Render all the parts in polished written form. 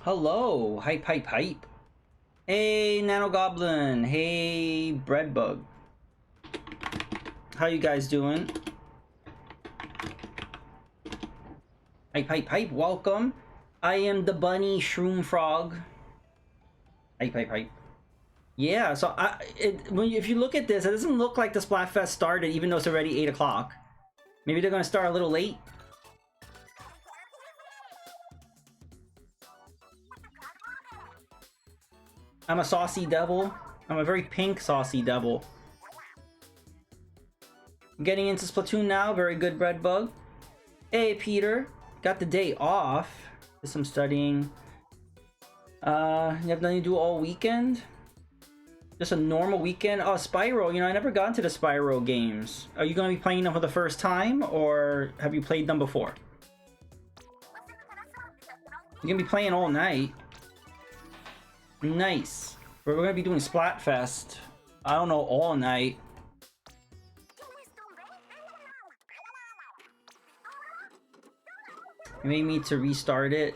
Hello, hype, hype, hype. Hey, Nano Goblin. Hey, Breadbug. How you guys doing? Hype, hype, hype. Welcome. I am the bunny shroom frog. Hype, hype, hype. Yeah, so if you look at this, it doesn't look like the Splatfest started, even though it's already 8 o'clock. Maybe they're gonna start a little late. I'm a saucy devil. I'm a very pink saucy devil. I'm getting into Splatoon now. Very good, Breadbug. Hey, Peter. Got the day off. Did some studying. You have nothing to do all weekend? Just a normal weekend? Oh, Spyro. You know, I never got into the Spyro games. Are you going to be playing them for the first time, or have you played them before? You're going to be playing all night. Nice. We're going to be doing Splatfest. I don't know, all night. You may need to restart it.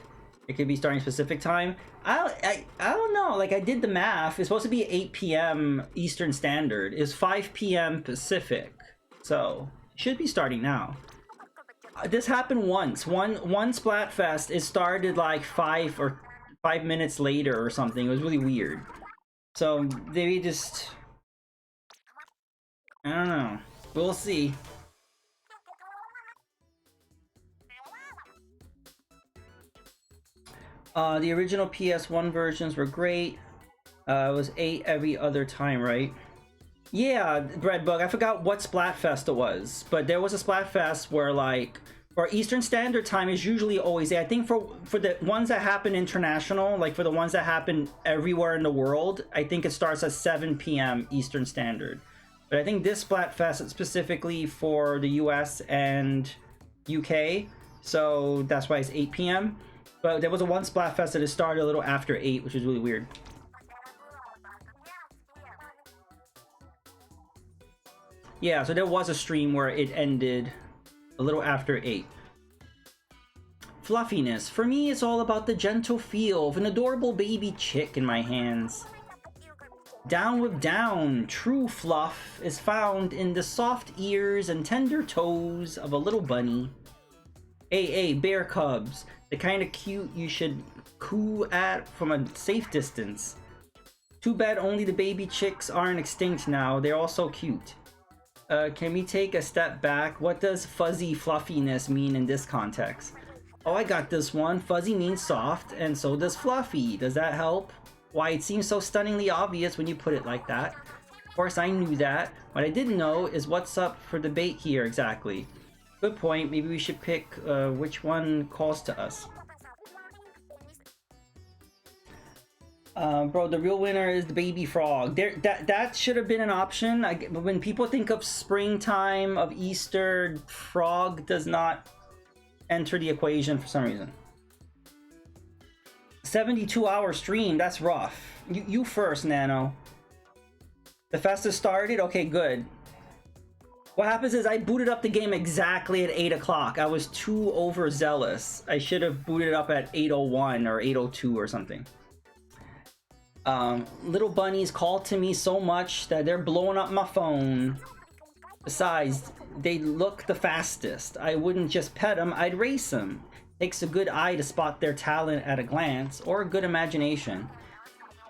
It could be starting specific time. I don't know. Like, I did the math. It's supposed to be 8 p.m. Eastern Standard. It's 5 p.m. Pacific. So, it should be starting now. This happened once. One Splatfest, it started like 5 minutes later or something. It was really weird. So, they just... I don't know. We'll see. The original PS1 versions were great. It was 8 every other time, right? Yeah, Breadbug. I forgot what Splatfest it was, but there was a Splatfest where, like, for Eastern Standard Time is usually always 8. I think for the ones that happen international, like for the ones that happen everywhere in the world, I think it starts at 7 p.m. Eastern Standard. But I think this Splatfest is specifically for the US and UK, so that's why it's 8 p.m. But there was one Splatfest that it started a little after 8, which is really weird. Yeah, so there was a stream where it ended a little after 8. Fluffiness. For me, it's all about the gentle feel of an adorable baby chick in my hands. Down with down, true fluff is found in the soft ears and tender toes of a little bunny. Hey, bear cubs. The kind of cute you should coo at from a safe distance. Too bad only the baby chicks aren't extinct now. They're all so cute. Can we take a step back? What does fuzzy fluffiness mean in this context? Oh, I got this one. Fuzzy means soft, and so does fluffy. Does that help? Why, it seems so stunningly obvious when you put it like that. Of course, I knew that. What I didn't know is what's up for debate here exactly. Good point. Maybe we should pick which one calls to us. Bro, the real winner is the baby frog. That should have been an option. When people think of springtime, of Easter, frog does not enter the equation for some reason. 72-hour stream, that's rough. You first, Nano. The fest has started? Okay, good. What happens is I booted up the game exactly at 8 o'clock. I was too overzealous. I should have booted it up at 8:01 or 8:02 or something. Little bunnies call to me so much that they're blowing up my phone. Besides, they look the fastest. I wouldn't just pet them, I'd race them. Takes a good eye to spot their talent at a glance, or a good imagination.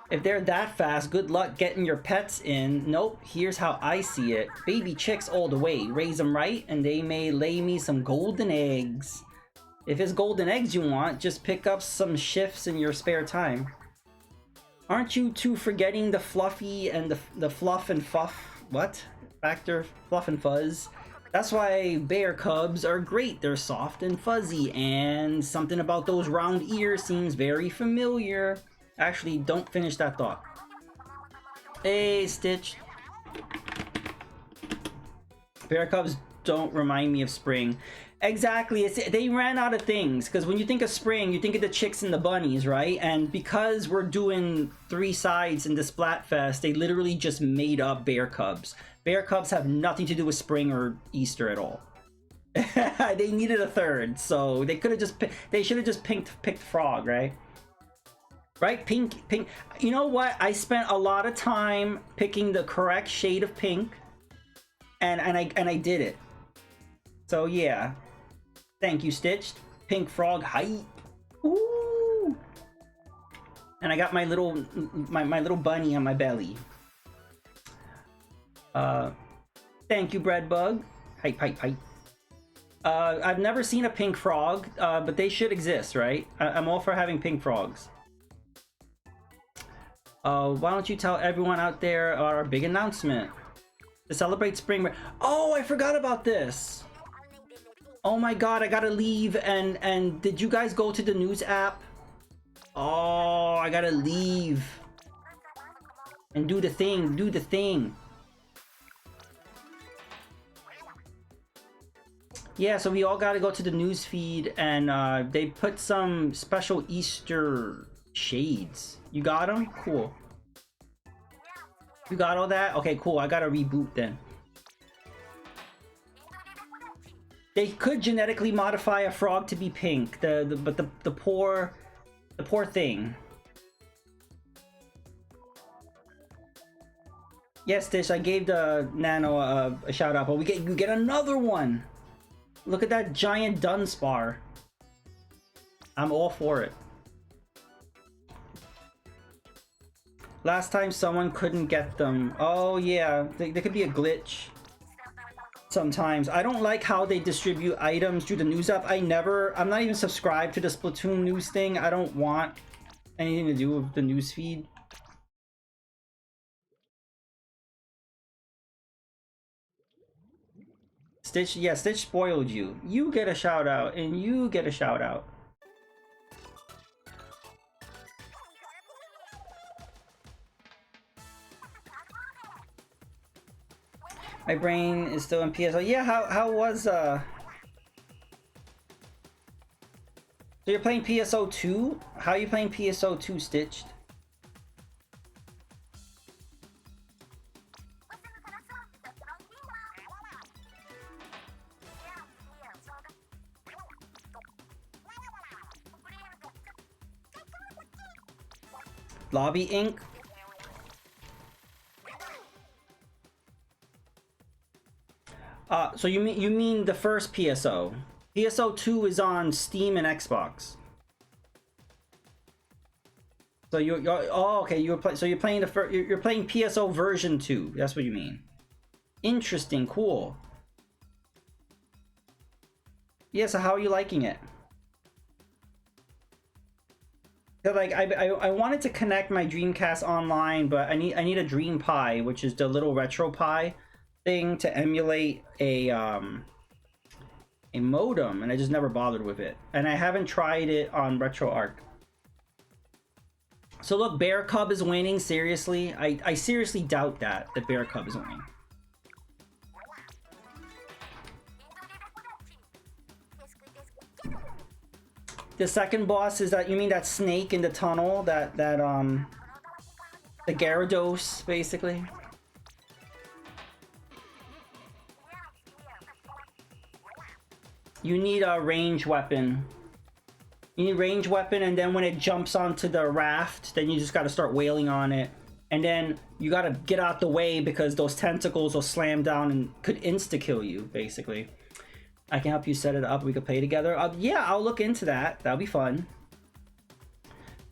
If they're that fast, good luck getting your pets in. Nope, here's how I see it. Baby chicks all the way. Raise them right, and they may lay me some golden eggs. If it's golden eggs you want, just pick up some shifts in your spare time. Aren't you two forgetting the fluffy and the fluff and fuff? What? Factor fluff and fuzz? That's why bear cubs are great. They're soft and fuzzy, and something about those round ears seems very familiar. Actually, don't finish that thought. Hey, Stitch. Bear cubs don't remind me of spring. Exactly, they ran out of things, because when you think of spring, you think of the chicks and the bunnies, right? And because we're doing 3 sides in the Splatfest, they literally just made up bear cubs. Bear cubs have nothing to do with spring or Easter at all. They needed a third, so they could have just they should have just picked frog, right? Right? Pink, pink. You know what? I spent a lot of time picking the correct shade of pink, and I did it. So yeah, thank you, Stitched. Pink frog hype. Ooh. And I got my little my little bunny on my belly. Thank you, Breadbug. Hype, hype, hype. I've never seen a pink frog, but they should exist, right? I'm all for having pink frogs. Why don't you tell everyone out there our big announcement to celebrate spring break? Oh, I forgot about this. Oh my god, I gotta leave. And did you guys go to the news app? Oh, I gotta leave and do the thing. Do the thing. Yeah, so we all gotta go to the news feed, and they put some special Easter shades. You got them? Cool. You got all that? Okay, cool. I gotta reboot then. They could genetically modify a frog to be pink. But the poor thing. Yes, Dish, I gave the Nano a shout out, but you get another one. Look at that giant Dunsparce. I'm all for it. Last time someone couldn't get them. Oh yeah, there could be a glitch sometimes. I don't like how they distribute items through the news app. I'm not even subscribed to the Splatoon news thing. I don't want anything to do with the news feed. Stitch, yeah, Stitch spoiled you. You get a shout out, and you get a shout out. My brain is still in PSO. Yeah, how was So you're playing PSO 2? How are you playing PSO 2, Stitched? Lobby Inc. So you mean the first PSO? PSO 2 is on Steam and Xbox. So you're oh okay, you're playing the first, you're playing PSO version 2. That's what you mean. Interesting, cool. Yeah, so how are you liking it? Like I wanted to connect my Dreamcast online, but I need a Dream Pi, which is the little retro Pi thing, to emulate a modem, and I just never bothered with it. And I haven't tried it on RetroArch. So look, Bear Cub is winning. Seriously, I seriously doubt that Bear Cub is winning. The second boss is that, you mean that snake in the tunnel, the Gyarados, basically. You need a range weapon. You need range weapon, and then when it jumps onto the raft, then you just gotta start wailing on it. And then you gotta get out the way because those tentacles will slam down and could insta-kill you, basically. I can help you set it up. We could play together. Yeah, I'll look into that. That'll be fun.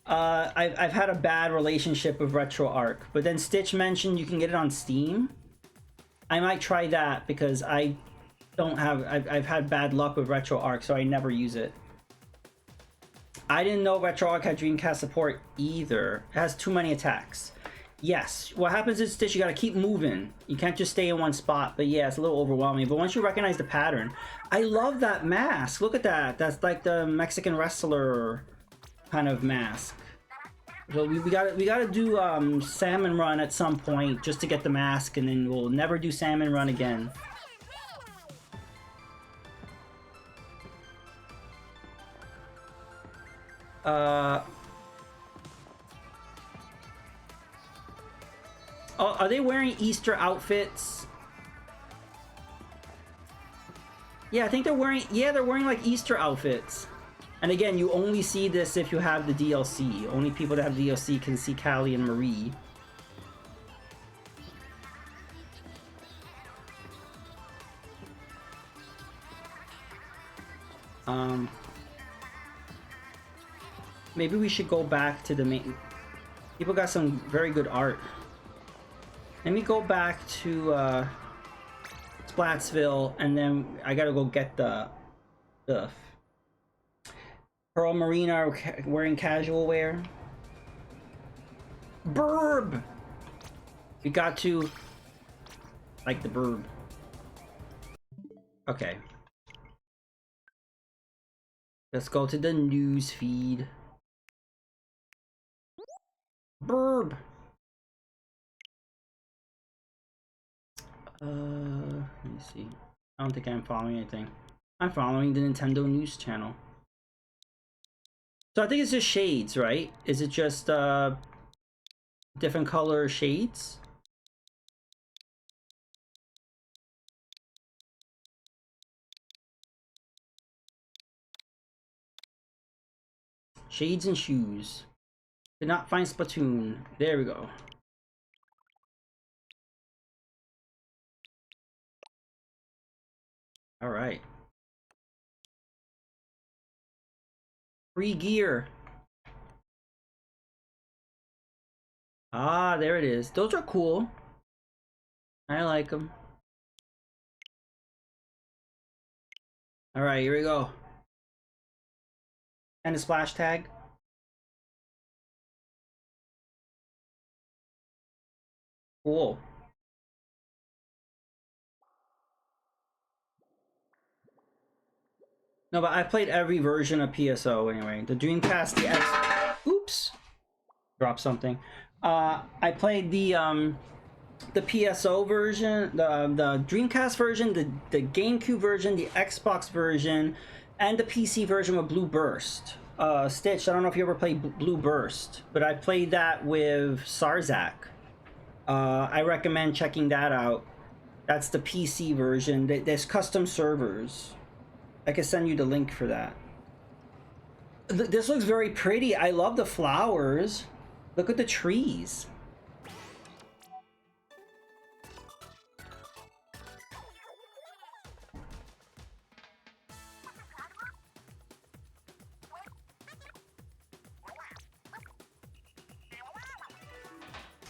I've had a bad relationship with RetroArch, but then Stitch mentioned you can get it on Steam. I might try that because I don't have. I've had bad luck with RetroArch, so I never use it. I didn't know RetroArch had Dreamcast support either. It has too many attacks. Yes, what happens is, Stitch, you gotta keep moving. You can't just stay in one spot. But yeah, it's a little overwhelming. But once you recognize the pattern, I love that mask. Look at that. That's like the Mexican wrestler kind of mask. So we gotta do Salmon Run at some point just to get the mask, and then we'll never do Salmon Run again. Oh, are they wearing Easter outfits? Yeah, I think they're wearing, yeah, they're wearing like Easter outfits. And again, you only see this if you have the DLC. Only people that have DLC can see Callie and Marie. Maybe we should go back to the main... People got some very good art. Let me go back to Splatsville, and then I gotta go get the stuff. Pearl Marina are wearing casual wear. Burb! We got to like the burb. Okay. Let's go to the news feed. Burb! Let me see. I don't think I'm following anything. I'm following the Nintendo News channel. So I think it's just shades, right? Is it just different color shades? Shades and shoes. Did not find Splatoon. There we go. All right. Free gear. Ah, there it is. Those are cool. I like them. All right, here we go. And a splash tag. Cool. No, but I played every version of PSO anyway. The Dreamcast, the X... Oops! Dropped something. I played the PSO version, the Dreamcast version, the GameCube version, the Xbox version, and the PC version with Blue Burst. Stitch, I don't know if you ever played Blue Burst, but I played that with Sarzak. I recommend checking that out. That's the PC version. There's custom servers. I can send you the link for that. This looks very pretty. I love the flowers. Look at the trees.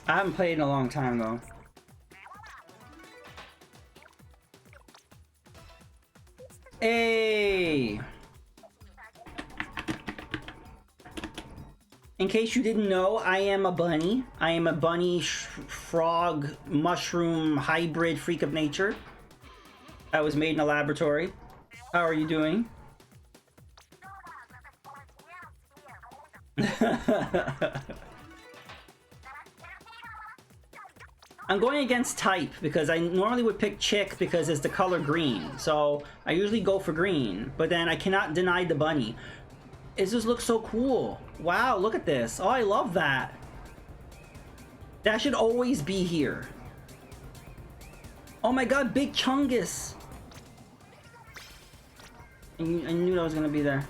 I haven't played in a long time though. Hey! In case you didn't know, I am a bunny. I am a bunny, frog, mushroom, hybrid freak of nature. I was made in a laboratory. How are you doing? I'm going against type because I normally would pick chick because it's the color green. So I usually go for green, but then I cannot deny the bunny. It just looks so cool. Wow, look at this. Oh, I love that. That should always be here. Oh my god, Big Chungus. I knew that was gonna be there.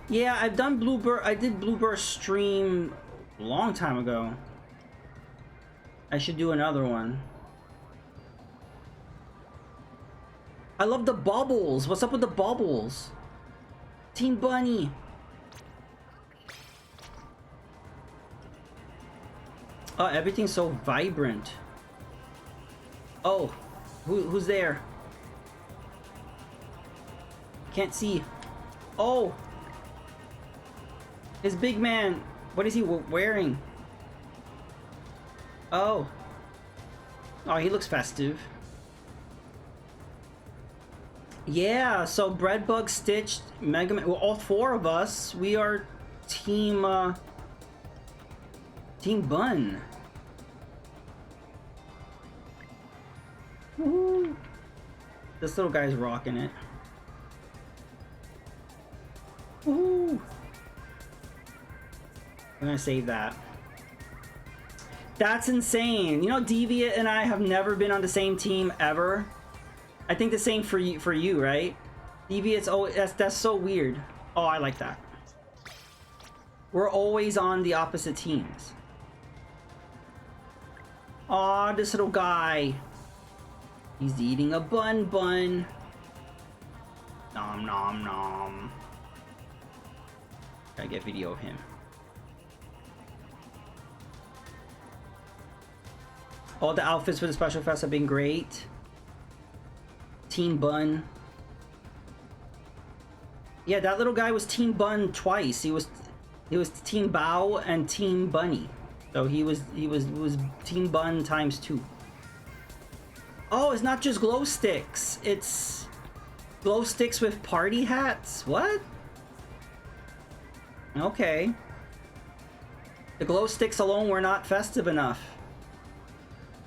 Yeah, I've done Bluebird. I did Bluebird stream a long time ago. I should do another one. I love the bubbles. What's up with the bubbles? Team Bunny. Oh, everything's so vibrant. Oh, who's there? Can't see. Oh, his big man. What is he wearing? Oh. Oh, he looks festive. Yeah, so Breadbug, Stitch, Mega Man, well, all four of us, we are Team Bun. Woo. This little guy's rocking it. Woo. I'm gonna save that. That's insane. You know, Deviant and I have never been on the same team ever. I think the same for you, right? Stevie, it's oh, that's so weird. Oh, I like that. We're always on the opposite teams. Aw, this little guy. He's eating a bun. Nom nom nom. Gotta get video of him. All the outfits for the Special Fest have been great. Team Bun. Yeah, that little guy was Team Bun twice. He was Team Bao and Team Bunny. So he was Team Bun times 2. Oh, it's not just glow sticks. It's glow sticks with party hats. What? Okay. The glow sticks alone were not festive enough.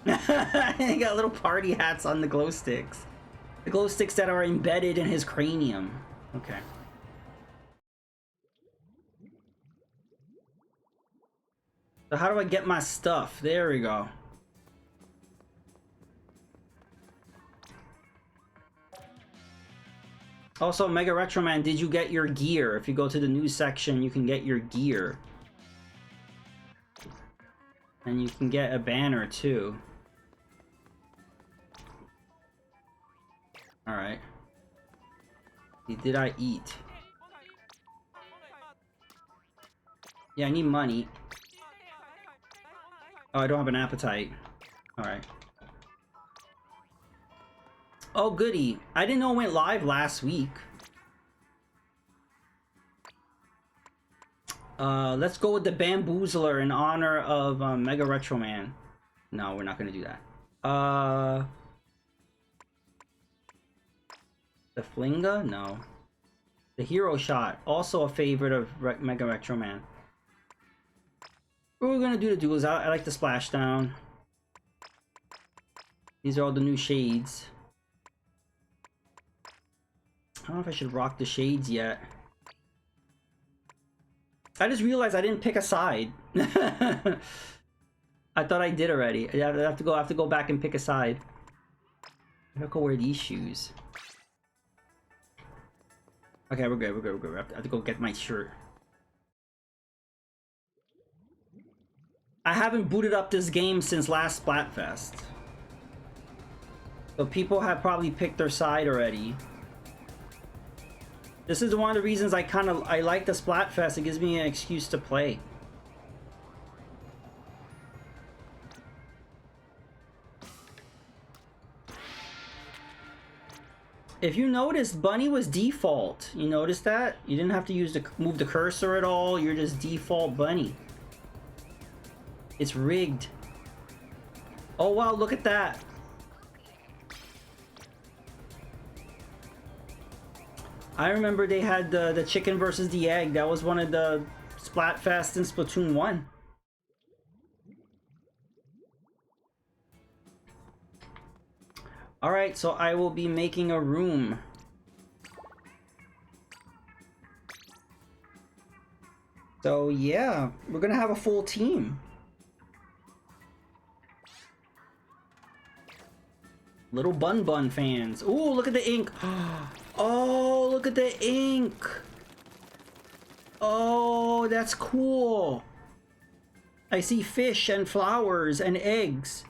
He got little party hats on the glow sticks. The glow sticks that are embedded in his cranium. Okay. So how do I get my stuff? There we go. Also, Mega Retro Man, did you get your gear? If you go to the news section, you can get your gear. And you can get a banner too. Alright. Did I eat? Yeah, I need money. Oh, I don't have an appetite. Alright. Oh, goody. I didn't know it went live last week. Let's go with the Bamboozler in honor of Mega Retro Man. No, we're not gonna do that. The Flinga? No. The Hero Shot, also a favorite of Mega Retro Man. What we're gonna do to do is I like the Splashdown. These are all the new shades. I don't know if I should rock the shades yet. I just realized I didn't pick a side. I thought I did already. I have to go back and pick a side. I have to go wear these shoes. Okay, we're good. I have to go get my shirt. I haven't booted up this game since last Splatfest. So people have probably picked their side already. This is one of the reasons I like the Splatfest. It gives me an excuse to play. If you noticed, Bunny was default. You noticed that? You didn't have to move the cursor at all. You're just default Bunny. It's rigged. Oh wow, look at that. I remember they had the chicken versus the egg. That was one of the Splatfest in Splatoon 1. Alright, so I will be making a room. So yeah, we're gonna have a full team. Little Bun fans. Ooh, look at the ink. Oh, look at the ink. Oh, that's cool. I see fish and flowers and eggs.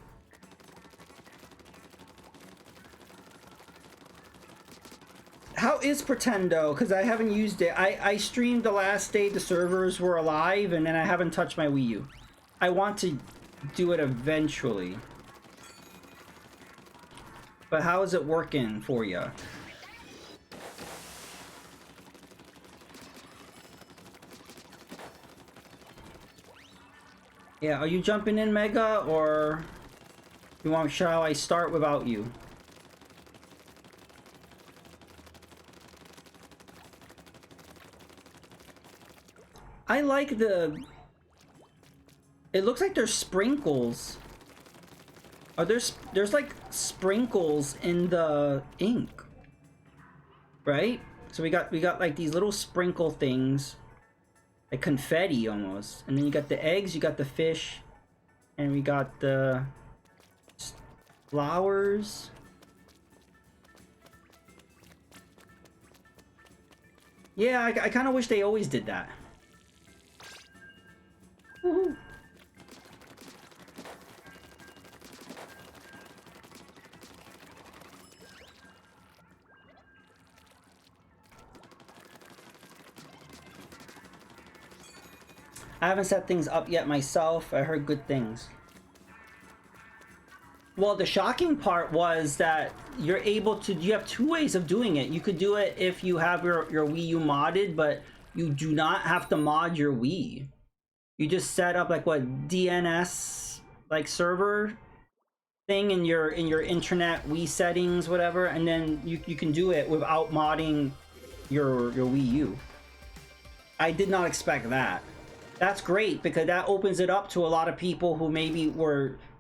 How is Pretendo? Because I haven't used it. I streamed the last day the servers were alive, and then I haven't touched my Wii U. I want to do it eventually. But how is it working for you? Yeah, are you jumping in, Mega, or shall I start without you? I like the... It looks like there's sprinkles. Are there's like sprinkles in the ink, right? So we got like these little sprinkle things, like confetti almost, and then you got the eggs, you got the fish, and we got the flowers. Yeah, I kind of wish they always did that. Woohoo. I haven't set things up yet myself. I heard good things. Well, the shocking part was that you're able to, you have two ways of doing it. You could do it if you have your Wii U modded, but you do not have to mod your Wii. You just set up like what, DNS like server thing in your internet Wii settings, whatever, and then you can do it without modding your Wii U. I did not expect that. That's great because that opens it up to a lot of people who maybe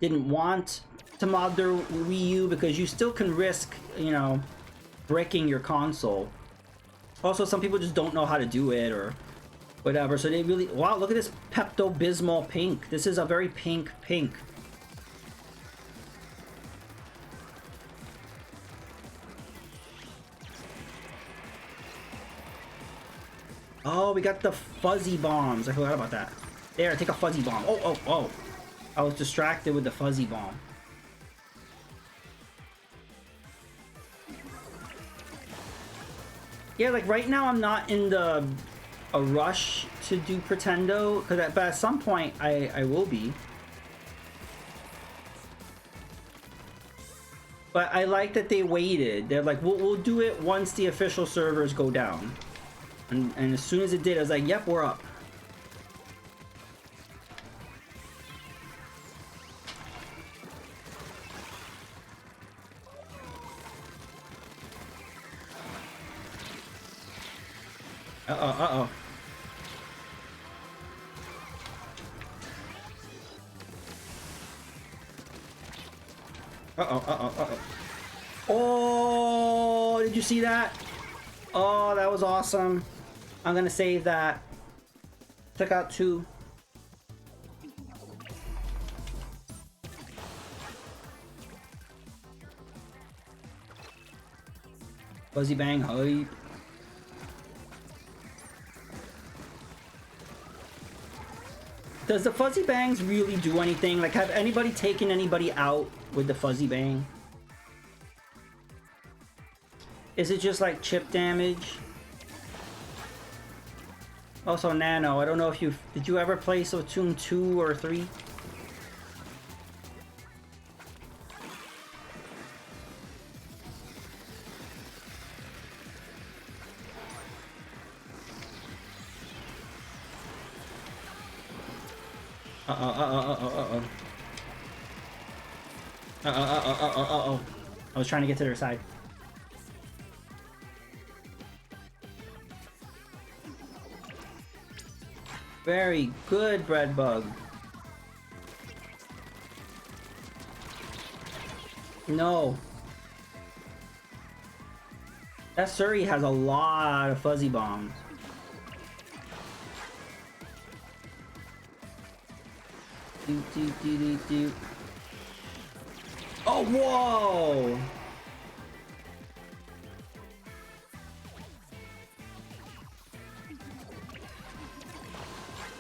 didn't want to mod their Wii U, because you still can risk, you know, breaking your console. Also, some people just don't know how to do it or whatever, so they really, wow, look at this Pepto-Bismol pink. This is a very pink. Oh, we got the fuzzy bombs. I forgot about that. There, take a fuzzy bomb. Oh. I was distracted with the fuzzy bomb. Yeah, like right now I'm not in a rush to do Pretendo, but at some point I will be. But I like that they waited. They're like, we'll do it once the official servers go down. And as soon as it did, I was like, yep, we're up. Uh-oh. Oh, did you see that? Oh, that was awesome. I'm gonna save that. Took out 2. Fuzzy Bang hype. Does the Fuzzy Bangs really do anything? Like, have anybody taken anybody out with the Fuzzy Bang? Is it just like chip damage? Also, Nano, I don't know if did you ever play Splatoon 2 or 3? Uh-oh. I was trying to get to their side. Very good, Breadbug. No. That Surrey has a lot of fuzzy bombs. Do. Oh, whoa!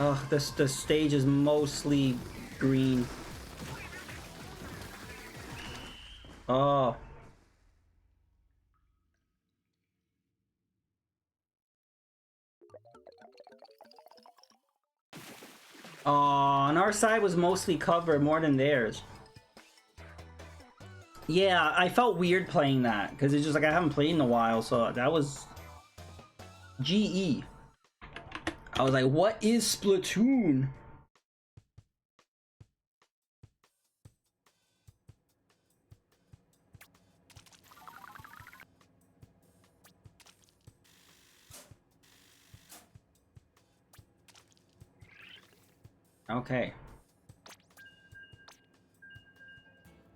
Ugh, the stage is mostly green. Oh. Oh, and our side was mostly covered more than theirs. Yeah, I felt weird playing that because it's just like I haven't played in a while, so that was GE. I was like, what is Splatoon? Okay.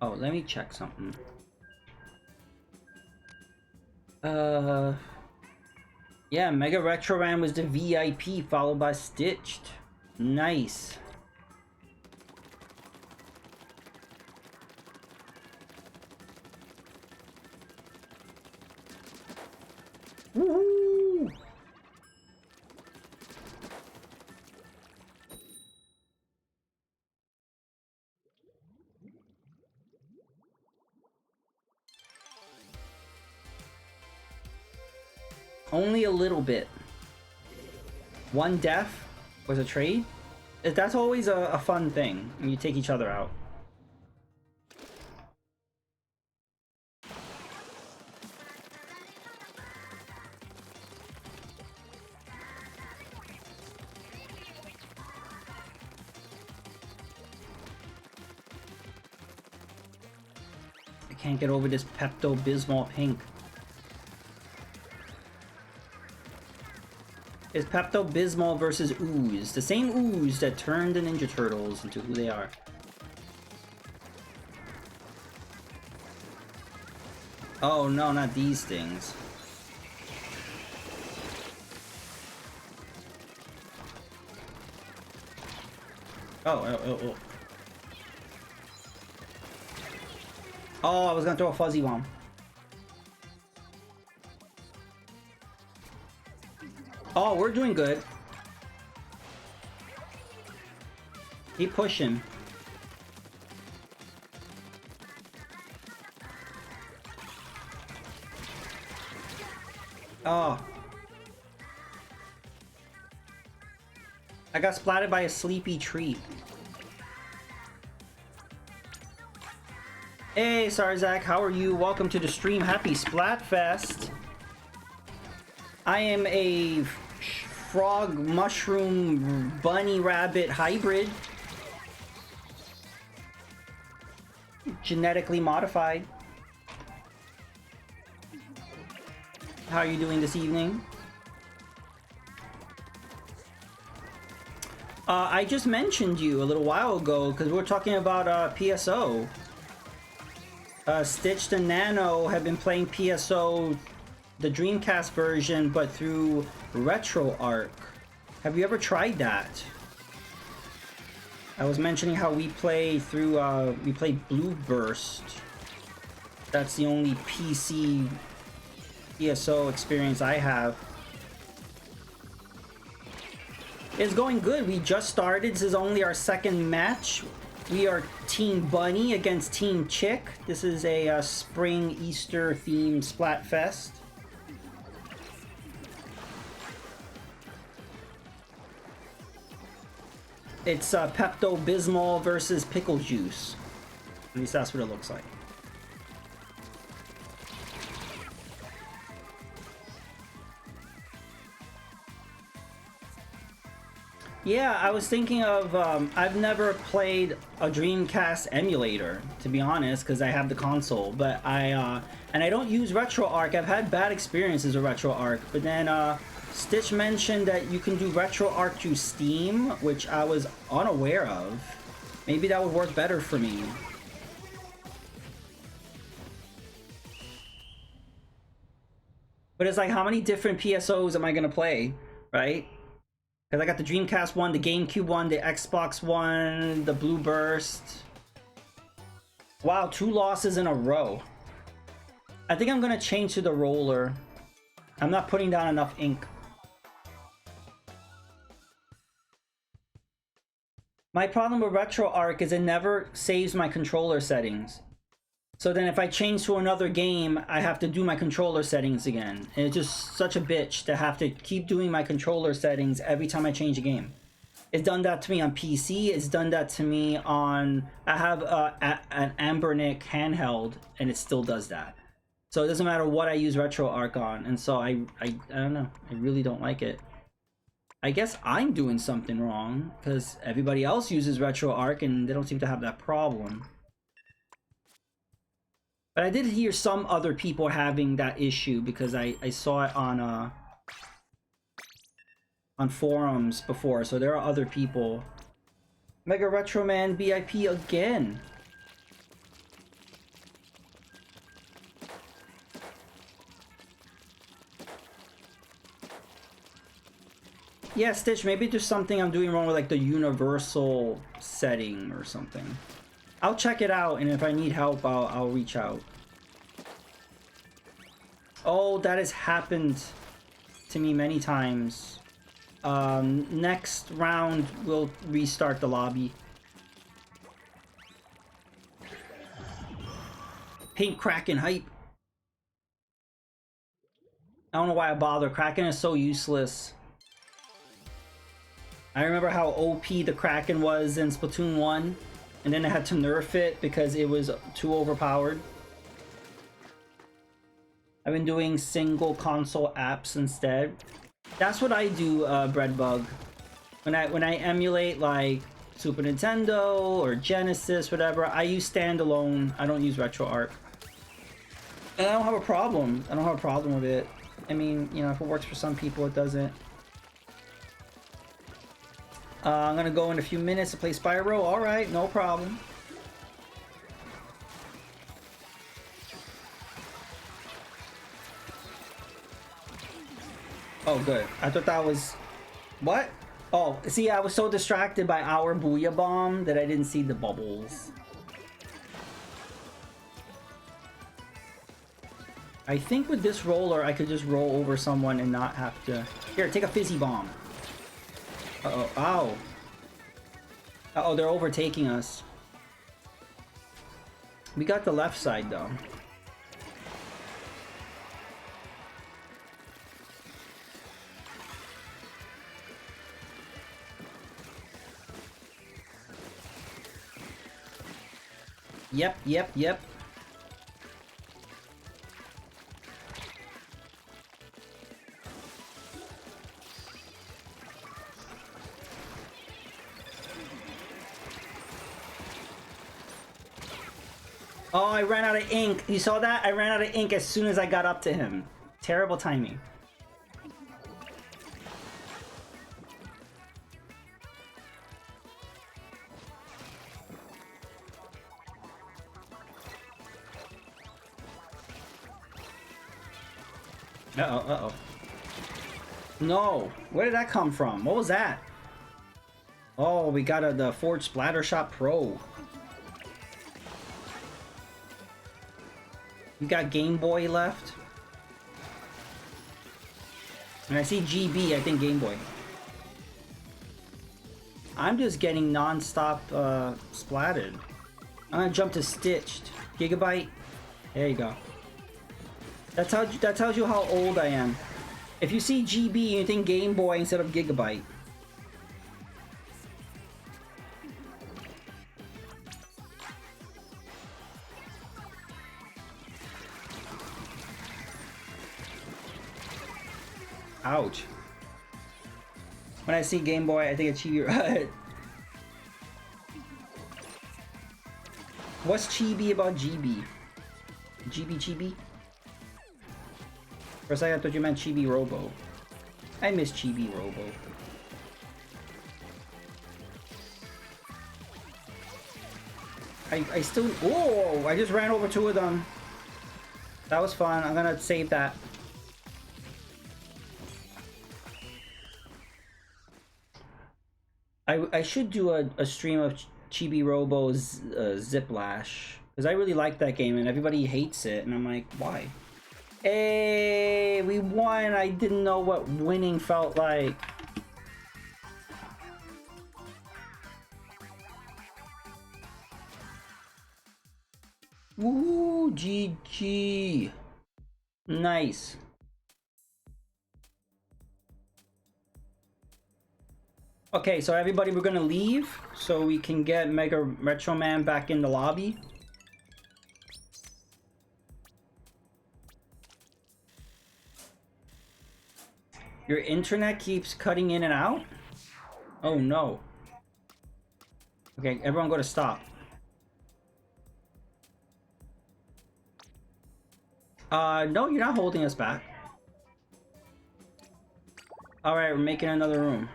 Oh, let me check something. Yeah, Mega Retro Ram was the VIP, followed by Stitched. Nice. Woohoo! Only a little bit. One death was a trade. That's always a fun thing when you take each other out. I can't get over this Pepto-Bismol pink. It's Pepto-Bismol versus Ooze. The same Ooze that turned the Ninja Turtles into who they are. Oh no, not these things. Oh. Oh, I was gonna throw a fuzzy bomb. Oh, we're doing good. Keep pushing. Oh. I got splatted by a sleepy tree. Hey, Sarzak, how are you? Welcome to the stream. Happy Splatfest. I am a frog, mushroom, bunny, rabbit hybrid. Genetically modified. How are you doing this evening? I just mentioned you a little while ago because we're talking about PSO. Stitched and Nano have been playing PSO, the Dreamcast version, but through RetroArch. Have you ever tried that? I was mentioning how we play through, we play Blue Burst. That's the only PC PSO experience I have. It's going good. We just started. This is only our second match. We are Team Bunny against Team Chick. This is a spring Easter themed Splatfest. It's Pepto-Bismol versus Pickle Juice. At least that's what it looks like. Yeah, I was thinking of, I've never played a Dreamcast emulator, to be honest, because I have the console, but and I don't use RetroArch. I've had bad experiences with RetroArch, but then, Stitch mentioned that you can do RetroArch through Steam, which I was unaware of. Maybe that would work better for me. But it's like, how many different PSOs am I gonna play, right? Because I got the Dreamcast one, the GameCube one, the Xbox one, the Blue Burst. Wow, 2 losses in a row. I think I'm gonna change to the roller. I'm not putting down enough ink. My problem with RetroArch is it never saves my controller settings. So then if I change to another game, I have to do my controller settings again. And it's just such a bitch to have to keep doing my controller settings every time I change a game. It's done that to me on PC. It's done that to me on... I have an Ambernic handheld, and it still does that. So it doesn't matter what I use RetroArch on. And so I don't know. I really don't like it. I guess I'm doing something wrong, because everybody else uses RetroArch, and they don't seem to have that problem. But I did hear some other people having that issue because I saw it on forums before, so there are other people. Mega Retro Man VIP again. Yeah, Stitch, maybe there's something I'm doing wrong with like the universal setting or something. I'll check it out, and if I need help, I'll reach out. Oh, that has happened to me many times. Next round, we'll restart the lobby. Pink Kraken hype. I don't know why I bother. Kraken is so useless. I remember how OP the Kraken was in Splatoon 1, and then I had to nerf it because it was too overpowered. I've been doing single console apps instead. That's what I do, Breadbug. When I emulate like Super Nintendo or Genesis, whatever, I use standalone. I don't use RetroArch. And I don't have a problem. I don't have a problem with it. I mean, you know, if it works for some people, it doesn't. I'm gonna go in a few minutes to play Spyro. Alright, no problem. Oh, good. I thought that was... What? Oh, see, I was so distracted by our Booyah Bomb that I didn't see the bubbles. I think with this roller, I could just roll over someone and not have to... Here, take a Fizzy Bomb. Uh-oh. Ow. Uh-oh, they're overtaking us. We got the left side, though. Yep. Oh, I ran out of ink. You saw that? I ran out of ink as soon as I got up to him. Terrible timing. Uh-oh. No! Where did that come from? What was that? Oh, we got the Ford Splattershot Pro. You got Game Boy left? And I see GB, I think Game Boy. I'm just getting non-stop splatted. I'm gonna jump to Stitched. Gigabyte. There you go. That tells you how old I am. If you see GB, you think Game Boy instead of Gigabyte. Ouch. When I see Game Boy, I think it's Chibi. What's Chibi about GB? Chibi? For a second, I thought you meant Chibi Robo. I miss Chibi Robo. I still... Oh! I just ran over two of them. That was fun. I'm gonna save that. I should do a stream of Chibi Robo's Ziplash. Because I really like that game and everybody hates it. And I'm like, why? Hey, we won! I didn't know what winning felt like. Woo! GG! Nice. Okay, so everybody, we're gonna leave so we can get Mega Retro Man back in the lobby. Your internet keeps cutting in and out? Oh no. Okay, everyone go to stop. No, you're not holding us back. Alright, we're making another room.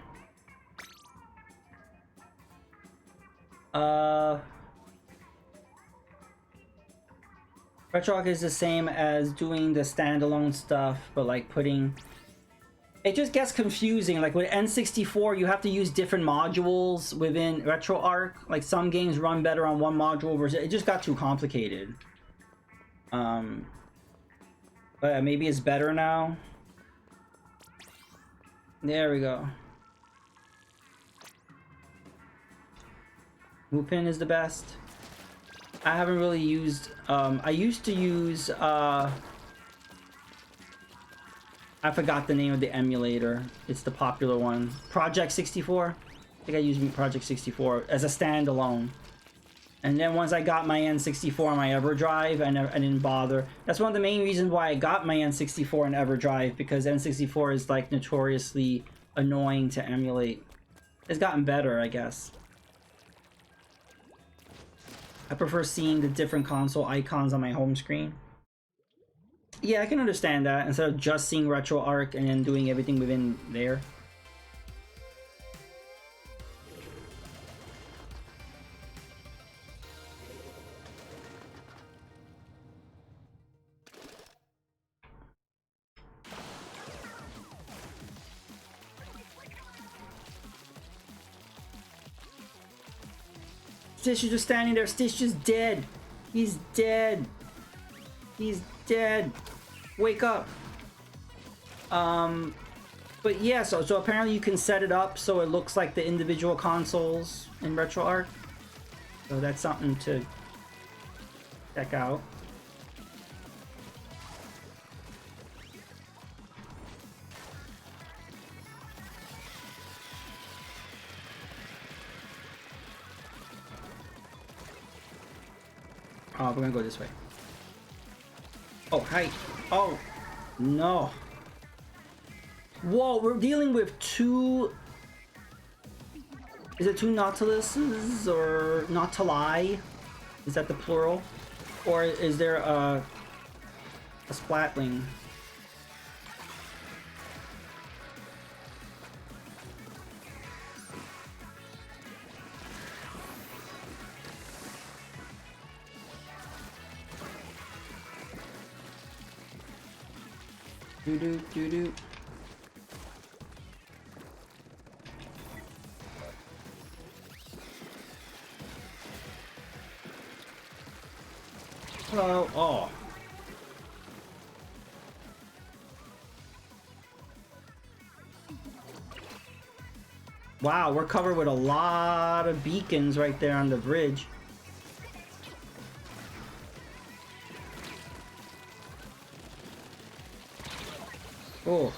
RetroArch is the same as doing the standalone stuff, but like putting... It just gets confusing. Like with N64, you have to use different modules within RetroArch. Like some games run better on one module versus... It just got too complicated. But maybe it's better now. There we go. Lupin is the best. I haven't really used... I used to use... I forgot the name of the emulator. It's the popular one. Project 64? I think I used Project 64 as a standalone. And then once I got my N64 on my EverDrive, I didn't bother. That's one of the main reasons why I got my N64 and EverDrive, because N64 is like notoriously annoying to emulate. It's gotten better, I guess. I prefer seeing the different console icons on my home screen. Yeah, I can understand that, instead of just seeing RetroArch and then doing everything within there. Stitch is just standing there. Stitch is dead. He's dead. He's dead. Wake up. But yeah, so apparently you can set it up so it looks like the individual consoles in RetroArch. So that's something to check out. Oh, we're gonna go this way. Oh, hi. Oh, no. Whoa, we're dealing with two... Is it two Nautiluses or Nautili? Is that the plural? Or is there a Splatling? Do. Hello. Oh. Wow, we're covered with a lot of beacons right there on the bridge. Oh.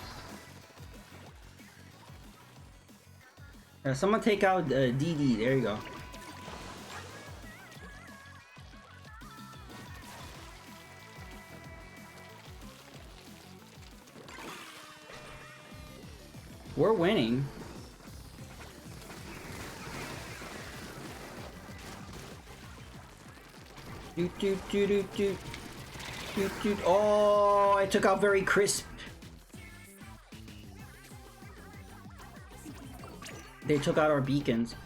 Someone take out DD. There you go. We're winning. Oh, I took out very crisp. They took out our beacons.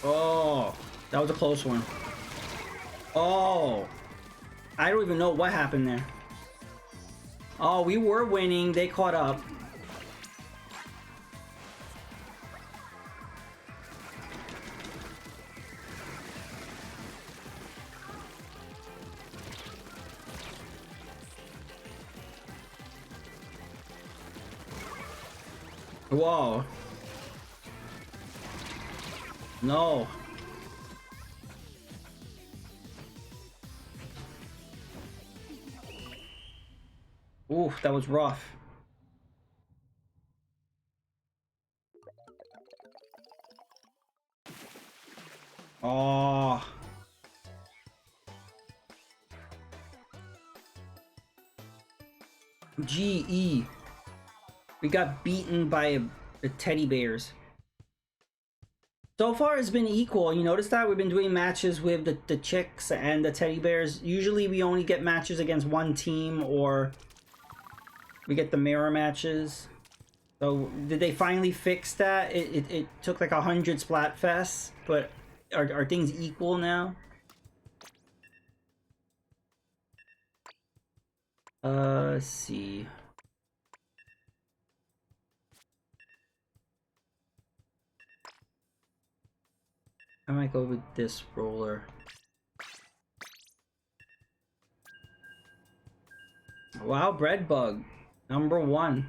Oh, that was a close one. Oh, I don't even know what happened there. Oh, we were winning. They caught up. Whoa. No. Oof, that was rough. Oh. GE. We got beaten by the teddy bears. So far it's been equal. You notice that? We've been doing matches with the chicks and the teddy bears. Usually we only get matches against one team, or we get the mirror matches. So did they finally fix that? It took like 100 Splatfests, but are things equal now? Let's see. I might go with this roller. Wow, bread bug. #1.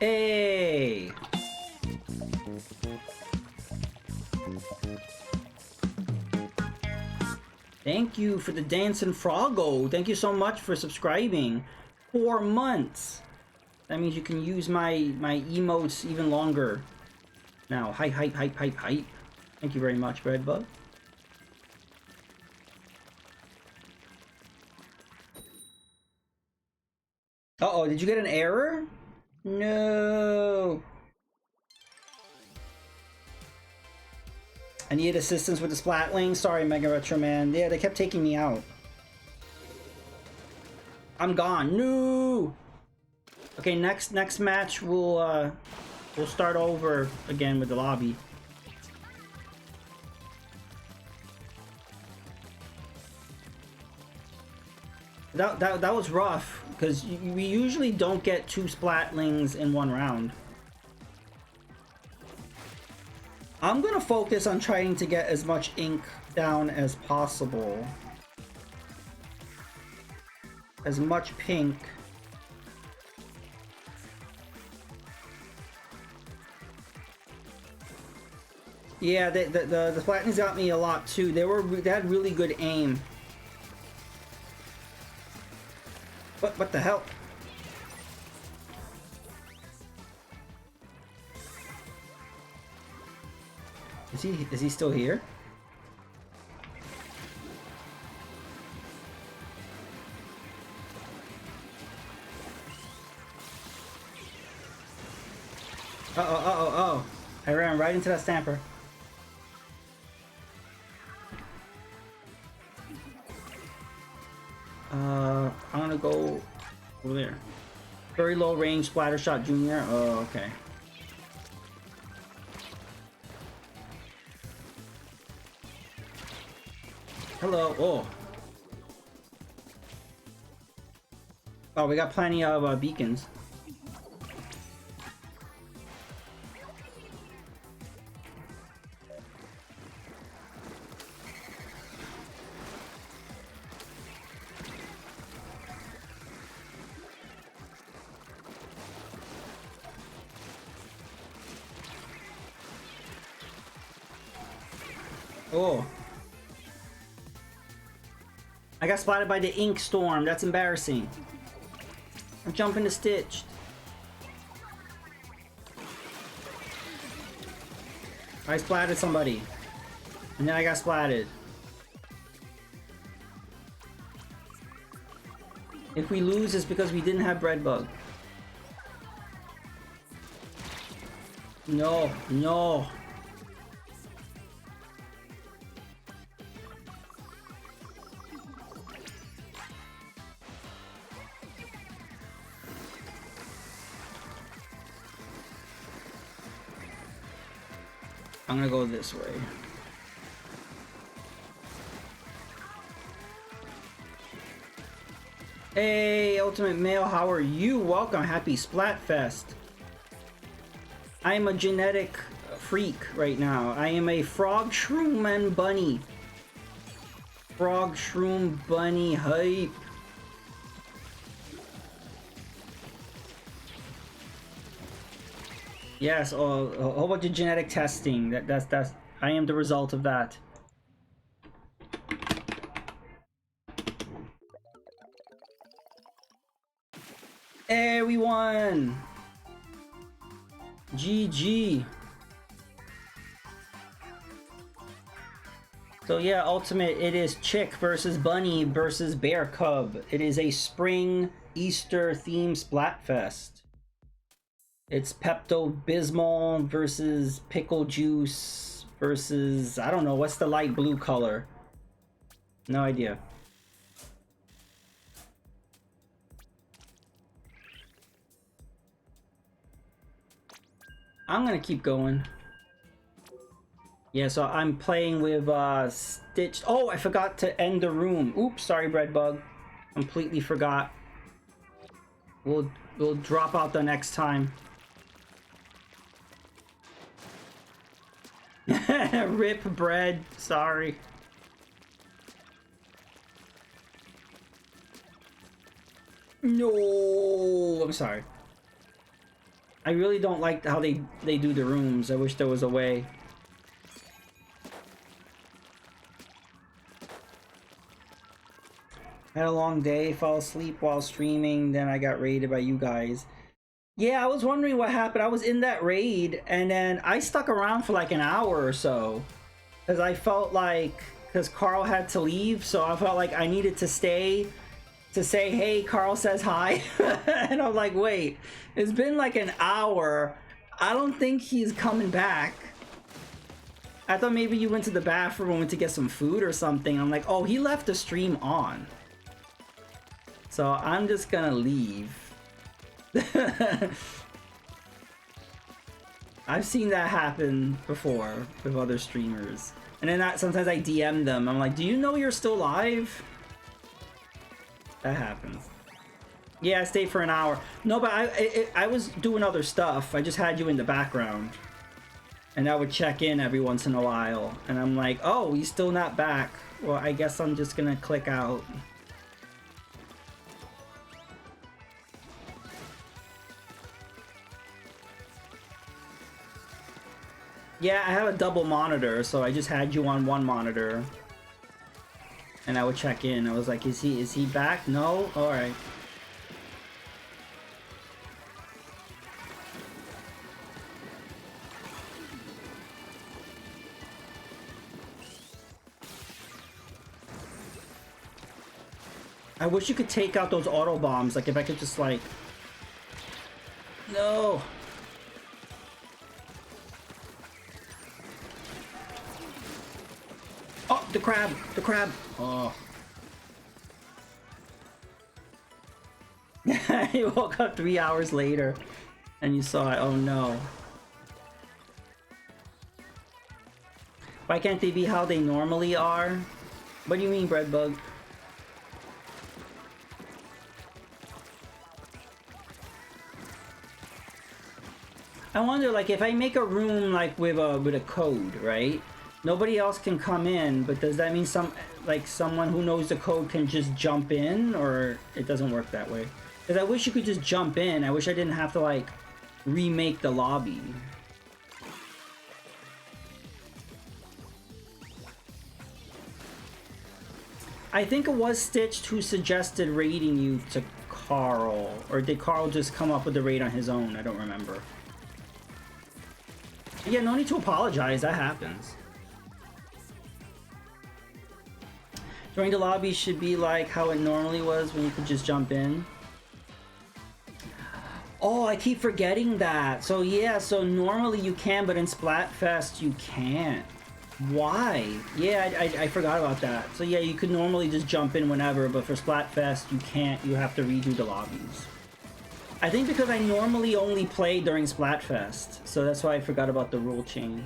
Hey! Thank you for the dancing froggo. Thank you so much for subscribing. 4 months. That means you can use my emotes even longer. Now, hype, hype, hype, hype, hype. Thank you very much, Breadbug. Uh-oh, did you get an error? No. I need assistance with the Splatling. Sorry, Mega Retro Man. Yeah, they kept taking me out. I'm gone. No. Okay, next match we'll start over again with the lobby. That was rough because we usually don't get 2 Splatlings in 1 round. I'm gonna focus on trying to get as much ink down as possible. As much pink. Yeah, the Splatlings got me a lot too. They had really good aim. What the hell? Is he still here? Uh-oh. I ran right into that stamper. I'm gonna go over there. Very low range splatter shot junior. Oh, okay. Hello. Oh, we got plenty of beacons. Oh. I got spotted by the ink storm. That's embarrassing. I'm jumping to Stitched. I splatted somebody. And then I got splatted. If we lose, it's because we didn't have Breadbug. No. I'm gonna go this way. Hey, Ultimate Male, how are you? Welcome, happy Splatfest. I am a genetic freak right now. I am a frog, shroom, and bunny. Frog, shroom, bunny, hype. Yes, a whole bunch of genetic testing. That's I am the result of that. Hey, we won! GG. So yeah, Ultimate, it is Chick versus Bunny versus Bear Cub. It is a spring Easter themed Splatfest. It's Pepto-Bismol versus Pickle Juice versus, I don't know, what's the light blue color? No idea. I'm gonna keep going. Yeah, so I'm playing with Stitched. Oh, I forgot to end the room. Oops, sorry, Breadbug. Completely forgot. We'll drop out the next time. Rip bread, sorry. No, I'm sorry. I really don't like how they do the rooms. I wish there was a way. Had a long day, fell asleep while streaming, then I got raided by you guys. Yeah, I was wondering what happened. I was in that raid, and then I stuck around for like an hour or so. Because I felt like, because Carl had to leave, so I felt like I needed to stay to say, hey, Carl says hi. And I'm like, wait, it's been like an hour. I don't think he's coming back. I thought maybe you went to the bathroom and went to get some food or something. I'm like, oh, he left the stream on. So I'm just gonna leave. I've seen that happen before with other streamers. And then sometimes I DM them. I'm like, do you know you're still live? That happens. Yeah, I stayed for an hour. No, but I was doing other stuff. I just had you in the background. And I would check in every once in a while. And I'm like, oh, he's still not back. Well, I guess I'm just gonna click out. Yeah, I have a double monitor, so I just had you on one monitor. And I would check in. I was like, is he back? No? Alright. I wish you could take out those auto bombs. Like, if I could just, like... No! Oh, the crab! The crab! Oh. You woke up 3 hours later and you saw it. Oh no. Why can't they be how they normally are? What do you mean, Breadbug? I wonder, like, if I make a room like with a code, right? Nobody else can come in, but does that mean someone who knows the code can just jump in, or it doesn't work that way? Because I wish you could just jump in. I wish I didn't have to, like, remake the lobby. I think it was Stitched who suggested raiding you to Carl, or did Carl just come up with the raid on his own? I don't remember. Yeah, no need to apologize. That happens. Joining the lobby should be like how it normally was when you could just jump in. Oh, I keep forgetting that. So yeah, so normally you can, but in Splatfest you can't. Why? Yeah, I forgot about that. So yeah, you could normally just jump in whenever, but for Splatfest you can't. You have to redo the lobbies. I think because I normally only play during Splatfest, so that's why I forgot about the rule change.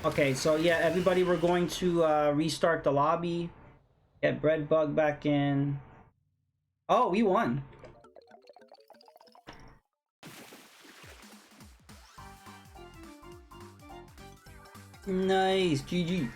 Okay, so yeah, everybody, we're going to restart the lobby. Get Breadbug back in. Oh, we won. Nice, GG.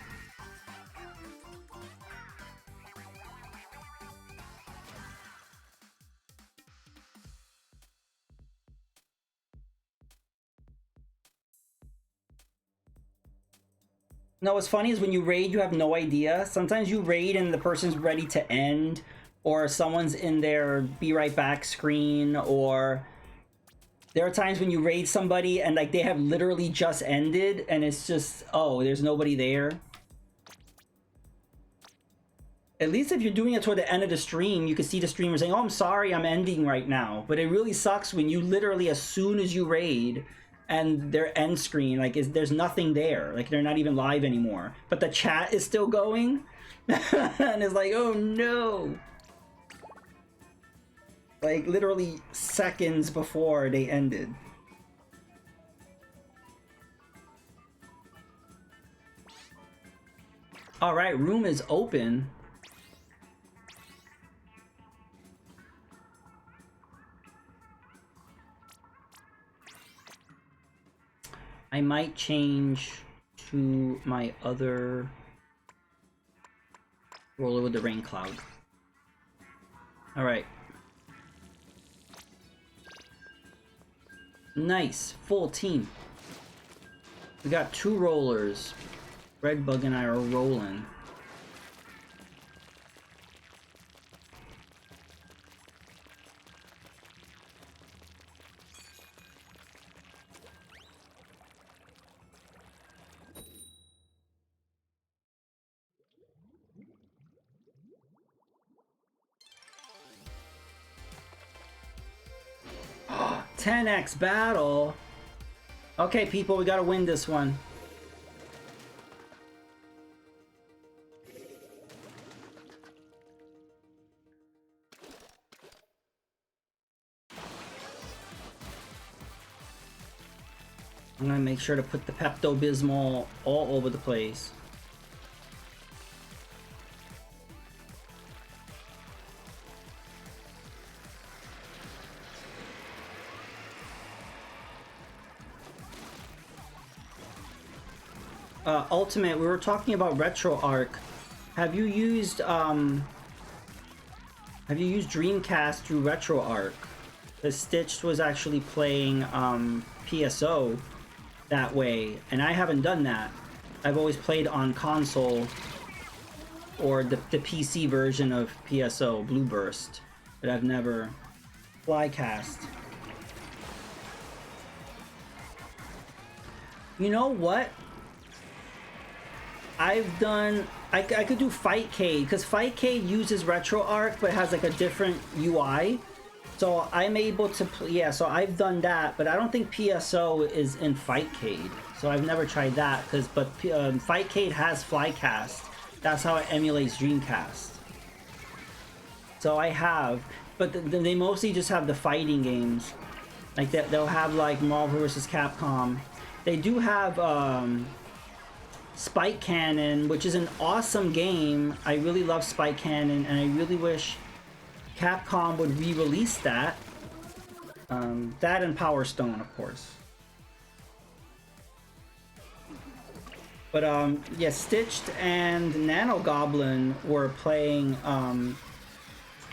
No, what's funny is when you raid, you have no idea. Sometimes you raid and the person's ready to end, or someone's in their be right back screen, or there are times when you raid somebody and like they have literally just ended and it's just, oh, there's nobody there. At least if you're doing it toward the end of the stream, you can see the streamer saying, oh, I'm sorry, I'm ending right now. But it really sucks when you literally, as soon as you raid, and their end screen, like, there's nothing there. Like, they're not even live anymore. But the chat is still going. And it's like, oh no. Like, literally seconds before they ended. Alright, room is open. I might change to my other roller with the rain cloud. Alright. Nice, full team. We got 2 rollers. Redbug and I are rolling. Oh, 10x battle. Okay, people, we gotta win this one. I'm gonna make sure to put the Pepto-Bismol all over the place. Ultimate, we were talking about RetroArch. Have you used Dreamcast through RetroArch? Because Stitched was actually playing PSO that way, and I haven't done that. I've always played on console or the PC version of PSO, Blueburst, but I've never Flycast. You know what? I've done... I could do Fightcade, because Fightcade uses RetroArch, but it has like a different UI. So I'm able to... Yeah, so I've done that, but I don't think PSO is in Fightcade. So I've never tried that, but Fightcade has Flycast. That's how it emulates Dreamcast. So I have... But they mostly just have the fighting games. Like, they'll have like Marvel vs. Capcom. They do have... Spike Cannon, which is an awesome game. I really love Spike Cannon, and I really wish Capcom would re-release that. That and Power Stone, of course. But yeah, Stitched and Nano Goblin were playing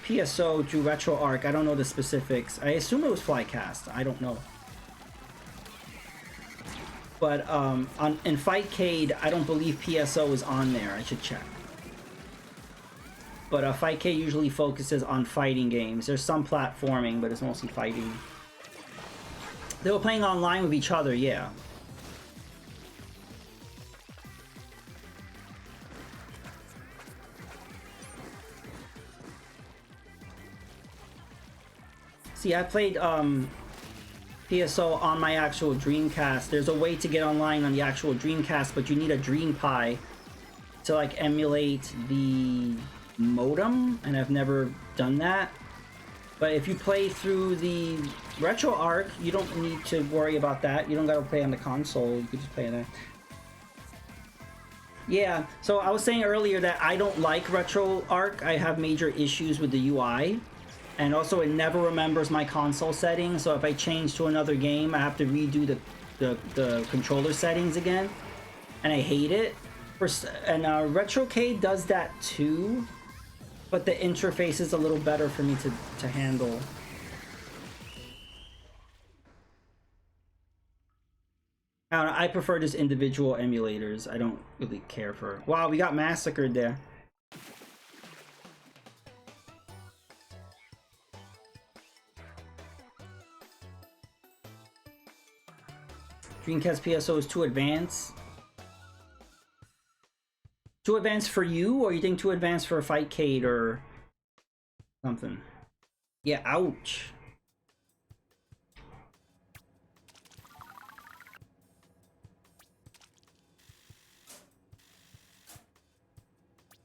PSO through RetroArch. I don't know the specifics. I assume it was Flycast. I don't know. But in Fightcade, I don't believe PSO is on there. I should check. But Fightcade usually focuses on fighting games. There's some platforming, but it's mostly fighting. They were playing online with each other, yeah. See, I played PSO on my actual Dreamcast. There's a way to get online on the actual Dreamcast, but you need a Dream Pi to like emulate the modem, and I've never done that. But if you play through the RetroArch, you don't need to worry about that. You don't gotta play on the console. You can just play on that. Yeah, so I was saying earlier that I don't like RetroArch. I have major issues with the UI. And also, it never remembers my console settings, so if I change to another game, I have to redo the controller settings again, and I hate it. And RetroCade does that too, but the interface is a little better for me to handle. I don't know, I prefer just individual emulators. I don't really care for... Wow, we got massacred there. Dreamcast PSO is too advanced. Too advanced for you, or you think too advanced for a Fightcade or something? Yeah, ouch.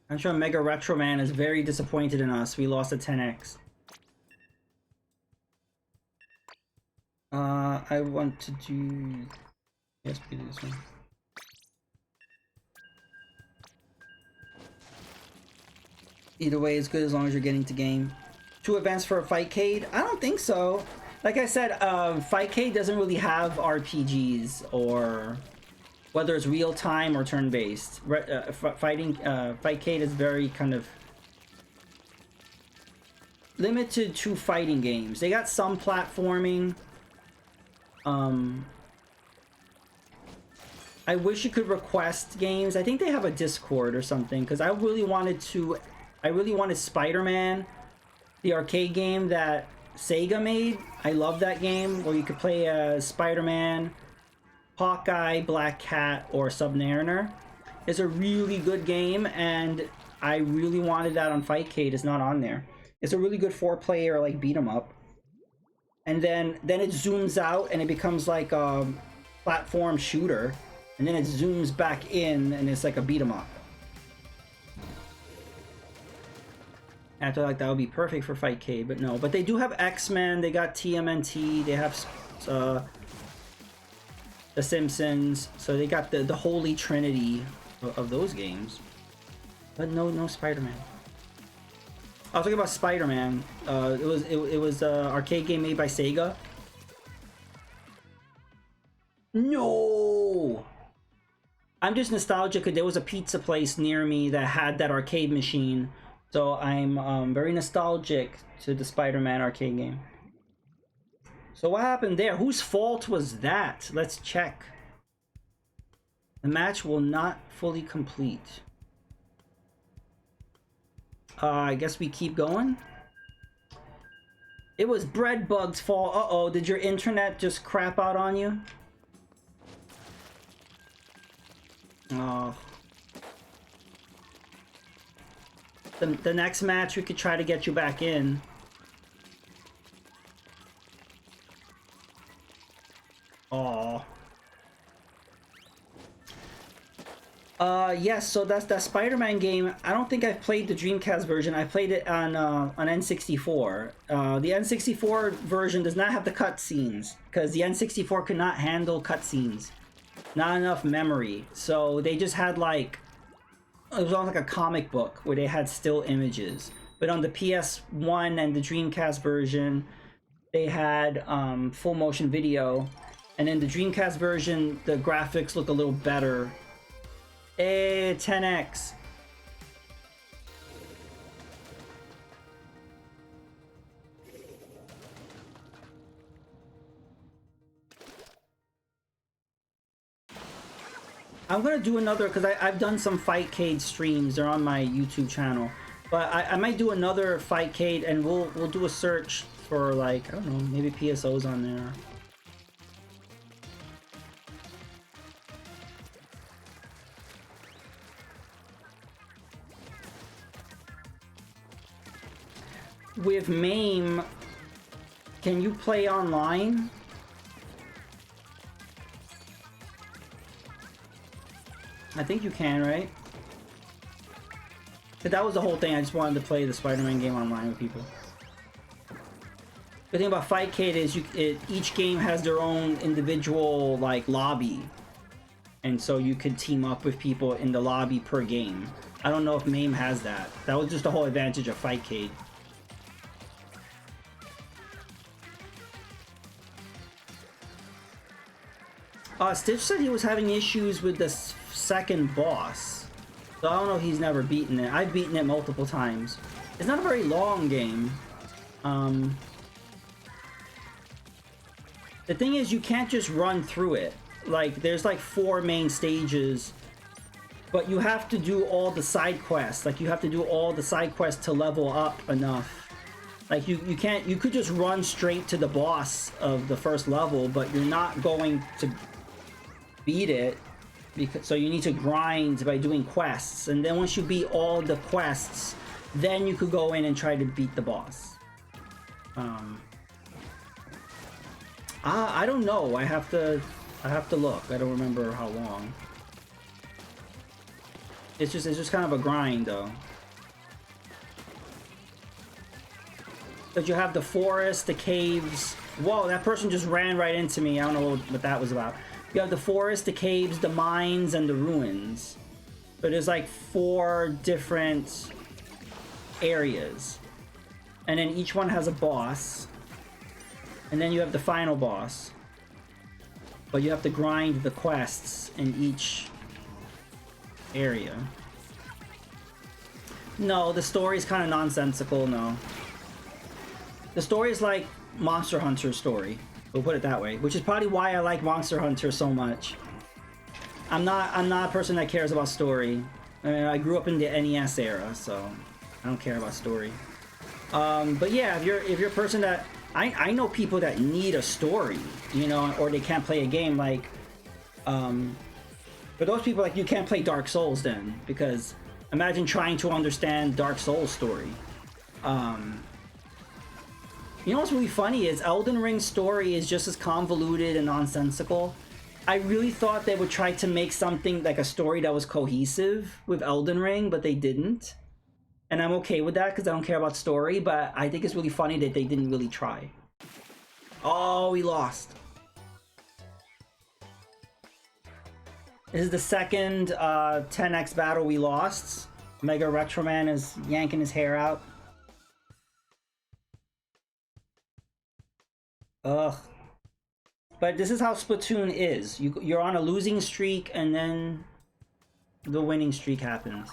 I'm sure Mega Retro Man is very disappointed in us. We lost a 10x. I want to do... Yes, we can do this one. Either way, it's good as long as you're getting to game. Too advanced for a Fightcade? I don't think so. Like I said, Fightcade doesn't really have RPGs, or whether it's real-time or turn-based. Fightcade is very kind of limited to fighting games. They got some platforming, I wish you could request games. I think they have a Discord or something, because I really wanted Spider-Man, the arcade game that Sega made. I love that game where you could play as Spider-Man, Hawkeye, Black Cat, or Submariner. It's a really good game, and I really wanted that on Fightcade. It's not on there. It's a really good 4-player like beat 'em up. And then it zooms out and it becomes like a platform shooter, and then it zooms back in and it's like a beat 'em up. I feel like that would be perfect for Fightcade, but no. But they do have X-Men, they got TMNT, they have The Simpsons, so they got the holy trinity of those games. But no Spider-Man. I was talking about Spider-Man. It was an arcade game made by Sega. No! I'm just nostalgic because there was a pizza place near me that had that arcade machine. So I'm very nostalgic to the Spider-Man arcade game. So what happened there? Whose fault was that? Let's check. The match will not fully complete. I guess we keep going. It was Breadbug's fault. Uh-oh, did your internet just crap out on you? Oh. The next match we could try to get you back in. Oh. Yes, so that's that Spider-Man game. I don't think I've played the Dreamcast version. I played it on N64. The N64 version does not have the cutscenes because the N64 could not handle cutscenes. Not enough memory. So they just had like, it was almost like a comic book where they had still images. But on the PS1 and the Dreamcast version, they had full motion video. And in the Dreamcast version, the graphics look a little better. Hey, 10x. I'm gonna do another, because I've done some Fightcade streams. They're on my YouTube channel. But I might do another Fightcade, and we'll do a search for, like, I don't know, maybe PSOs on there. With MAME, can you play online? I think you can, right? But that was the whole thing. I just wanted to play the Spider-Man game online with people. The thing about Fightcade is each game has their own individual like lobby, and so you could team up with people in the lobby per game. I don't know if MAME has that. That was just the whole advantage of Fightcade. Stitch said he was having issues with the second boss. So I don't know if he's never beaten it. I've beaten it multiple times. It's not a very long game. The thing is, you can't just run through it. Like, there's like 4 main stages, but you have to do all the side quests. Like, you have to do all the side quests to level up enough. Like, you can't, you could just run straight to the boss of the first level, but you're not going to beat it, because so you need to grind by doing quests, and then once you beat all the quests, then you could go in and try to beat the boss. I don't know. I have to look. I don't remember how long. It's just kind of a grind though. But you have the forest, the caves. Whoa, that person just ran right into me. I don't know what that was about. You have the forest, the caves, the mines, and the ruins. So there's like 4 different areas. And then each one has a boss. And then you have the final boss. But you have to grind the quests in each area. No, the story is kind of nonsensical, no. The story is like Monster Hunter's story, We'll put it that way. Which is probably why I like Monster Hunter so much. I'm not a person that cares about story. I mean, I grew up in the NES era, so I don't care about story. But yeah, if you're a person that I know people that need a story, you know, or they can't play a game, like for those people, like, you can't play Dark Souls then, because imagine trying to understand Dark Souls story. You know what's really funny is Elden Ring's story is just as convoluted and nonsensical. I really thought they would try to make something like a story that was cohesive with Elden Ring, but they didn't. And I'm okay with that because I don't care about story, but I think it's really funny that they didn't really try. Oh, we lost. This is the second 10x battle we lost. Mega Retroman is yanking his hair out. Ugh. But this is how Splatoon is. You're on a losing streak and then the winning streak happens.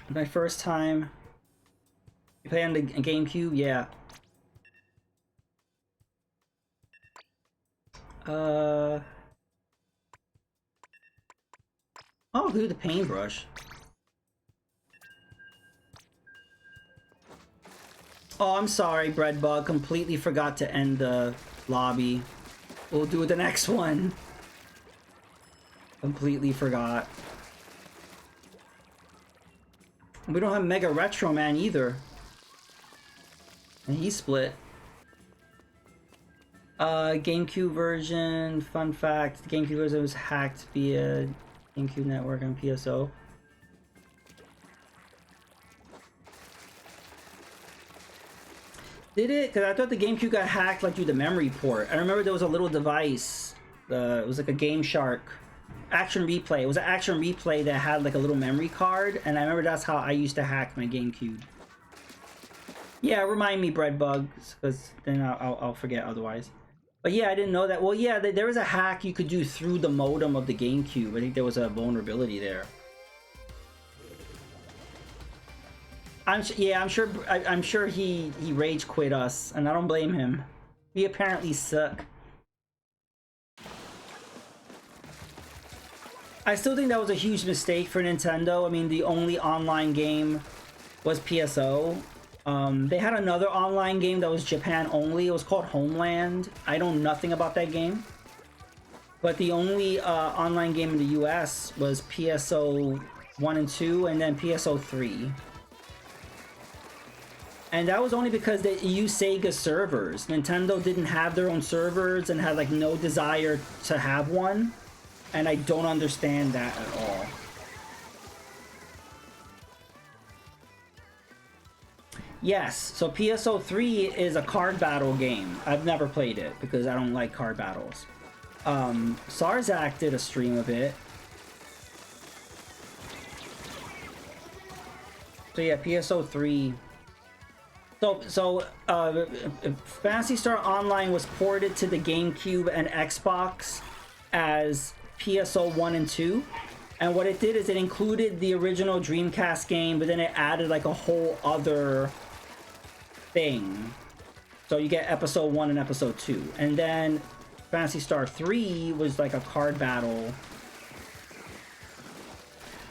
My first time. You play on the GameCube? Yeah. Oh, do the paintbrush. Oh, I'm sorry, Breadbug. Completely forgot to end the lobby. We'll do the next one. Completely forgot. We don't have Mega Retro Man either. And he split. GameCube version, fun fact, the GameCube version was hacked via GameCube Network and PSO. Did it? Because I thought the GameCube got hacked like through the memory port. I remember there was a little device. It was like a Game Shark Action Replay. It was an Action Replay that had like a little memory card, and I remember that's how I used to hack my GameCube. Yeah, remind me, Breadbugs, because then I'll forget otherwise. But yeah, I didn't know that. Well, yeah, there was a hack you could do through the modem of the GameCube. I think there was a vulnerability there. I'm sure he rage quit us, and I don't blame him. We apparently suck. I still think that was a huge mistake for Nintendo. I mean, the only online game was PSO. They had another online game that was Japan only. It was called Homeland. I know nothing about that game. But the only online game in the US was PSO 1 and 2, and then PSO 3. And that was only because they used Sega servers. Nintendo didn't have their own servers and had like no desire to have one. And I don't understand that at all. Yes, so PSO 3 is a card battle game. I've never played it because I don't like card battles. Sarzak did a stream of it. So yeah, PSO 3. So Phantasy Star Online was ported to the GameCube and Xbox as PSO 1 and 2. And what it did is it included the original Dreamcast game, but then it added like a whole other thing. So you get episode 1 and episode 2. And then Phantasy Star 3 was like a card battle.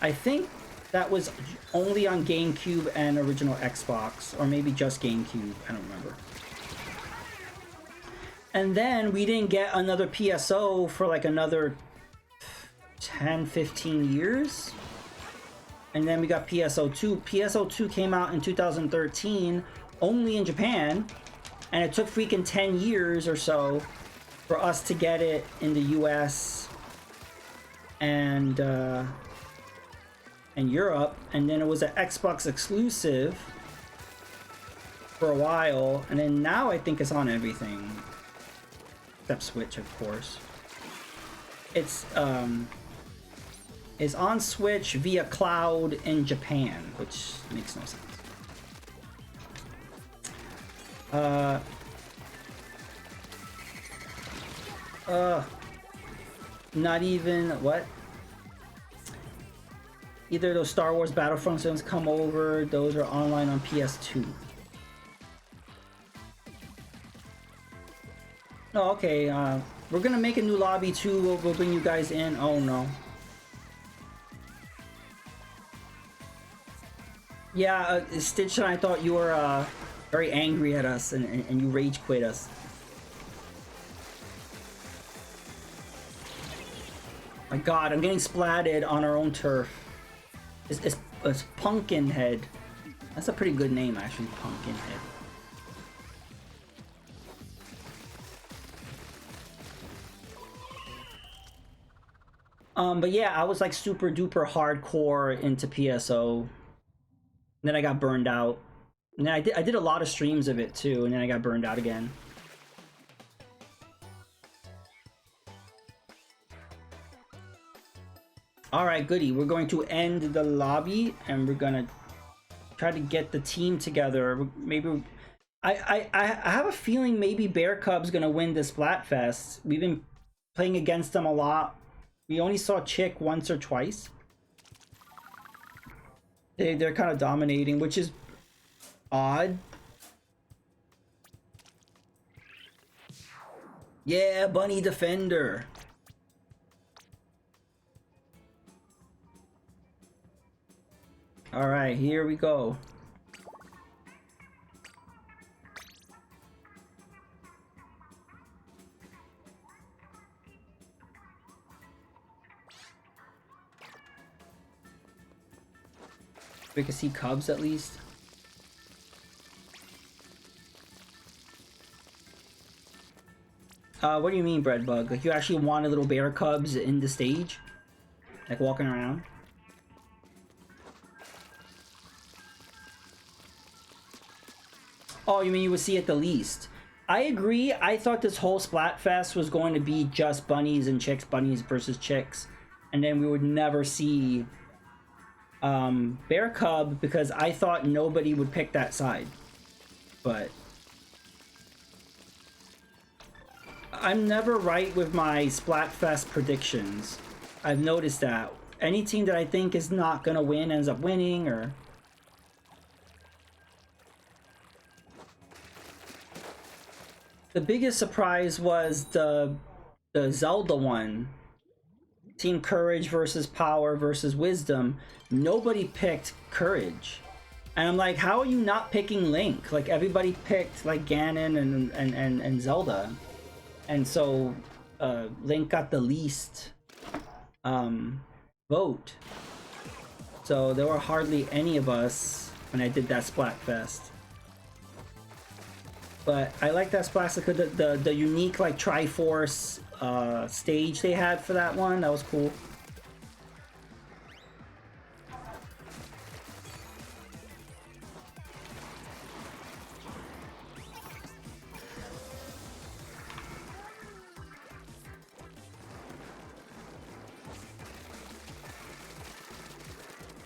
I think that was only on GameCube and original Xbox, or maybe just GameCube, I don't remember. And then we didn't get another PSO for like another 10-15 years. And then we got PSO 2. PSO 2 came out in 2013, only in Japan, and it took freaking 10 years or so for us to get it in the US and Europe. And then it was an Xbox exclusive for a while, and then now I think it's on everything except Switch, of course. It's on Switch via cloud in Japan, which makes no sense. Not even what? Either those Star Wars Battlefront zones come over, those are online on PS2. Oh, okay, we're gonna make a new lobby too, we'll bring you guys in. Oh no. Yeah, Stitch and I thought you were very angry at us and you rage quit us. My god, I'm getting splatted on our own turf. It's Pumpkinhead. That's a pretty good name, actually, Pumpkinhead. But yeah, I was like super duper hardcore into PSO. And then I got burned out. And then I did a lot of streams of it too, and then I got burned out again. Alright, goody. We're going to end the lobby and we're gonna try to get the team together. Maybe I have a feeling maybe Bear Cub's gonna win this Splatfest. We've been playing against them a lot. We only saw Chick once or twice. They're kind of dominating, which is odd. Yeah, Bunny Defender. All right, here we go. We can see cubs at least. What do you mean, Breadbug? Like you actually wanted little bear cubs in the stage? Like walking around? Oh, you mean you would see it the least? I agree. I thought this whole Splatfest was going to be just bunnies and chicks, bunnies versus chicks. And then we would never see Bear Cub because I thought nobody would pick that side. But I'm never right with my Splatfest predictions. I've noticed that. Any team that I think is not gonna win ends up winning, or... The biggest surprise was the Zelda one. Team Courage versus Power versus Wisdom. Nobody picked Courage. And I'm like, how are you not picking Link? Like, everybody picked, like, Ganon and Zelda. And so, Link got the least vote. So, there were hardly any of us when I did that Splatfest. But I like that Splatfest, the unique, like, Triforce stage they had for that one. That was cool.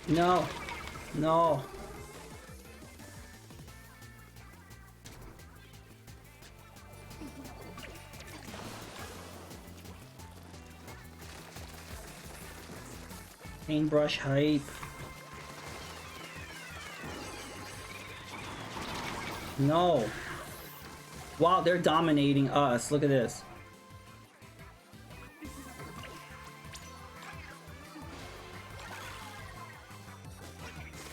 No. No. Paintbrush hype. No. Wow, they're dominating us. Look at this.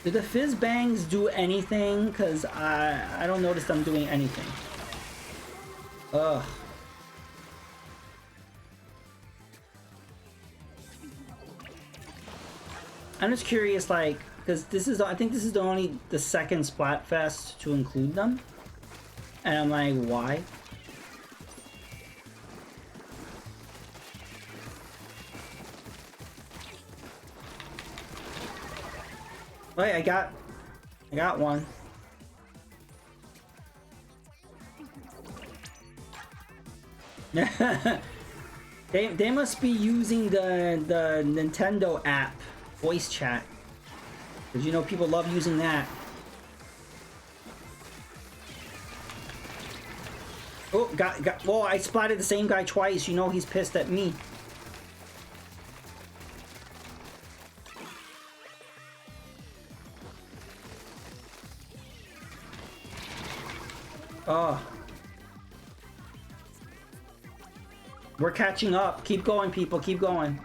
Did the fizz bangs do anything? Because I don't notice them doing anything. Ugh. I'm just curious, like, because this is, I think this is the second Splatfest to include them. And I'm like, why? Wait, I got one. They must be using the Nintendo app voice chat, because you know people love using that. Oh, got. Whoa! I splatted the same guy twice. You know he's pissed at me. Oh. We're catching up. Keep going, people. Keep going.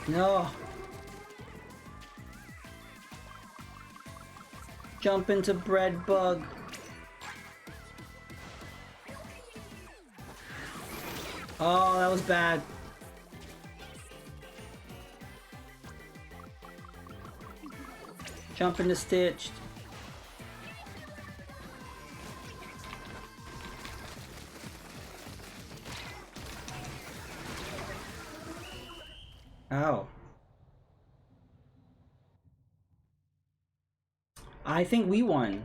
No. Jump into bread bug. Oh, that was bad. Jump into stitched. Ow. I think we won.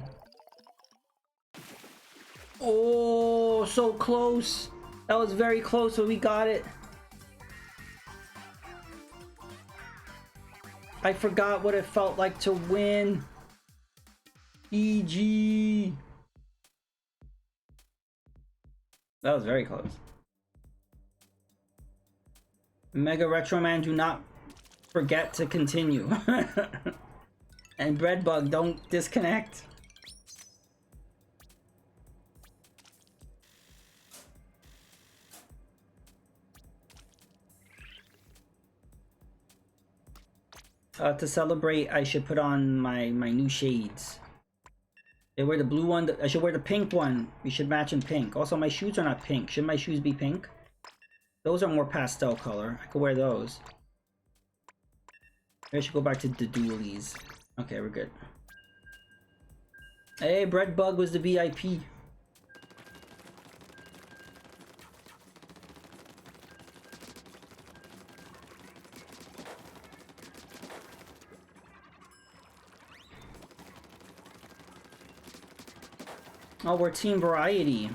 Oh, so close. That was very close, but we got it. I forgot what it felt like to win. EG. That was very close. Mega Retro Man, do not forget to continue. And Breadbug, don't disconnect. To celebrate, I should put on my new shades. They wear the blue one. I should wear the pink one. We should match in pink. Also, my shoes are not pink. Should my shoes be pink? Those are more pastel color. I could wear those. Maybe I should go back to the dualies. Okay, we're good. Hey, Breadbug was the VIP. Oh, we're Team Variety.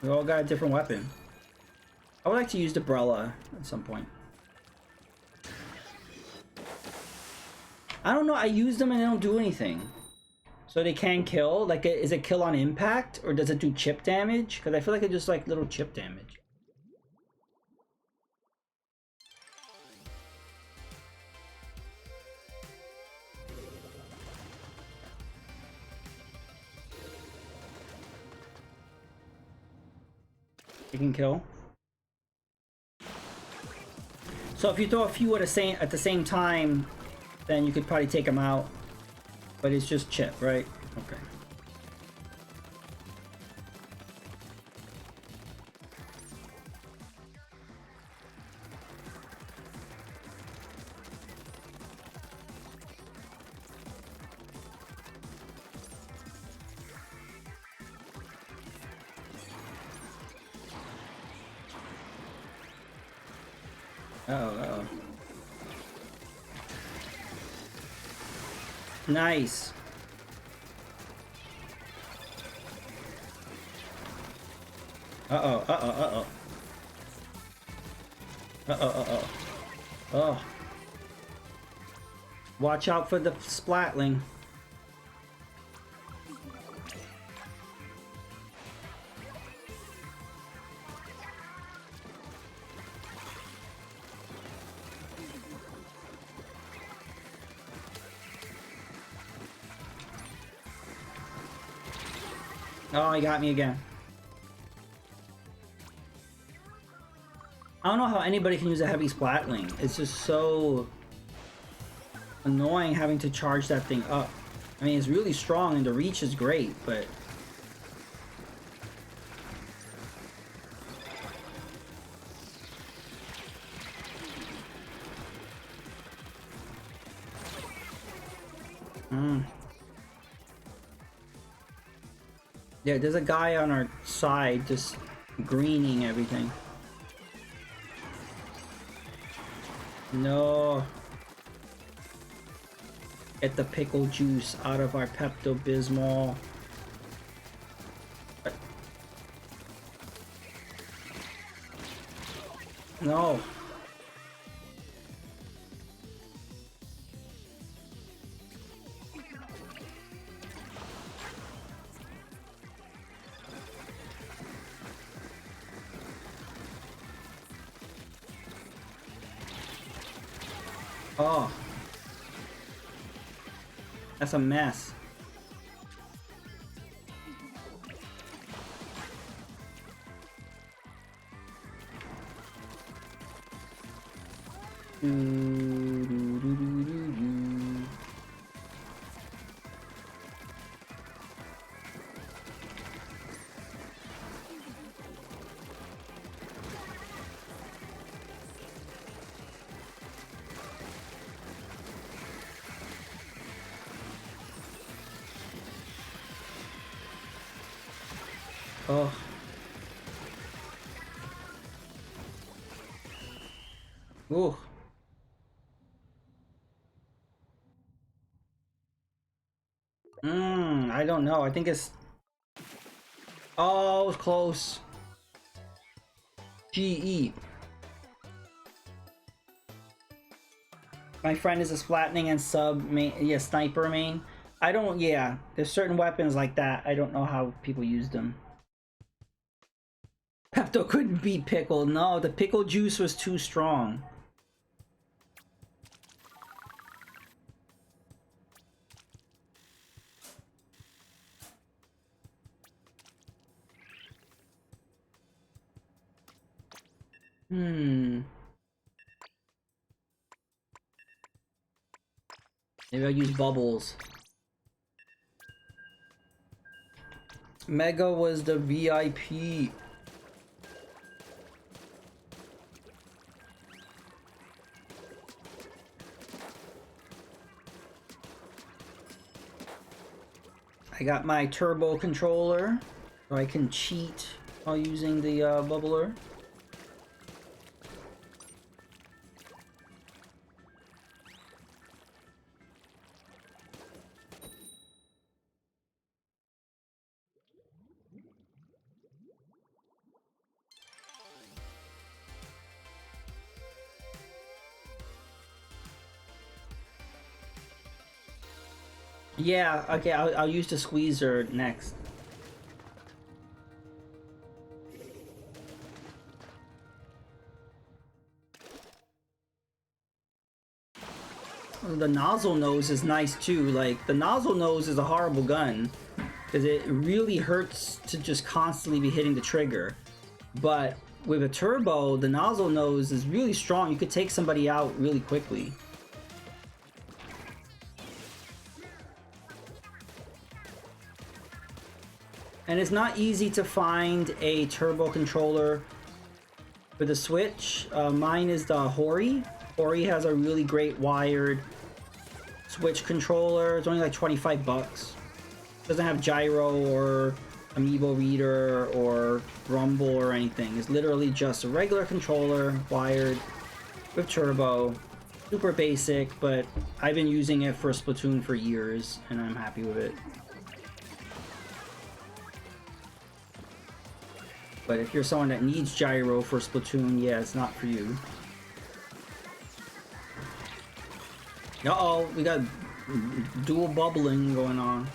We all got a different weapon. I would like to use the Brella at some point. I don't know, I use them and they don't do anything. So they can kill? Like, is it kill on impact? Or does it do chip damage? Because I feel like it's just like little chip damage. You can kill. So if you throw a few at the same time, then you could probably take them out. But it's just chip, right? Okay. Uh-oh. Nice. Uh-oh. Oh. Watch out for the splatling. Oh, he got me again. I don't know how anybody can use a heavy splatling. It's just so annoying having to charge that thing up. I mean, it's really strong and the reach is great, but... Yeah, there's a guy on our side just greening everything. No. Get the pickle juice out of our Pepto-Bismol. No. Oh. That's a mess. Oh. Ooh. I don't know. I think it's... Oh, it was close. GE. My friend is a splatting and sub main, yeah, sniper main. I don't, yeah. There's certain weapons like that. I don't know how people use them. Pepto couldn't beat pickle. No, the pickle juice was too strong. Maybe I'll use bubbles. Mega was the VIP. I got my turbo controller, so I can cheat while using the bubbler. Yeah, okay, I'll use the squeezer next. The nozzle nose is nice too. Like, the nozzle nose is a horrible gun because it really hurts to just constantly be hitting the trigger. But with a turbo, the nozzle nose is really strong. You could take somebody out really quickly. And it's not easy to find a turbo controller for the Switch. Mine is the Hori. Hori has a really great wired Switch controller. It's only like 25 bucks. Doesn't have gyro or amiibo reader or rumble or anything. It's literally just a regular controller, wired, with turbo. Super basic, but I've been using it for Splatoon for years, and I'm happy with it. But if you're someone that needs gyro for Splatoon, yeah, it's not for you. Uh-oh, we got dual bubbling going on.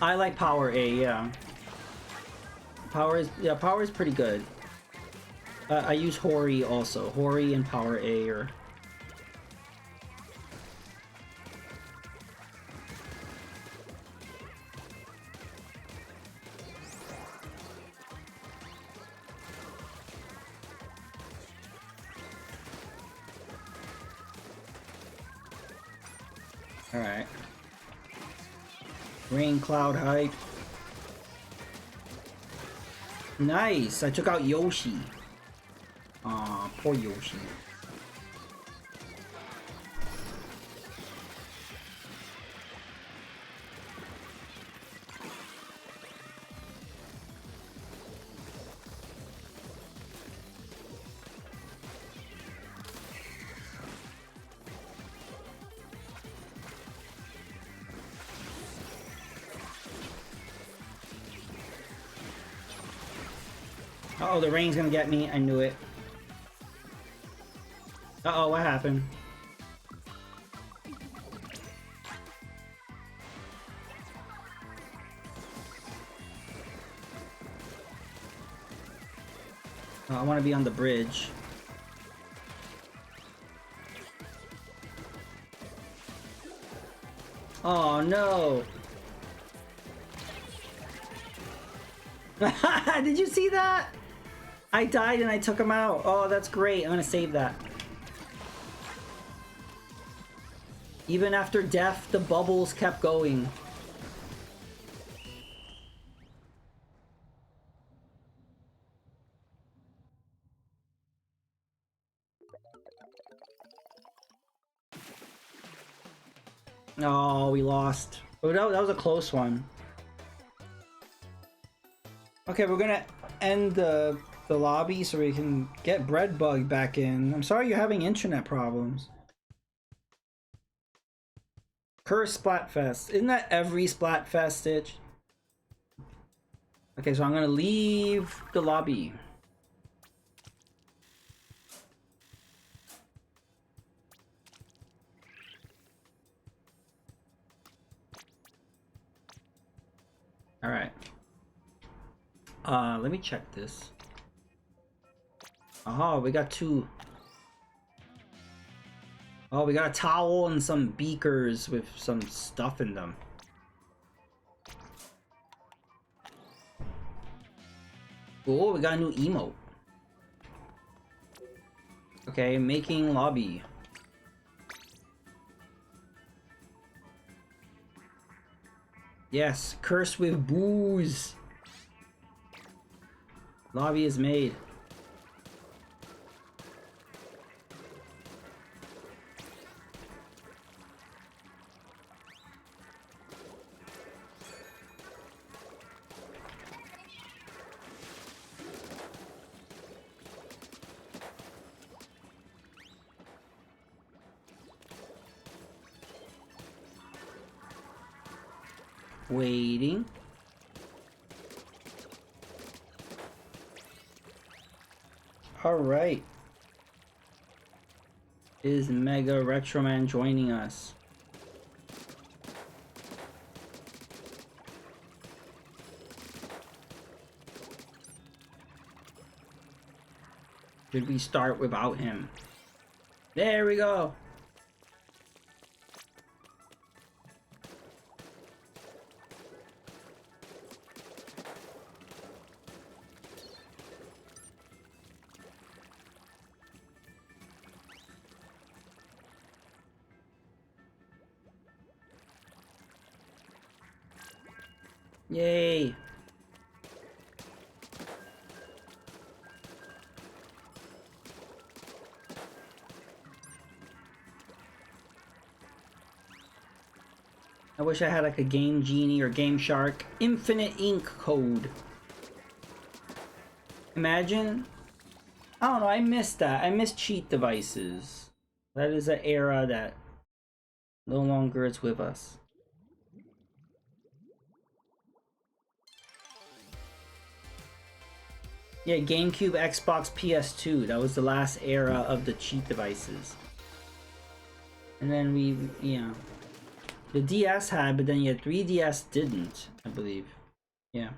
I like Power A, yeah. Power is pretty good. I use Hori also. Hori and Power A are... Alright. Rain Cloud Hype. Nice! I took out Yoshi. Aw, poor Yoshi. Uh-oh, the rain's gonna get me. I knew it. Uh-oh, what happened? I want to be on the bridge. Oh no! Did you see that? I died and I took him out. Oh, that's great. I'm gonna save that. Even after death, the bubbles kept going. Oh, we lost. Oh, that was a close one. Okay, we're gonna end the lobby so we can get Breadbug back in. I'm sorry you're having internet problems. Curse Splatfest. Isn't that every Splatfest, Stitch? Okay, so I'm gonna leave the lobby. Alright. Let me check this. Oh, we got two. Oh, we got a towel and some beakers with some stuff in them. Oh, we got a new emote. Okay, making lobby. Yes, cursed with booze. Lobby is made. Waiting. All right. Is Mega Retro Man joining us? Should we start without him? There we go. Yay! I wish I had like a Game Genie or Game Shark Infinite Ink code. Imagine. I don't know, I miss that. I miss cheat devices. That is an era that no longer is with us. Yeah, GameCube, Xbox, PS2. That was the last era of the cheat devices. And then we, yeah. The DS had, but then yeah, 3DS didn't, I believe. Yeah.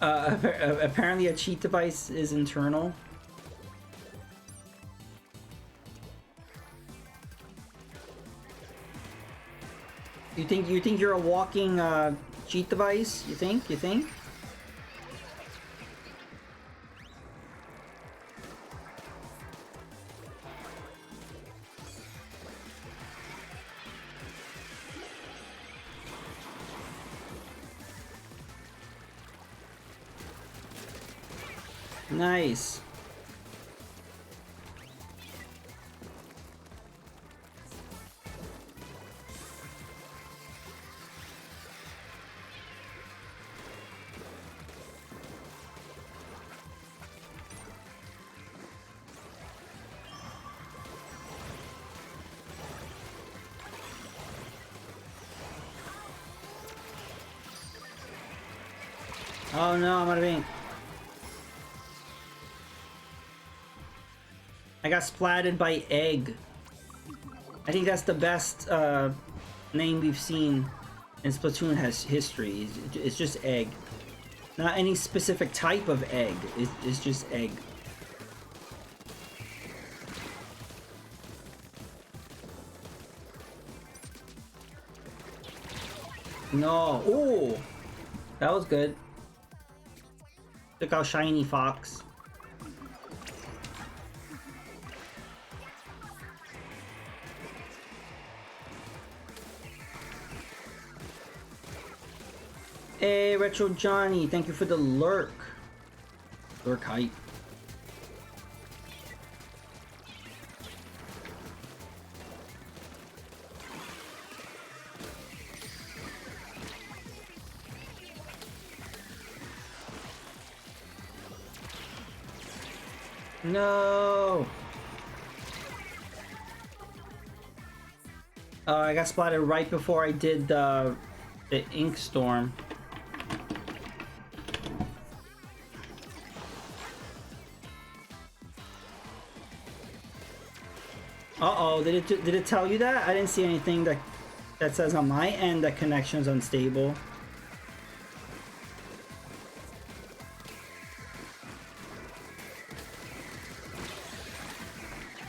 Apparently a cheat device is internal. You think you're a walking cheat device? You think? Nice. Oh no, I'm out of ink. I got splatted by egg. I think that's the best name we've seen And Splatoon has history. It's just egg. Not any specific type of egg. It's just egg. No. Ooh. That was good. Look how shiny Fox. Hey, Retro Johnny, thank you for the lurk. Lurk hype. No. Oh, I got splatted right before I did the ink storm. Uh-oh, did it tell you that? I didn't see anything that says on my end that connection is unstable.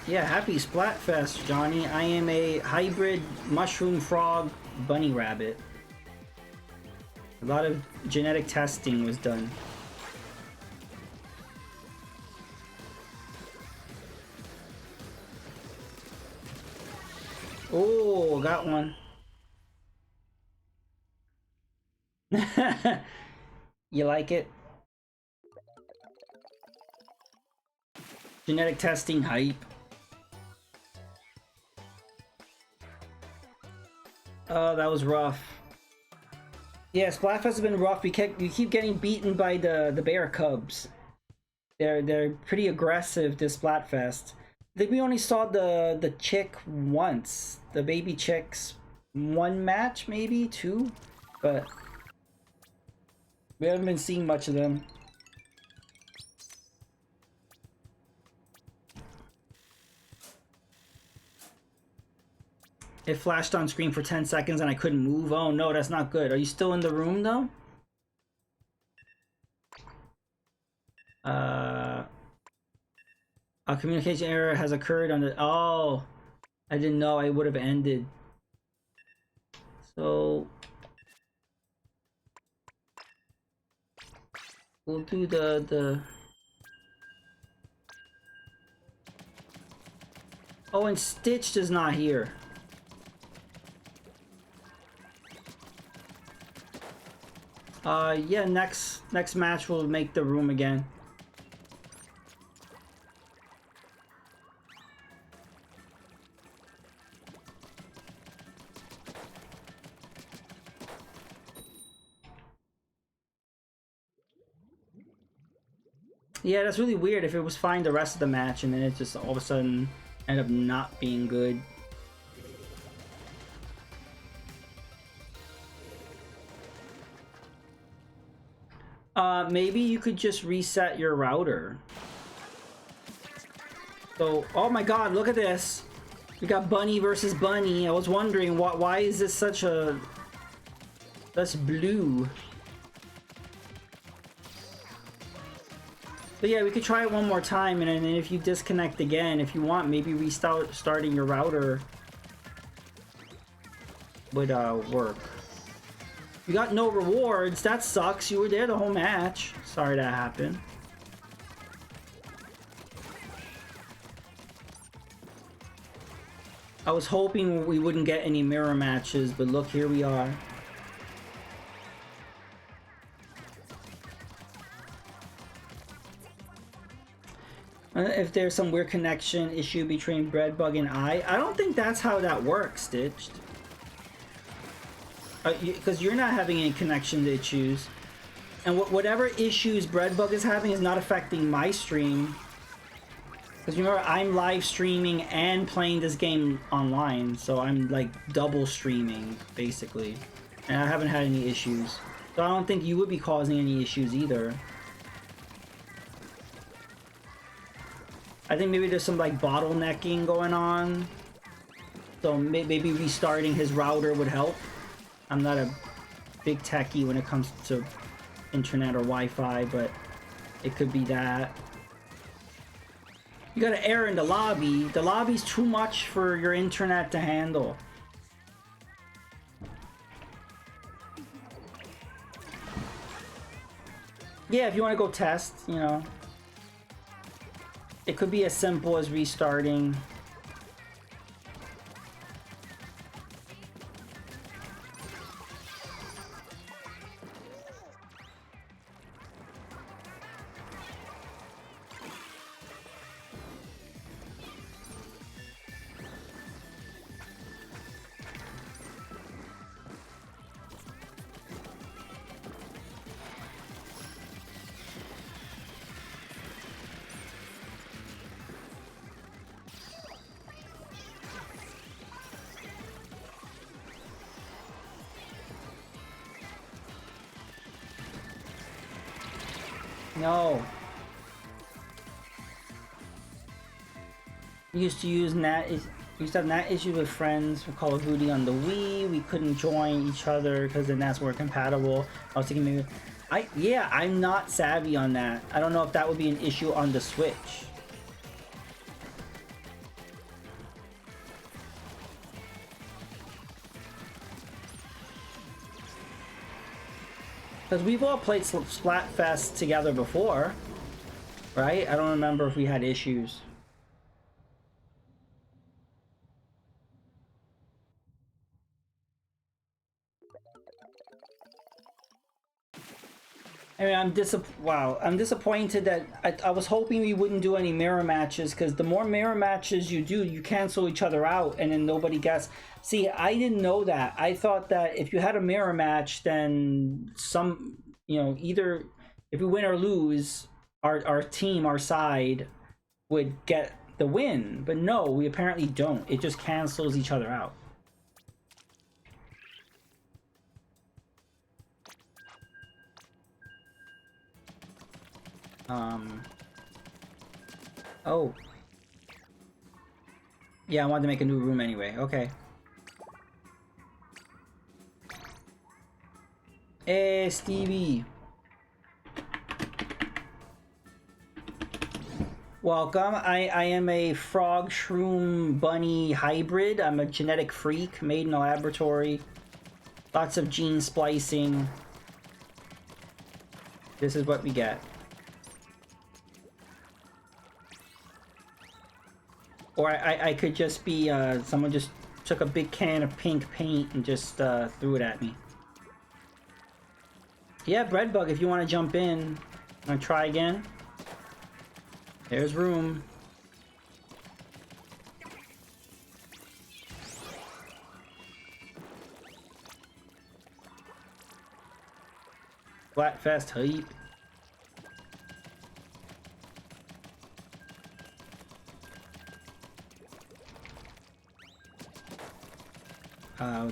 Yeah, happy Splatfest, Johnny. I am a hybrid mushroom frog bunny rabbit. A lot of genetic testing was done. Oh, got one. You like it? Genetic testing hype. Oh, that was rough. Yeah, Splatfest has been rough. We keep getting beaten by the bear cubs. They're pretty aggressive this Splatfest. I think we only saw the chick once. The baby chicks, one match, maybe two, but we haven't been seeing much of them. It flashed on screen for 10 seconds and I couldn't move. Oh no, that's not good. Are you still in the room though? A communication error has occurred on the... Oh, I didn't know I would have ended. So we'll do the... Oh, and Stitched is not here. Yeah, next match we'll make the room again. Yeah, that's really weird if it was fine the rest of the match and then it just all of a sudden ended up not being good. Maybe you could just reset your router. So, oh my god, look at this. We got Bunny versus Bunny. I was wondering why is this such a... That's blue. But yeah, we could try it one more time, and then if you disconnect again, if you want, maybe restarting your router would work. You got no rewards. That sucks. You were there the whole match. Sorry that happened. I was hoping we wouldn't get any mirror matches, but look, here we are. If there's some weird connection issue between Breadbug and I don't think that's how that works, Stitched. Because you're not having any connection issues. And whatever issues Breadbug is having is not affecting my stream. Because remember, I'm live streaming and playing this game online, so I'm like double streaming, basically. And I haven't had any issues. So I don't think you would be causing any issues either. I think maybe there's some like bottlenecking going on. So maybe restarting his router would help. I'm not a big techie when it comes to internet or Wi-Fi, but it could be that. You got an error in the lobby. The lobby's too much for your internet to handle. Yeah, if you want to go test, you know. It could be as simple as restarting. No. Used to have NAT issues with friends for Call of Duty on the Wii. We couldn't join each other because the NATs weren't compatible. I was thinking maybe yeah, I'm not savvy on that. I don't know if that would be an issue on the Switch. Because we've all played Splatfest together before, right? I don't remember if we had issues. I mean, I'm disappointed that I was hoping we wouldn't do any mirror matches, because the more mirror matches you do, you cancel each other out and then nobody gets. See, I didn't know that. I thought that if you had a mirror match, then either if we win or lose, our team, our side, would get the win. But no, we apparently don't. It just cancels each other out. Oh. Yeah, I wanted to make a new room anyway. Okay. Hey, Stevie. Welcome. I am a frog shroom bunny hybrid. I'm a genetic freak made in a laboratory. Lots of gene splicing. This is what we get. Or I could just be, someone just took a big can of pink paint and just threw it at me. Yeah, Breadbug, if you want to jump in. Want to try again? There's room. Splatfest hype.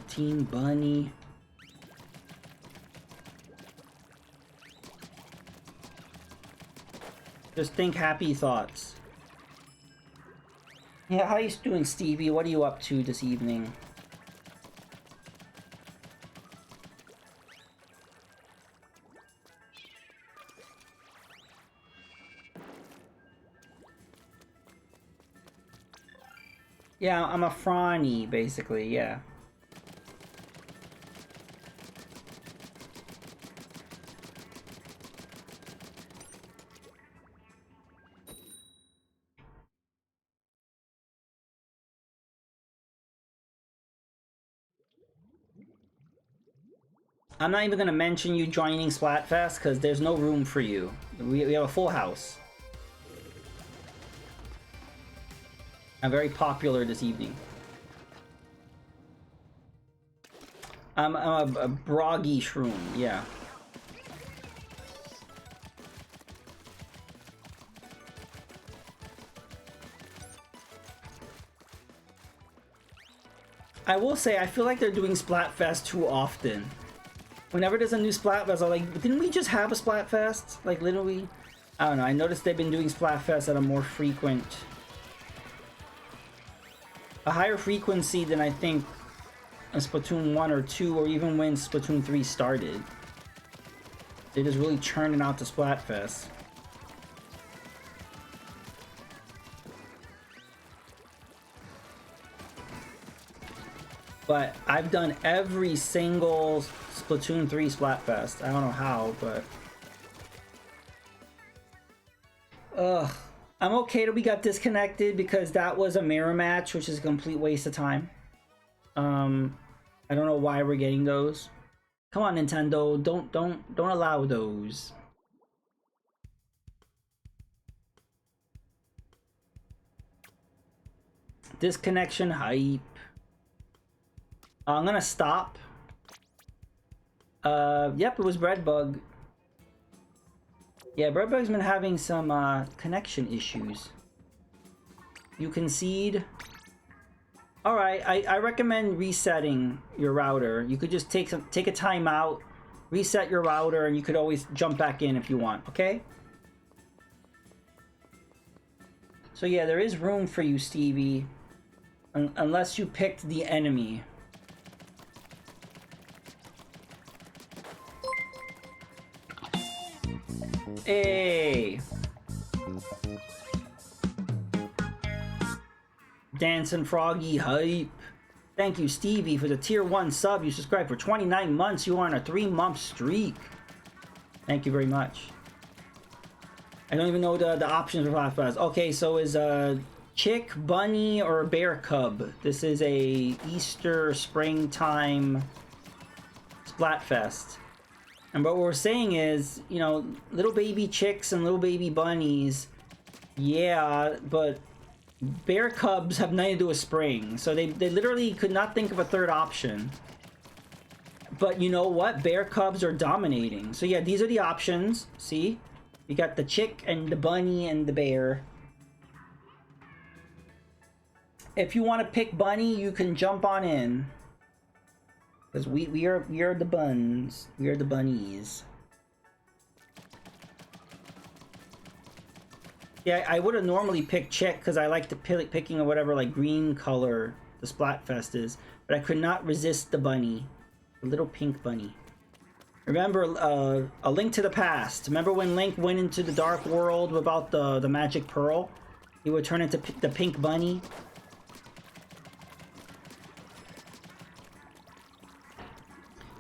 Team Bunny. Just think happy thoughts. Yeah, how you doing, Stevie? What are you up to this evening? Yeah, I'm a Franny, basically, yeah. I'm not even going to mention you joining Splatfest because there's no room for you. We have a full house. I'm very popular this evening. I'm a broggy shroom, yeah. I will say, I feel like they're doing Splatfest too often. Whenever there's a new Splatfest, I'm like, didn't we just have a Splatfest? Like, literally? I don't know, I noticed they've been doing Splatfest at a more frequent... a higher frequency than I think Splatoon 1 or 2, or even when Splatoon 3 started. They're just really churning out the Splatfest. But I've done every single Splatoon 3 Splatfest. I don't know how, but... Ugh. I'm okay that we got disconnected because that was a mirror match, which is a complete waste of time. I don't know why we're getting those. Come on, Nintendo, don't allow those. Disconnection hype. I'm gonna stop. Yep, it was Breadbug. Yeah, Breadbug's been having some connection issues. You concede. Alright, I recommend resetting your router. You could just take a time out, reset your router, and you could always jump back in if you want, okay? So yeah, there is room for you, Stevie. Unless you picked the enemy. Hey! Dancing Froggy hype. Thank you, Stevie, for the tier 1 sub. You subscribed for 29 months. You are on a 3-month streak. Thank you very much. I don't even know the options for Splatfest. Okay, so is chick, bunny, or bear cub? This is a Easter springtime Splatfest. And what we're saying is, you know, little baby chicks and little baby bunnies, yeah, but bear cubs have nothing to do with spring. So they literally could not think of a third option. But you know what? Bear cubs are dominating. So yeah, these are the options. See? You got the chick and the bunny and the bear. If you want to pick bunny, you can jump on in. Because we are the buns. We are the bunnies. Yeah, I would have normally picked chick because I like the picking of whatever like green color the Splatfest is, but I could not resist the bunny, the little pink bunny. Remember, A Link to the Past. Remember when Link went into the dark world without the magic pearl? He would turn into the pink bunny.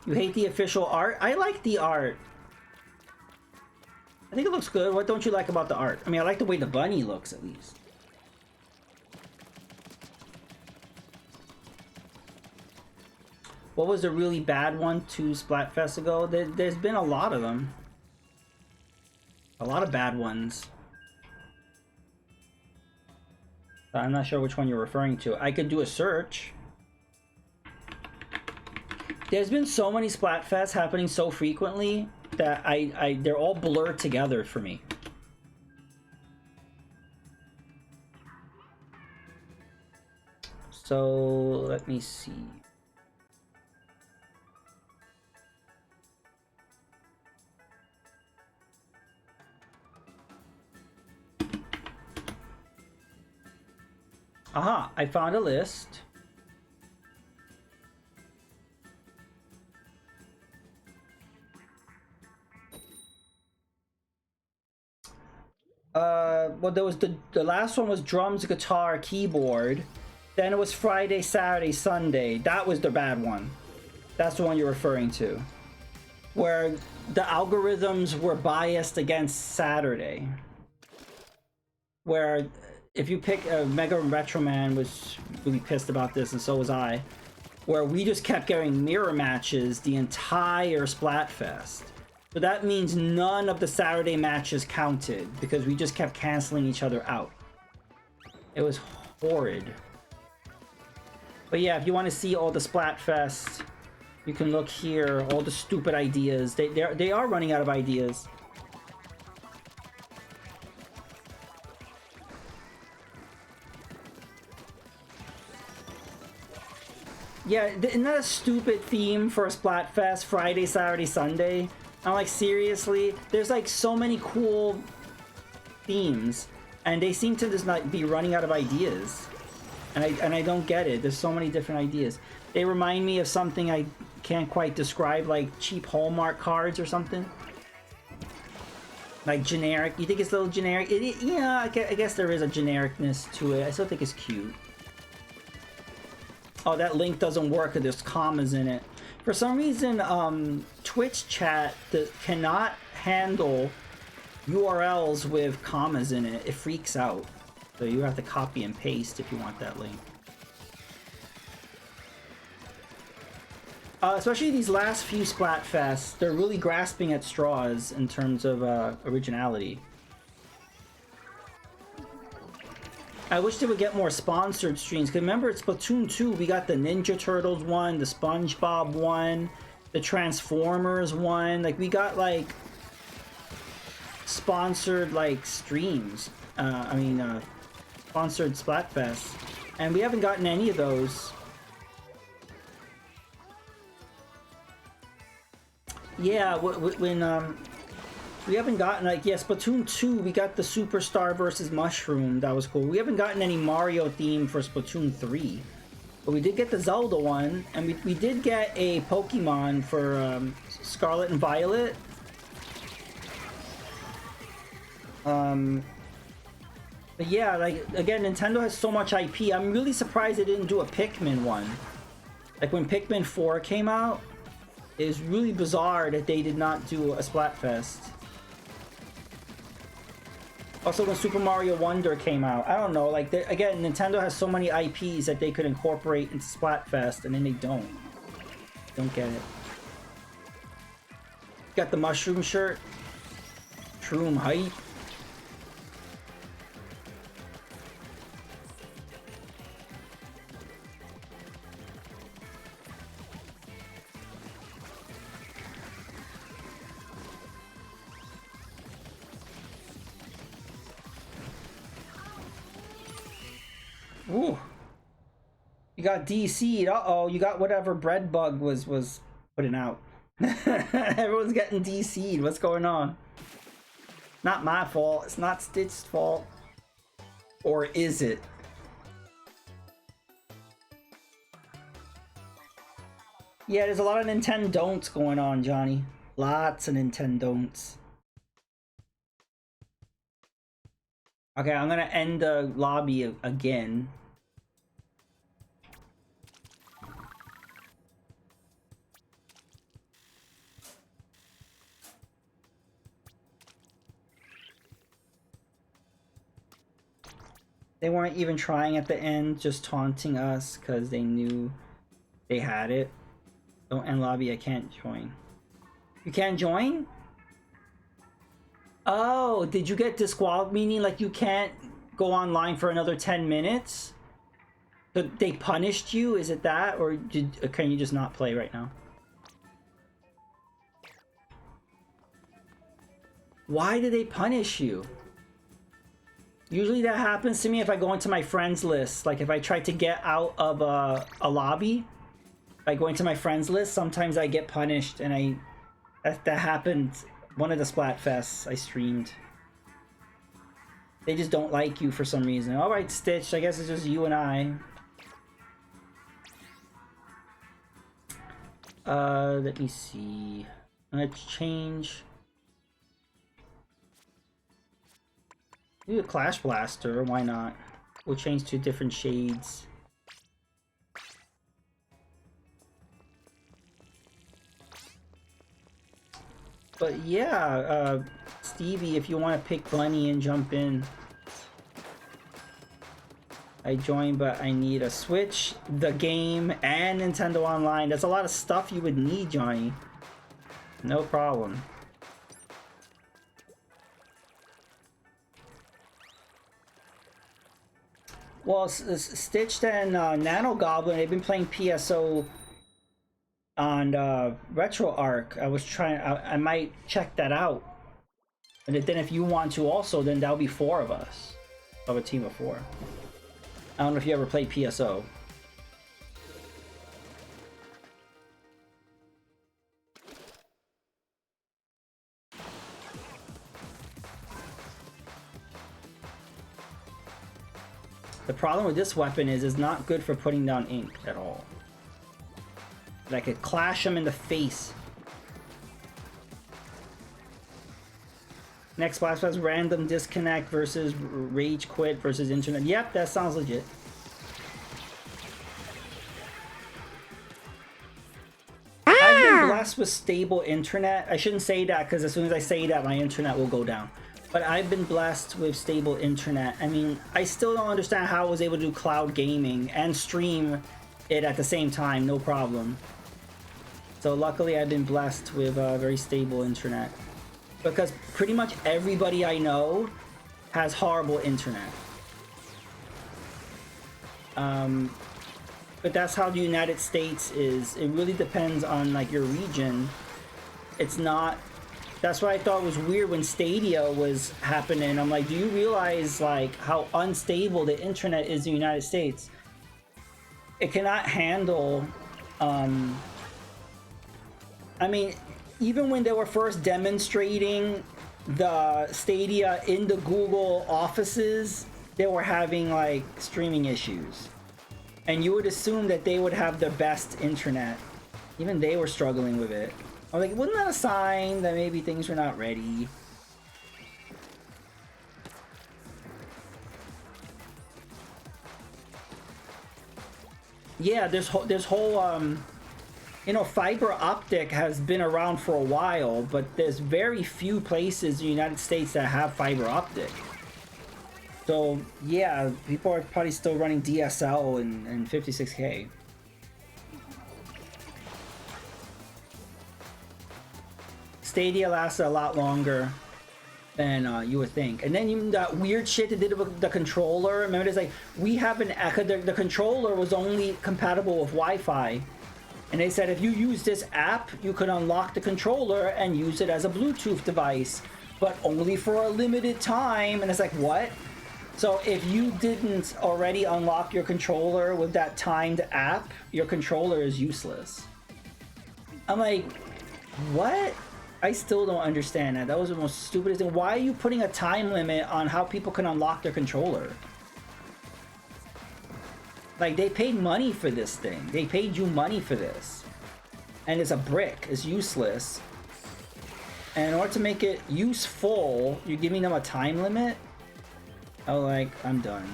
You hate the official art? I like the art. I think it looks good. What don't you like about the art? I mean, I like the way the bunny looks, at least. What was the really bad one 2 Splatfest ago? There's been a lot of them. A lot of bad ones. I'm not sure which one you're referring to. I could do a search. There's been so many Splatfests happening so frequently that they're all blurred together for me. So let me see. Aha, I found a list. Well, there was the last one was drums, guitar, keyboard. Then it was Friday, Saturday, Sunday. That was the bad one. That's the one you're referring to. Where the algorithms were biased against Saturday. Where if you pick Mega Retro Man was really pissed about this, and so was I. Where we just kept getting mirror matches the entire Splatfest. So that means none of the Saturday matches counted because we just kept canceling each other out. It was horrid. But yeah, if you want to see all the Splatfest, you can look here. All the stupid ideas. They are running out of ideas. Yeah, isn't that a stupid theme for a Splatfest? Friday, Saturday, Sunday? I'm like, seriously? There's like so many cool themes, and they seem to just not be running out of ideas. And I don't get it. There's so many different ideas. They remind me of something I can't quite describe, like cheap Hallmark cards or something. Like generic. You think it's a little generic? Yeah, I guess there is a genericness to it. I still think it's cute. Oh, that link doesn't work because there's commas in it. For some reason, Twitch chat cannot handle URLs with commas in it. It freaks out. So you have to copy and paste if you want that link. Especially these last few Splatfests, they're really grasping at straws in terms of originality. I wish they would get more sponsored streams. Cause remember, it's Splatoon 2. We got the Ninja Turtles one, the SpongeBob one, the Transformers one. Like we got like sponsored like streams. Sponsored Splatfest, and we haven't gotten any of those. Yeah, when we haven't gotten, like, yeah, Splatoon 2, we got the Superstar versus Mushroom. That was cool. We haven't gotten any Mario theme for Splatoon 3. But we did get the Zelda one, and we did get a Pokemon for Scarlet and Violet. But yeah, like, again, Nintendo has so much IP. I'm really surprised they didn't do a Pikmin one. Like, when Pikmin 4 came out, it was really bizarre that they did not do a Splatfest. Also, when Super Mario Wonder came out, I don't know, like, again, Nintendo has so many IPs that they could incorporate into Splatfest, and then they don't. Don't get it. Got the mushroom shirt. Shroom hype. Ooh. You got DC'd. Uh-oh, you got whatever bread bug was putting out. Everyone's getting DC'd. What's going on? Not my fault. It's not Stitch's fault. Or is it? Yeah, there's a lot of Nintendo-don'ts going on, Johnny. Lots of Nintendo-don'ts. Okay, I'm gonna end the lobby again. They weren't even trying at the end, just taunting us because they knew they had it. Don't end lobby, I can't join. You can't join? Oh, did you get disqualified? Meaning like you can't go online for another 10 minutes? But they punished you? Is it that? Or can you just not play right now? Why did they punish you? Usually that happens to me if I go into my friends list. Like if I try to get out of a lobby, by going to my friends list, sometimes I get punished, and that happened one of the Splatfests I streamed. They just don't like you for some reason. Alright, Stitch, I guess it's just you and I. Let me see. Let's change. Do a Clash Blaster, why not? We'll change to different shades. But yeah, Stevie, if you want to pick Bunny and jump in. I joined, but I need a Switch, the game, and Nintendo Online. That's a lot of stuff you would need, Johnny. No problem. Well, Stitched and Nano Goblin, they've been playing PSO on RetroArch. I was trying, I might check that out. And then if you want to also, then that'll be 4 of us. Of a team of 4. I don't know if you ever played PSO. The problem with this weapon is it's not good for putting down ink at all. But I could clash him in the face. Next Splatfest, random disconnect versus rage quit versus internet. Yep, that sounds legit. I've been blessed with stable internet. I shouldn't say that because as soon as I say that, my internet will go down. But I've been blessed with stable internet. I mean, I still don't understand how I was able to do cloud gaming and stream it at the same time, no problem. So luckily I've been blessed with very stable internet. Because pretty much everybody I know has horrible internet. But that's how the United States is. It really depends on like your region. It's not... That's why I thought it was weird when Stadia was happening. I'm like, do you realize like how unstable the internet is in the United States? It cannot handle... I mean, even when they were first demonstrating the Stadia in the Google offices, they were having like streaming issues. And you would assume that they would have the best internet. Even they were struggling with it. I was like, wasn't that a sign that maybe things were not ready? Yeah, this whole you know, fiber optic has been around for a while, but there's very few places in the United States that have fiber optic. So yeah, people are probably still running DSL and 56K. Stadia lasted a lot longer than you would think. And then even that weird shit they did with the controller. Remember, it's like, we have an... The controller was only compatible with Wi-Fi. And they said if you use this app, you could unlock the controller and use it as a Bluetooth device, but only for a limited time. And it's like, what? So if you didn't already unlock your controller with that timed app, your controller is useless. I'm like, what? I still don't understand that. That was the most stupidest thing. Why are you putting a time limit on how people can unlock their controller? Like, they paid money for this thing. They paid you money for this. And it's a brick. It's useless. And in order to make it useful, you're giving them a time limit? I was like, I'm done.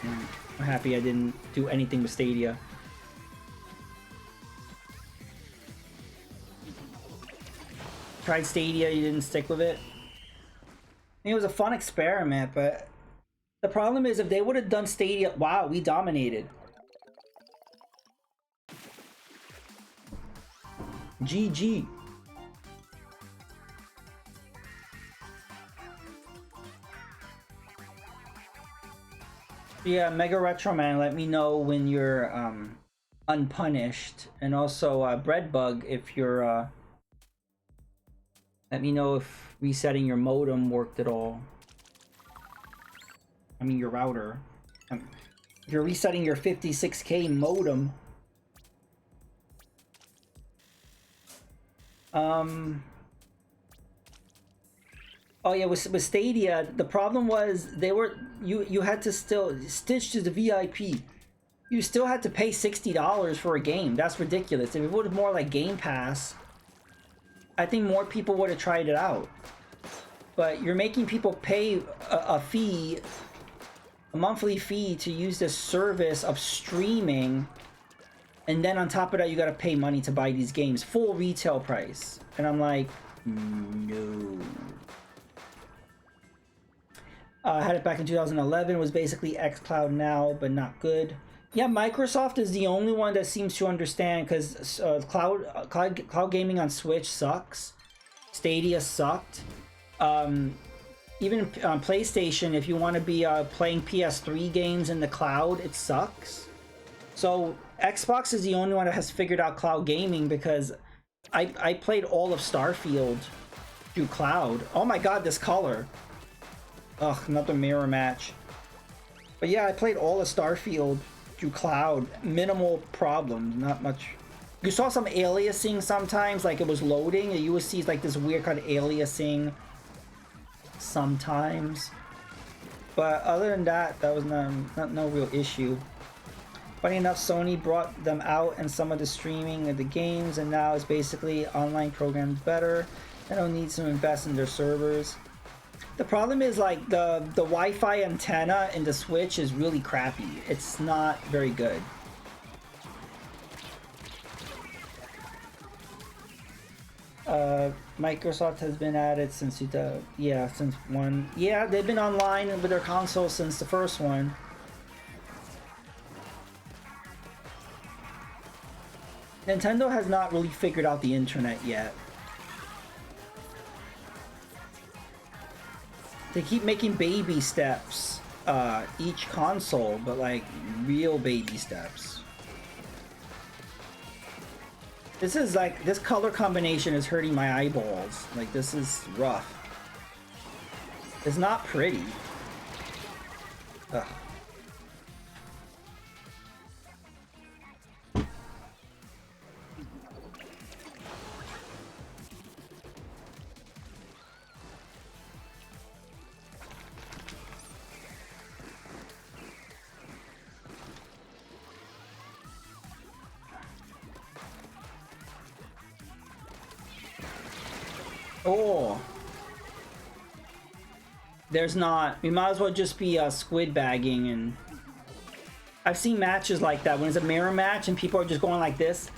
I'm happy I didn't do anything with Stadia. Tried Stadia, you didn't stick with it. I mean, it was a fun experiment, but the problem is if they would have done Stadia... Wow, we dominated. GG. Yeah, Mega Retro Man, let me know when you're unpunished. And also Breadbug, if you're let me know if resetting your modem worked at all. I mean your router. If you're resetting your 56K modem. Oh yeah, with Stadia, the problem was they were you had to still stitch to the VIP. You still had to pay $60 for a game. That's ridiculous. If it would have more like Game Pass, I think more people would have tried it out. But you're making people pay a fee, a monthly fee to use this service of streaming. And then on top of that, you gotta pay money to buy these games. Full retail price. And I'm like, no. I had it back in 2011. It was basically xCloud now, but not good. Yeah, Microsoft is the only one that seems to understand, because cloud gaming on Switch sucks. Stadia sucked. Even on PlayStation, if you want to be playing PS3 games in the cloud, it sucks. So Xbox is the only one that has figured out cloud gaming, because I played all of Starfield through cloud. Oh my god, this color. Ugh, another mirror match. But yeah, I played all of Starfield through cloud. Minimal problems, not much. You saw some aliasing sometimes, like it was loading. You would see like this weird kind of aliasing sometimes. But other than that, that was no real issue. Funny enough, Sony brought them out and some of the streaming of the games, and now it's basically online programs better. They don't need to invest in their servers. The problem is like the Wi-Fi antenna in the Switch is really crappy. It's not very good. Microsoft has been at it since since one. Yeah, they've been online with their console since the first one. Nintendo has not really figured out the internet yet. They keep making baby steps each console, but like real baby steps. This is like, this color combination is hurting my eyeballs. Like, this is rough. It's not pretty. Ugh. Oh, there's not. We might as well just be squid bagging, and I've seen matches like that when it's a mirror match and people are just going like this.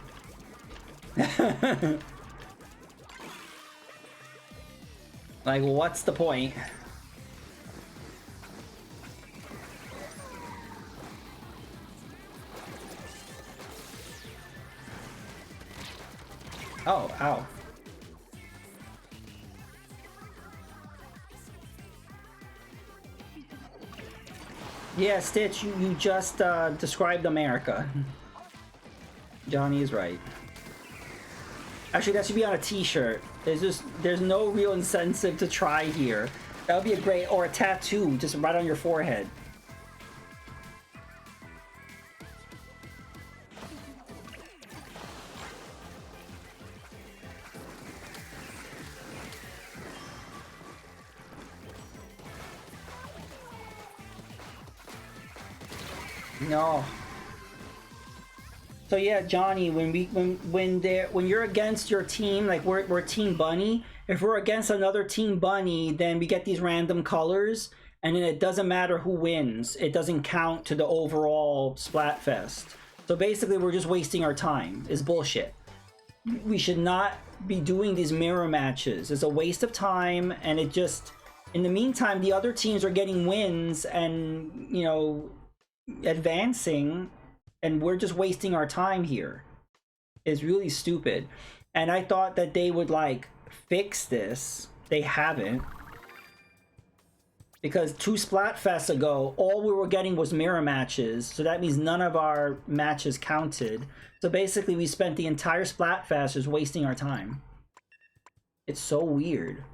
Like, what's the point? Oh, ow. Yeah, Stitch, you just described America. Johnny is right. Actually, that should be on a t-shirt. There's no real incentive to try here. That would be a great, or a tattoo, just right on your forehead. No. So yeah, Johnny, when you're against your team, like we're Team Bunny. If we're against another Team Bunny, then we get these random colors, and then it doesn't matter who wins. It doesn't count to the overall Splatfest. So basically, we're just wasting our time. It's bullshit. We should not be doing these mirror matches. It's a waste of time, and it just. In the meantime, the other teams are getting wins, and you know, advancing, and we're just wasting our time here. It's really stupid. And I thought that they would like fix this. They haven't, because 2 Splatfests ago all we were getting was mirror matches, so that means none of our matches counted. So basically we spent the entire Splatfest just wasting our time. It's so weird.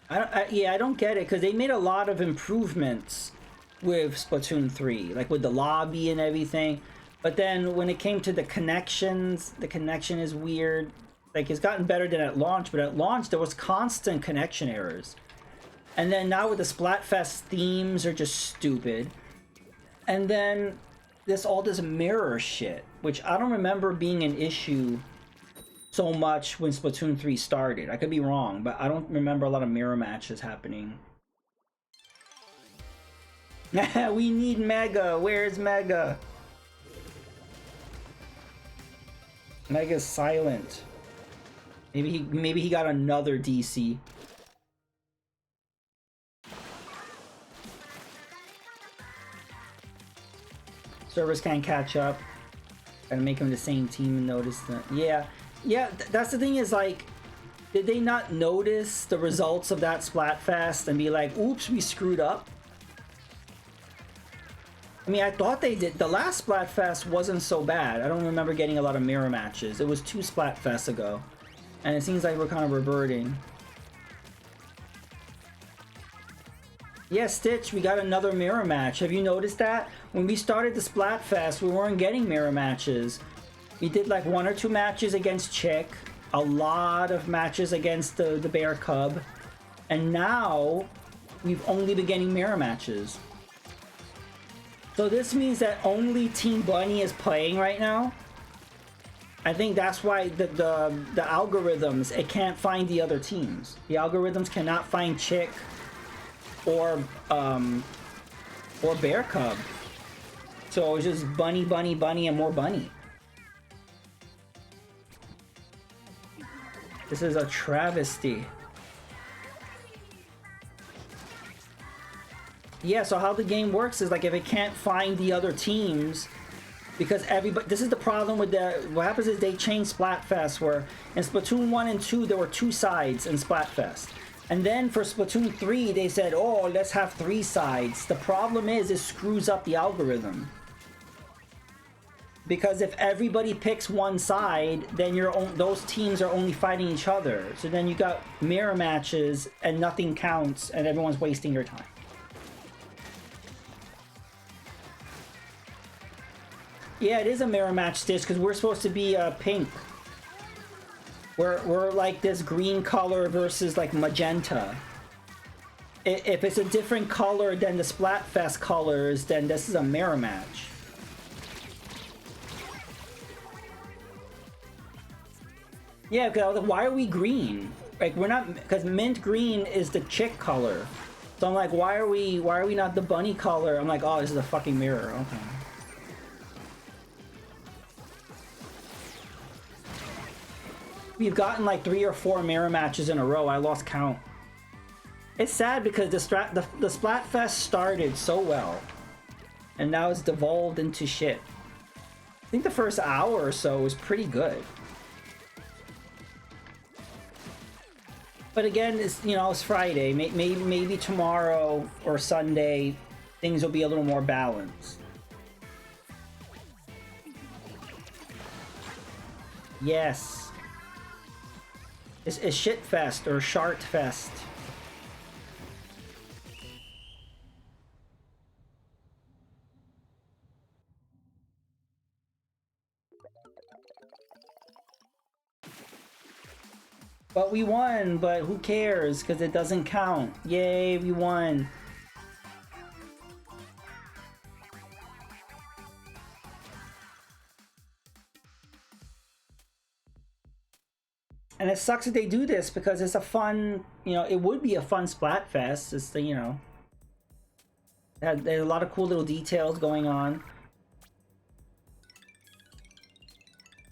I don't get it, because they made a lot of improvements with Splatoon 3, like with the lobby and everything. But then when it came to the connections, the connection is weird. Like, it's gotten better than at launch, but at launch there was constant connection errors. And then now with the Splatfest themes are just stupid. And then all this mirror shit, which I don't remember being an issue so much when Splatoon 3 started. I could be wrong, but I don't remember a lot of mirror matches happening. We need Mega. Where's Mega? Mega's silent. Maybe he got another DC. Servers can't catch up. Gotta make them the same team and notice that. Yeah, that's the thing, is like, did they not notice the results of that Splatfest and be like, oops, we screwed up? I mean, I thought they did. The last Splatfest wasn't so bad. I don't remember getting a lot of mirror matches. It was 2 Splatfests ago. And it seems like we're kind of reverting. Yeah, Stitch, we got another mirror match. Have you noticed that? When we started the Splatfest, we weren't getting mirror matches. We did like 1 or 2 matches against Chick, a lot of matches against the Bear Cub, and now we've only been getting mirror matches. So this means that only Team Bunny is playing right now. I think that's why the algorithms, it can't find the other teams. The algorithms cannot find Chick or Bear Cub. So it's just Bunny, Bunny, Bunny, and more Bunny. This is a travesty. Yeah, so how the game works is like if it can't find the other teams, because everybody, this is the problem with what happens is they change Splatfest, where in Splatoon 1 and 2 there were 2 sides in Splatfest. And then for Splatoon 3 they said, oh, let's have 3 sides. The problem is it screws up the algorithm. Because if everybody picks one side, then those teams are only fighting each other. So then you got mirror matches and nothing counts and everyone's wasting your time. Yeah, it is a mirror match, Stitch, because we're supposed to be pink. We're like this green color versus like magenta. If it's a different color than the Splatfest colors, then this is a mirror match. Yeah, because why are we green? Like we're not, because mint green is the Chick color. So I'm like, why are we not the Bunny color? I'm like, oh, this is a fucking mirror. Okay. We've gotten like 3 or 4 mirror matches in a row. I lost count. It's sad because the Splatfest started so well, and now it's devolved into shit. I think the first hour or so was pretty good. But again, it's, you know, it's Friday. Maybe tomorrow or Sunday, things will be a little more balanced. Yes. It's Shitfest or Shartfest. But we won, but who cares? Because it doesn't count. Yay, we won. And it sucks that they do this because it's a fun, you know, it would be a fun Splatfest. It's the, you know, there's a lot of cool little details going on.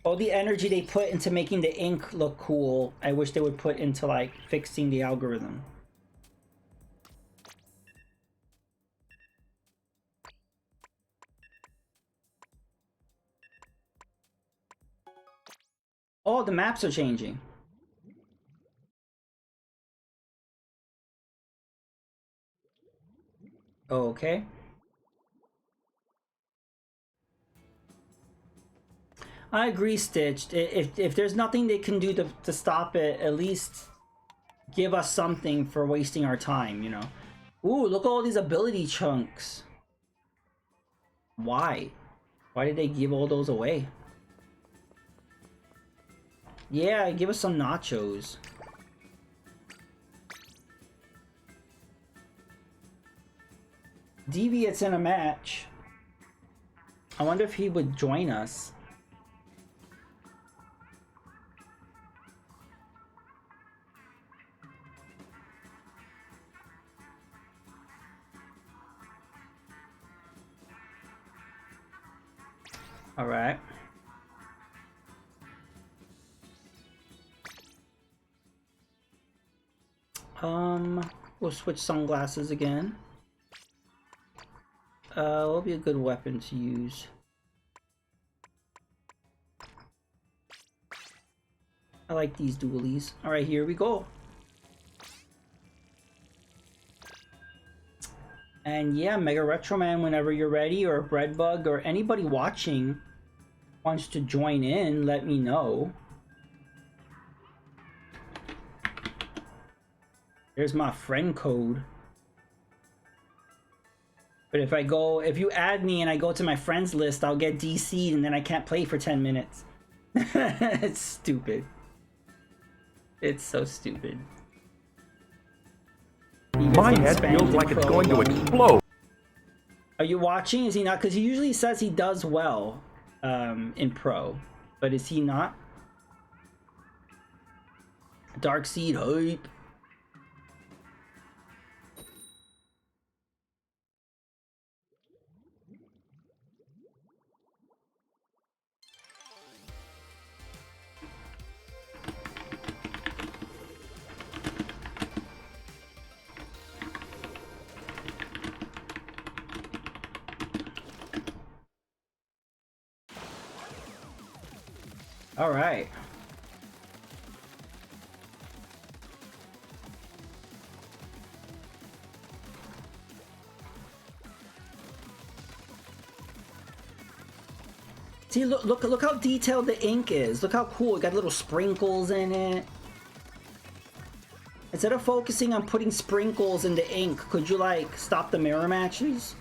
All the energy they put into making the ink look cool, I wish they would put into like fixing the algorithm. Oh, the maps are changing. Okay. I agree, Stitched. If there's nothing they can do to stop it, at least give us something for wasting our time, you know? Ooh, look at all these ability chunks. Why? Why did they give all those away? Yeah, give us some nachos. Deviate's in a match. I wonder if he would join us. All right. We'll switch sunglasses again. Will be a good weapon to use. I like these dualies. All right, here we go. And yeah, Mega Retro Man, whenever you're ready, or Breadbug, or anybody watching wants to join in, let me know. There's my friend code. But if you add me and I go to my friends list, I'll get DC'd and then I can't play for 10 minutes. It's stupid. It's so stupid. My head feels like it's going to explode. Are you watching? Is he not? Because he usually says he does well in pro. But is he not? Dark Seed hype. All right. See, look how detailed the ink is. Look how cool. It got little sprinkles in it. Instead of focusing on putting sprinkles in the ink, could you like stop the mirror matches?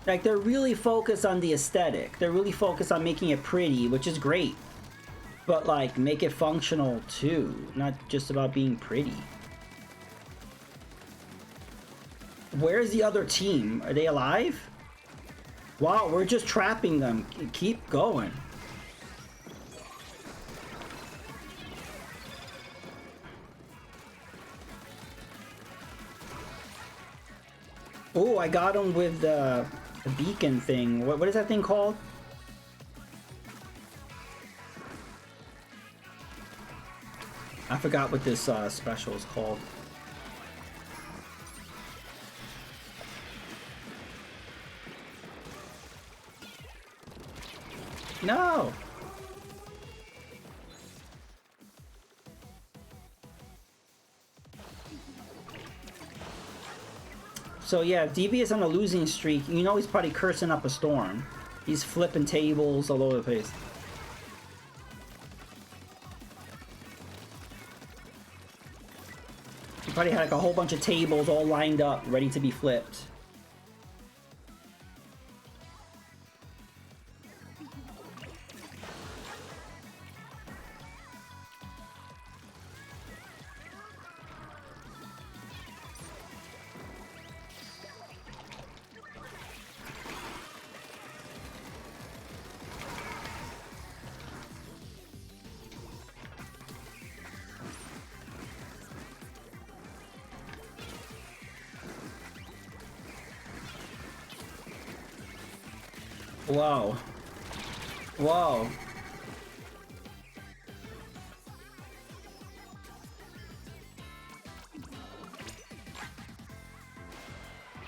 Like, they're really focused on the aesthetic. They're really focused on making it pretty, which is great. But like, make it functional too, not just about being pretty. Where's the other team? Are they alive? Wow, we're just trapping them. Keep going. Oh, I got him with the beacon thing. What is that thing called? I forgot what this special is called. No! So yeah, DB is on a losing streak. You know he's probably cursing up a storm. He's flipping tables all over the place. He probably had like a whole bunch of tables all lined up, ready to be flipped. Whoa. Whoa.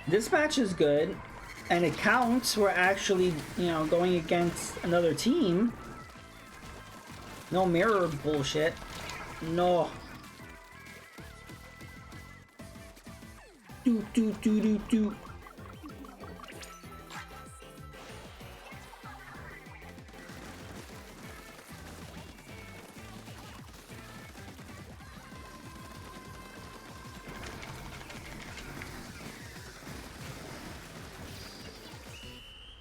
This match is good, and it counts. We're actually, you know, going against another team. No mirror bullshit. No. Do.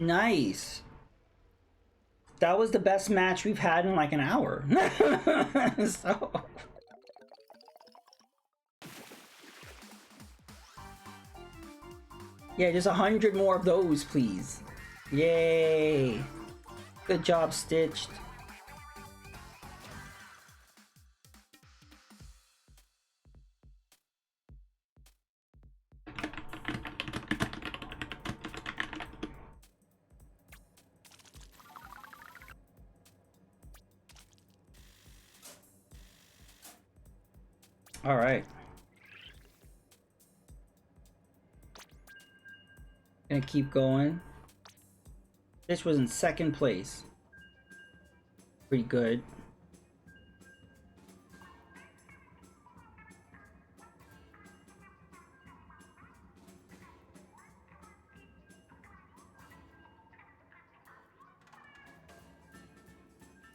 Nice. That was the best match we've had in like an hour. So. Yeah, just 100 more of those, please. Yay. Good job, Stitched. All right. Gonna keep going. This was in second place. Pretty good.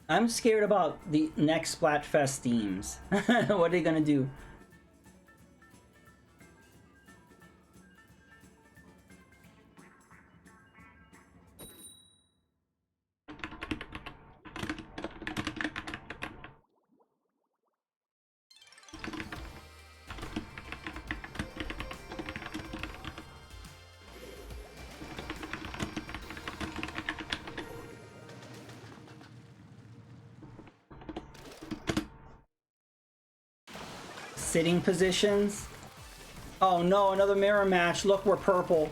I'm scared about the next Splatfest themes. What are they gonna do? sitting positions. Oh no, another mirror match. Look, we're purple.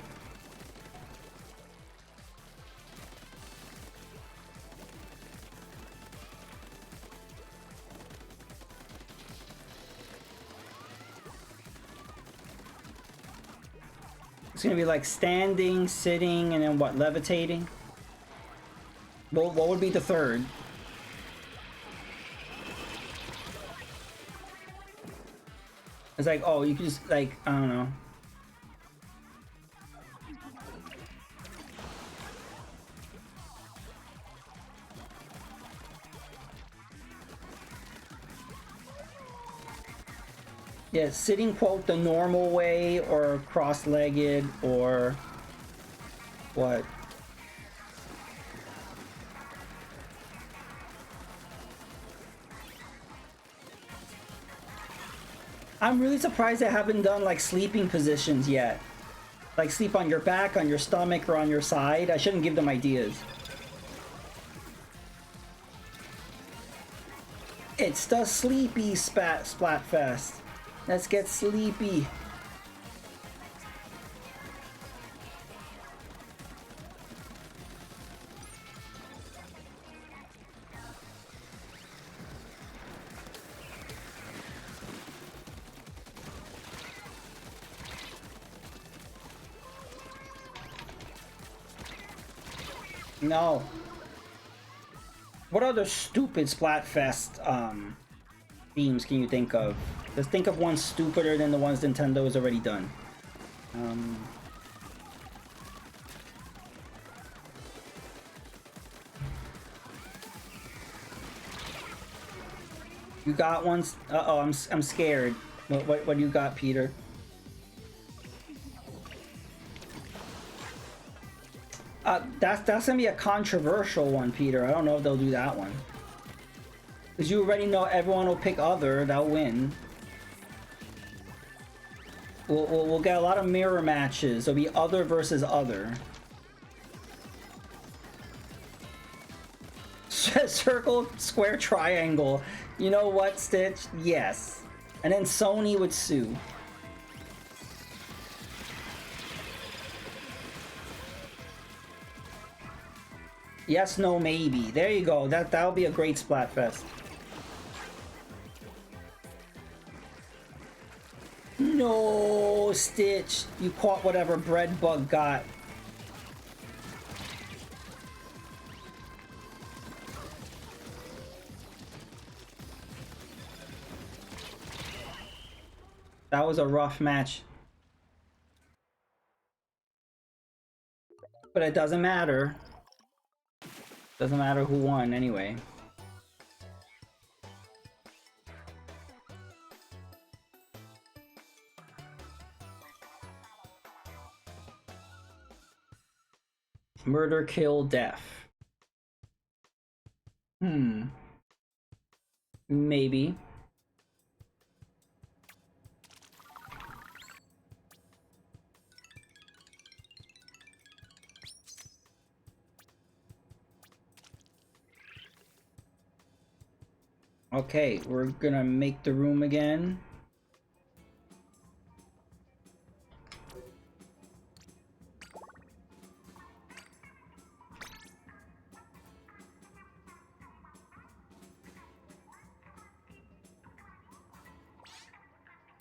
It's gonna be like standing, sitting, and then what, levitating? What would be the third? It's like, oh, you can just, like, I don't know. Yeah, sitting, quote, the normal way, or cross-legged, or what? I'm really surprised they haven't done like sleeping positions yet. Like sleep on your back, on your stomach, or on your side. I shouldn't give them ideas. It's the sleepy Splatfest. Let's get sleepy. No. What other stupid Splatfest themes can you think of? Just think of one stupider than the ones Nintendo has already done. You got one? Uh-oh, I'm scared. What do you got, Peter? That's gonna be a controversial one, Peter. I don't know if they'll do that one. Because you already know everyone will pick other, they'll win. We'll get a lot of mirror matches. It'll be other versus other. Circle, square, triangle. You know what, Stitch? Yes. And then Sony would sue. Yes, no, maybe. There you go. That'll be a great Splatfest. No, Stitch. You caught whatever bread bug got. That was a rough match. But it doesn't matter. Doesn't matter who won anyway. Murder, kill, death. Maybe. Okay, we're gonna make the room again.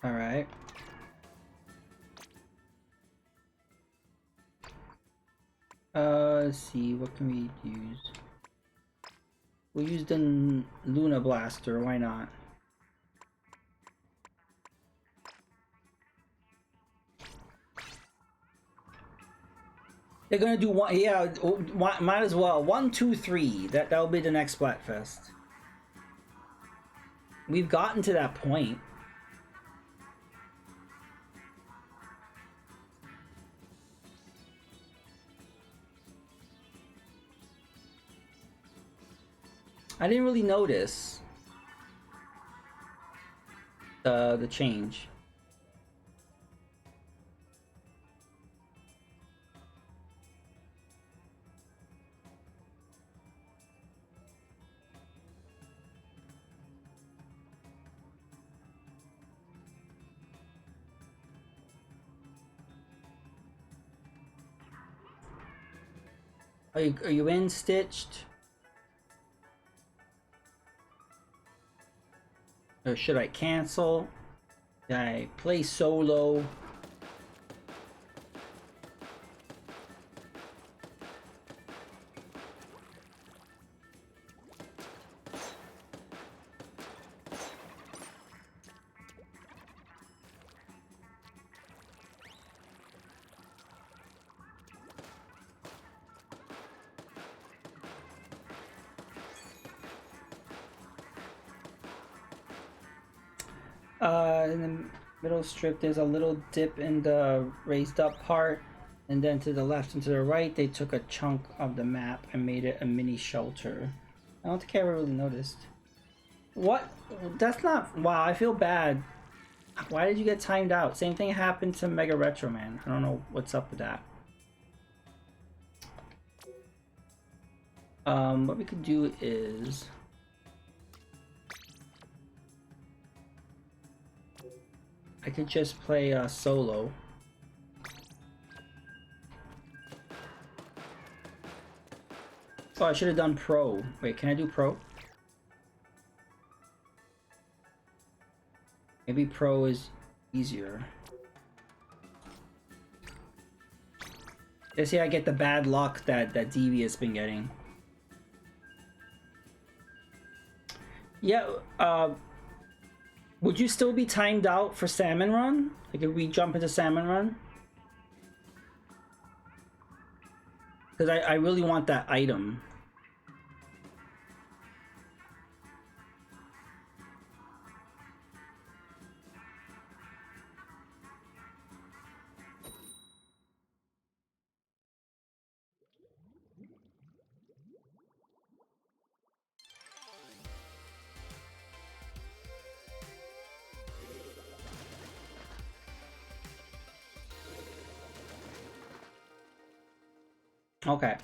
All right. Let's see, what can we use? We'll use the Luna Blaster, why not? They're gonna do one, yeah, might as well. 1, 2, 3. That'll be the next Splatfest. We've gotten to that point. I didn't really notice the change. Are you in, Stitched? Or should I cancel? Should I play solo? In the middle strip, there's a little dip in the raised up part, and then to the left and to the right, they took a chunk of the map and made it a mini shelter. I don't think I ever really noticed. What? That's not... Wow, I feel bad. Why did you get timed out? Same thing happened to Mega Retro Man. I don't know what's up with that. What we could do is... I could just play solo. Oh, I should have done pro. Wait, can I do pro? Maybe pro is easier. See, I get the bad luck that Devi has been getting. Yeah, would you still be timed out for Salmon Run? Like, if we jump into Salmon Run? Because I really want that item. Okay.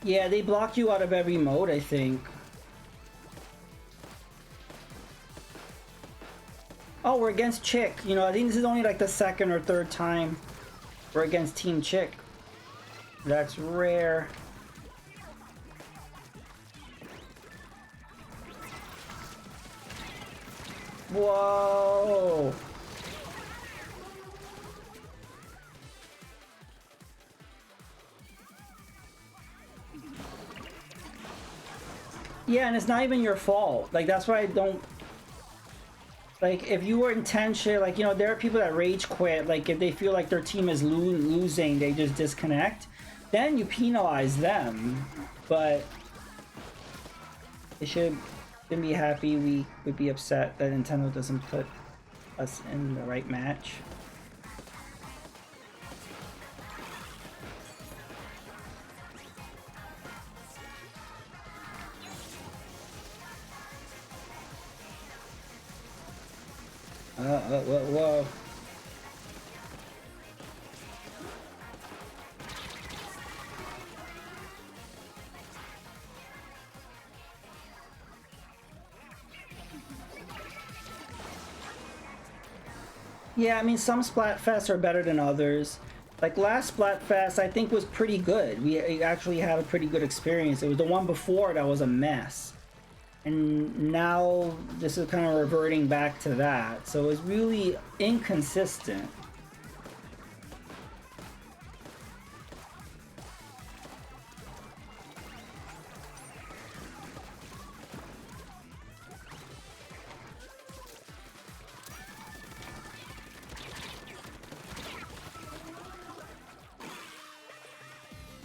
Yeah, they block you out of every mode, I think. Oh, we're against Chick. You know, I think this is only like the second or third time we're against Team Chick. That's rare. Whoa! Yeah, and it's not even your fault. Like, that's why I don't... Like, if you were intentional, like, you know, there are people that rage quit. Like, if they feel like their team is losing, they just disconnect. Then you penalize them. But they shouldn't be happy. We would be upset that Nintendo doesn't put us in the right match. Whoa. Yeah, I mean, some Splatfests are better than others. Like, last Splatfest, I think, was pretty good. We actually had a pretty good experience. It was the one before that was a mess. And now this is kind of reverting back to that. So it's really inconsistent.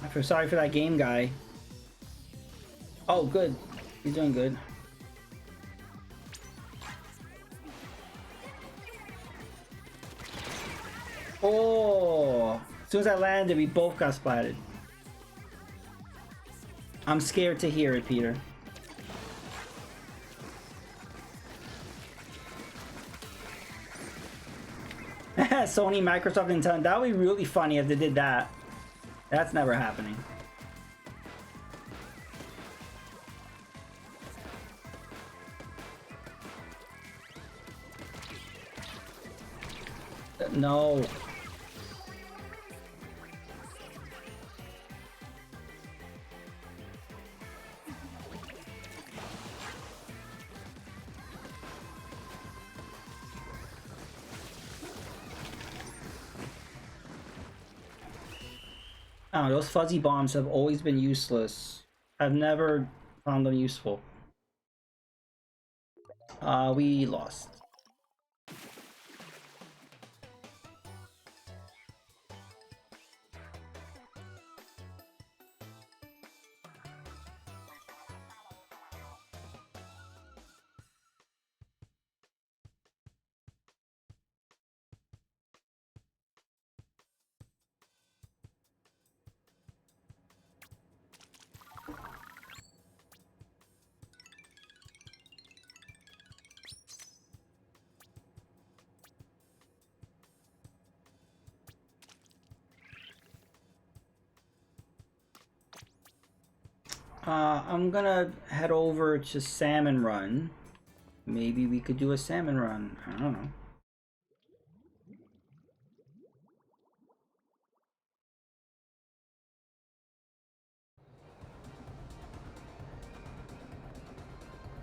I feel sorry for that game guy. Oh, good. He's doing good. Oh! As soon as I landed, we both got splatted. I'm scared to hear it, Peter. Sony, Microsoft, Nintendo. That would be really funny if they did that. That's never happening. No. I don't know, those fuzzy bombs have always been useless. I've never found them useful. We lost. I'm gonna head over to Salmon Run. Maybe we could do a salmon run. I don't know.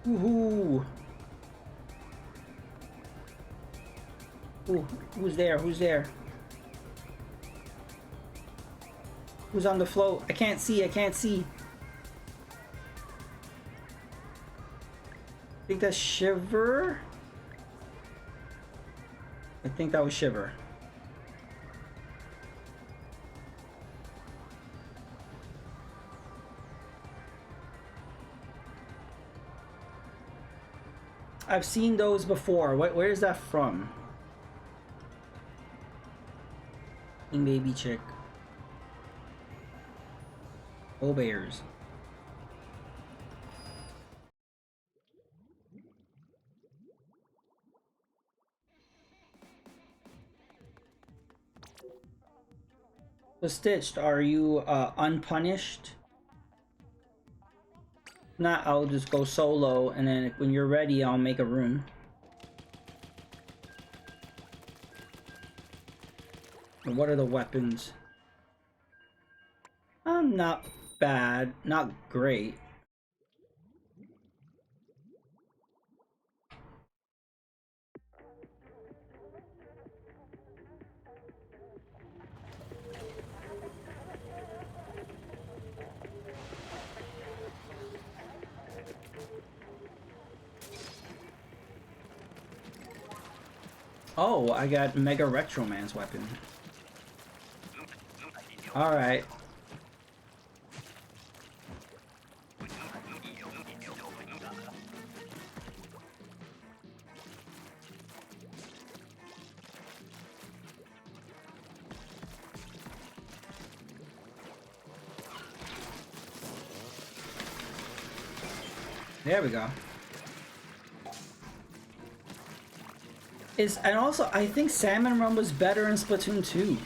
Woohoo! Ooh, who's there? Who's there? Who's on the float? I can't see. I can't see. I think that's Shiver. I think that was Shiver. I've seen those before. Where is that from? Baby chick. Oh, bears. So Stitched, are you unpunished? If not, I'll just go solo, and then when you're ready, I'll make a room. And what are the weapons? Not bad, not great. Oh, I got Mega Retroman's weapon. Alright. There we go. And also, I think Salmon Run was better in Splatoon 2.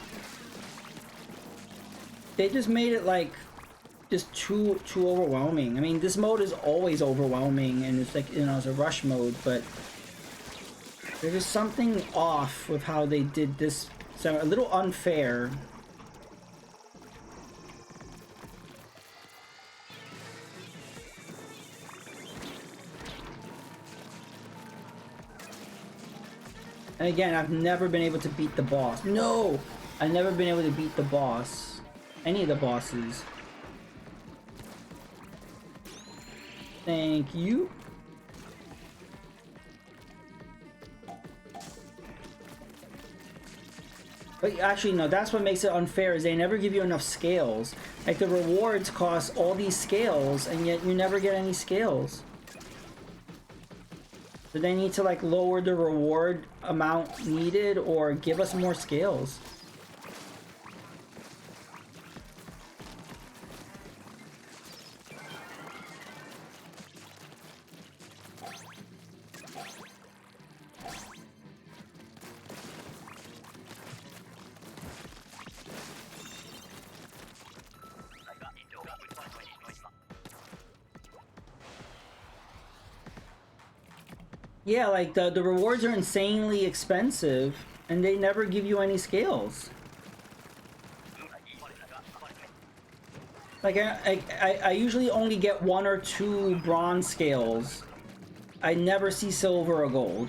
They just made it like just too overwhelming. I mean, this mode is always overwhelming, and it's like, you know, it's a rush mode, but there's just something off with how they did this. So a little unfair. And again, I've never been able to beat the boss. No! I've never been able to beat the boss. Any of the bosses. Thank you. But actually, no, that's what makes it unfair, is they never give you enough scales. Like, the rewards cost all these scales, and yet you never get any scales. Do they need to, like, lower the reward amount needed, or give us more scales? Yeah, like, the rewards are insanely expensive, and they never give you any scales. Like, I usually only get 1 or 2 bronze scales. I never see silver or gold.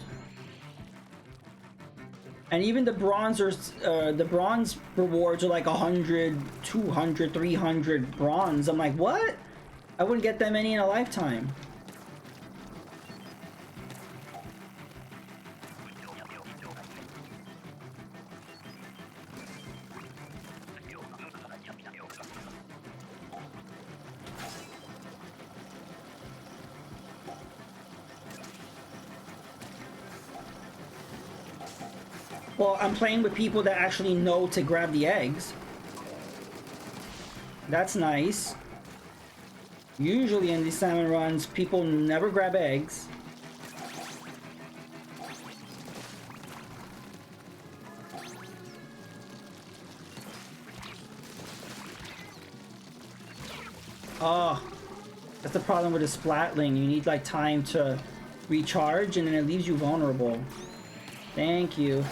And even the bronzers, the bronze rewards are like 100, 200, 300 bronze. I'm like, what? I wouldn't get that many in a lifetime. Well, I'm playing with people that actually know to grab the eggs. That's nice. Usually in these salmon runs, people never grab eggs. Oh, that's the problem with a splatling. You need like time to recharge and then it leaves you vulnerable. Thank you.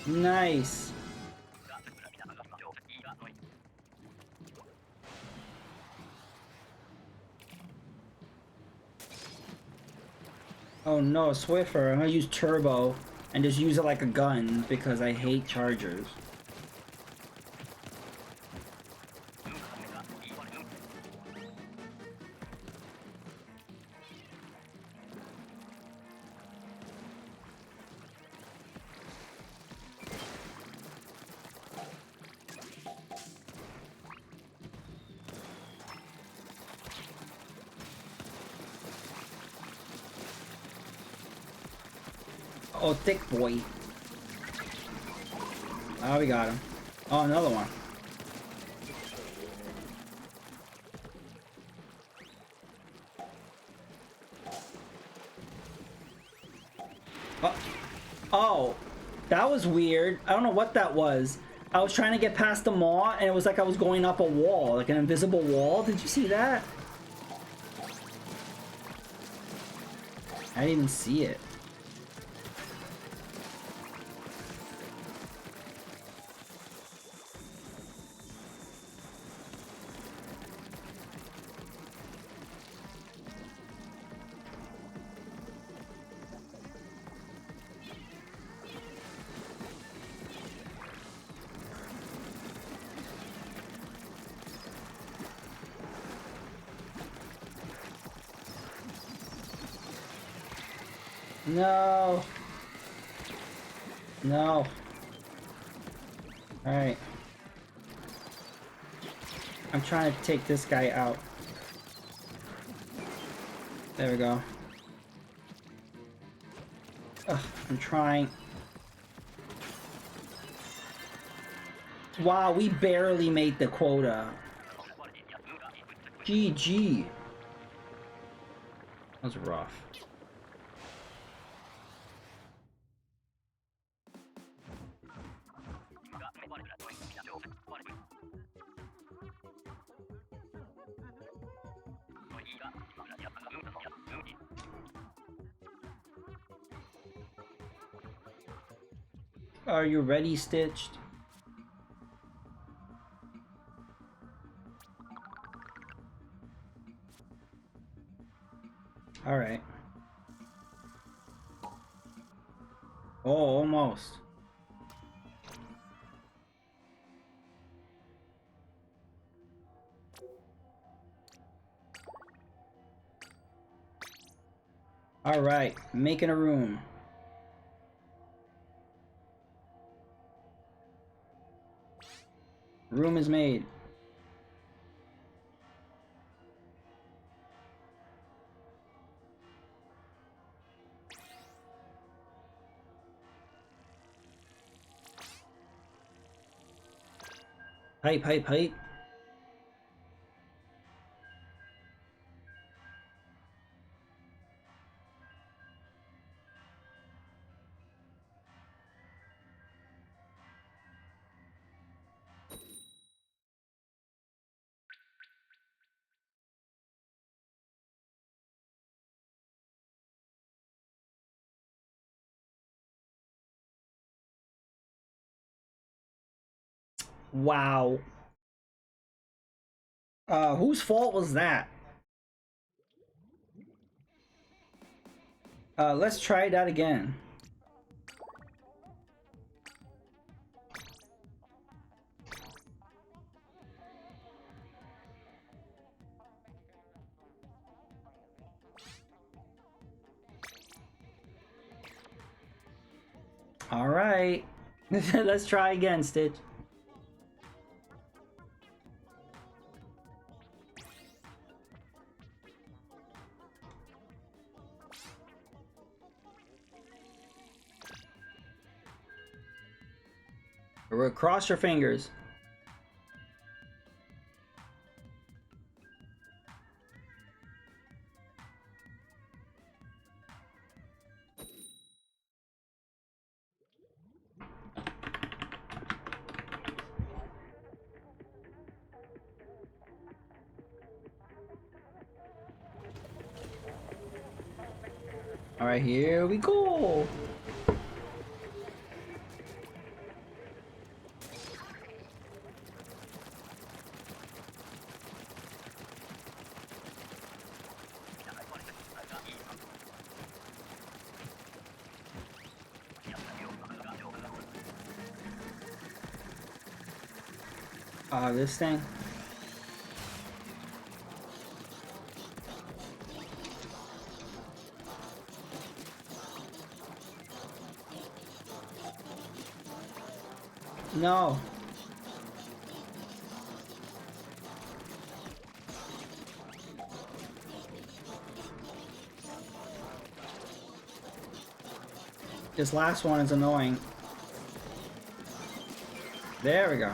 Nice. Oh no, Swiffer. I'm gonna use Turbo and just use it like a gun because I hate chargers. Oh, thick boy. Oh, we got him. Oh, another one. Oh, that was weird. I don't know what that was. I was trying to get past the maw, and it was like I was going up a wall, like an invisible wall. Did you see that? I didn't even see it. No. No. Alright. I'm trying to take this guy out. There we go. Ugh, I'm trying. Wow, we barely made the quota. GG. That was rough. Are you ready, Stitched? All right. Oh, almost. All right, making a room. Room is made. Hype, hype, hype. Wow. Whose fault was that? Let's try that again. All right. Let's try again, Stitch. Cross your fingers. All right, here we go. This thing. No. This last one is annoying. There we go.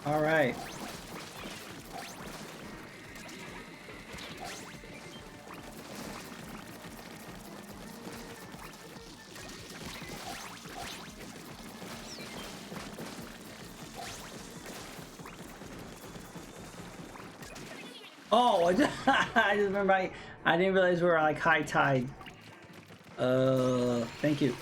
All right. Oh, I just remember I didn't realize we were like high tide. Thank you.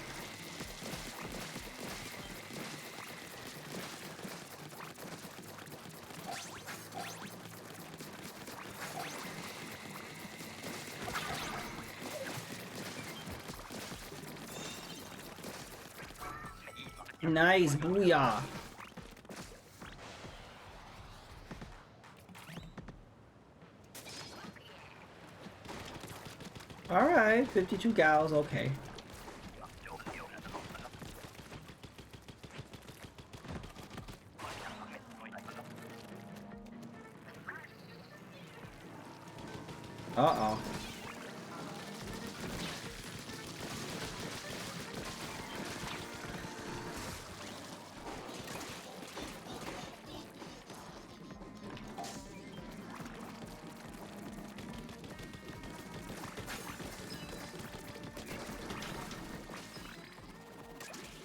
Nice, booyah. Alright, 52 gals, okay. Uh-oh.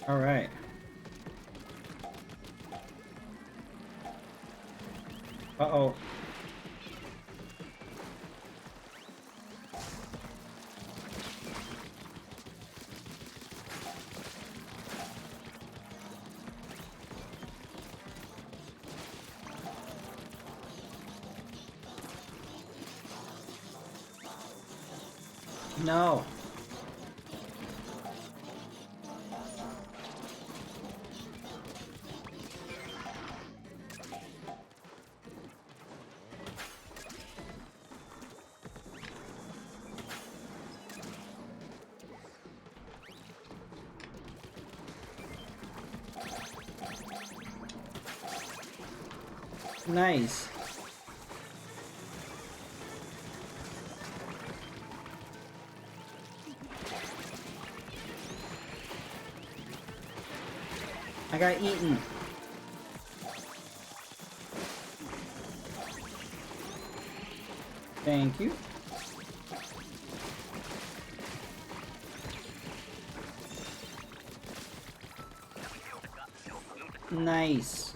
All right. Uh-oh. No. Nice. I got eaten. Thank you. Nice.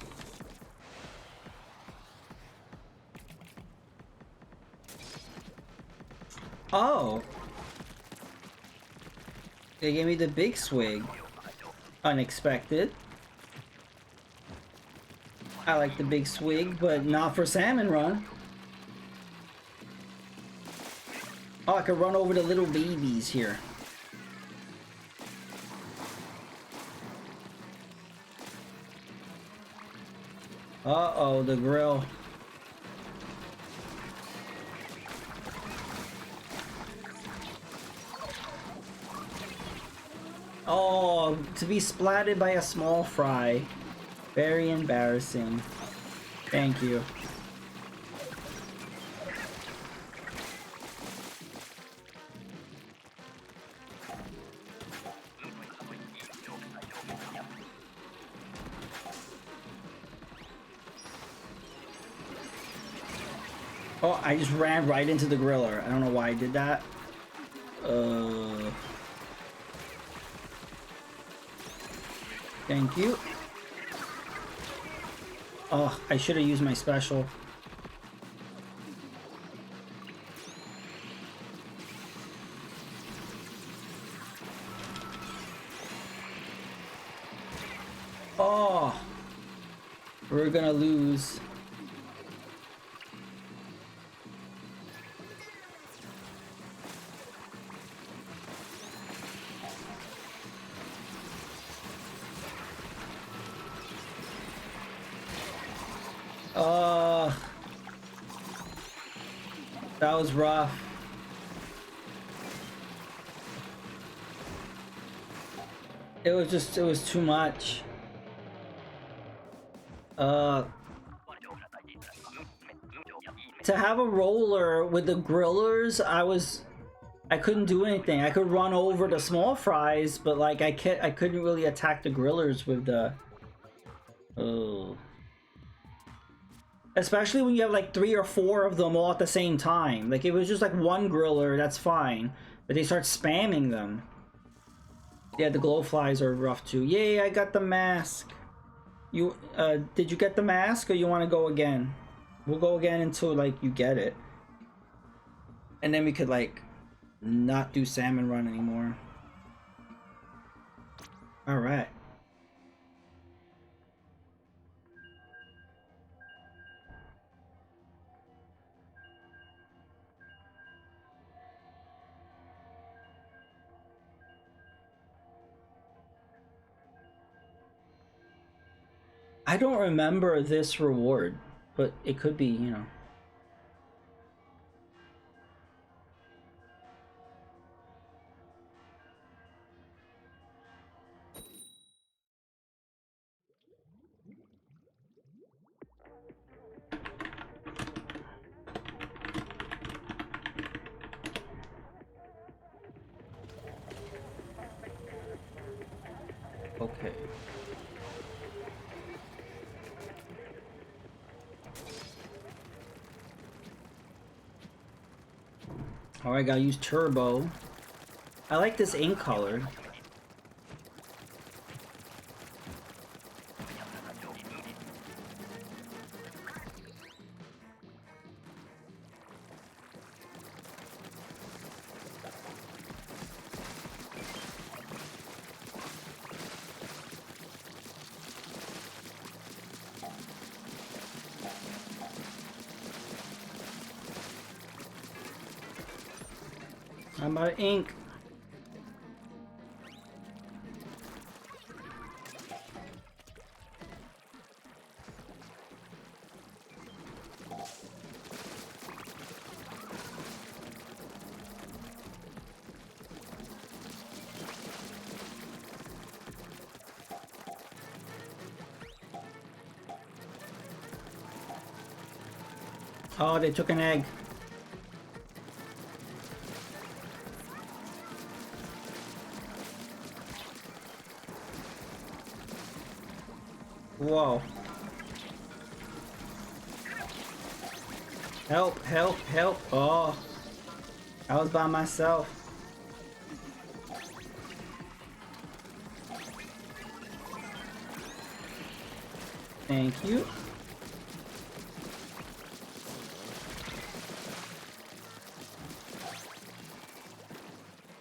Oh. They gave me the big swig. Unexpected. I like the big swig, but not for salmon run. Oh, I could run over the little babies here. Uh-oh, the grill. Oh, to be splatted by a small fry. Very embarrassing. Thank you. Oh, I just ran right into the griller. I don't know why I did that. Thank you. Oh, I should have used my special. Oh, we're gonna lose. That was rough. It was too much. To have a roller with the grillers, I couldn't do anything. I could run over the small fries, but like I couldn't really attack the grillers with the. Oh. Especially when you have like 3 or 4 of them all at the same time. Like if it was just like one griller, that's fine. But they start spamming them. Yeah, the glow flies are rough too. Yay, I got the mask. You did you get the mask or you want to go again? We'll go again until like you get it. And then we could like not do salmon run anymore. All right. I don't remember this reward, but it could be, you know. Okay. Alright, gotta use turbo. I like this ink color. I'm out of ink. Oh, they took an egg. Whoa. Help, help, help. Oh, I was by myself. Thank you.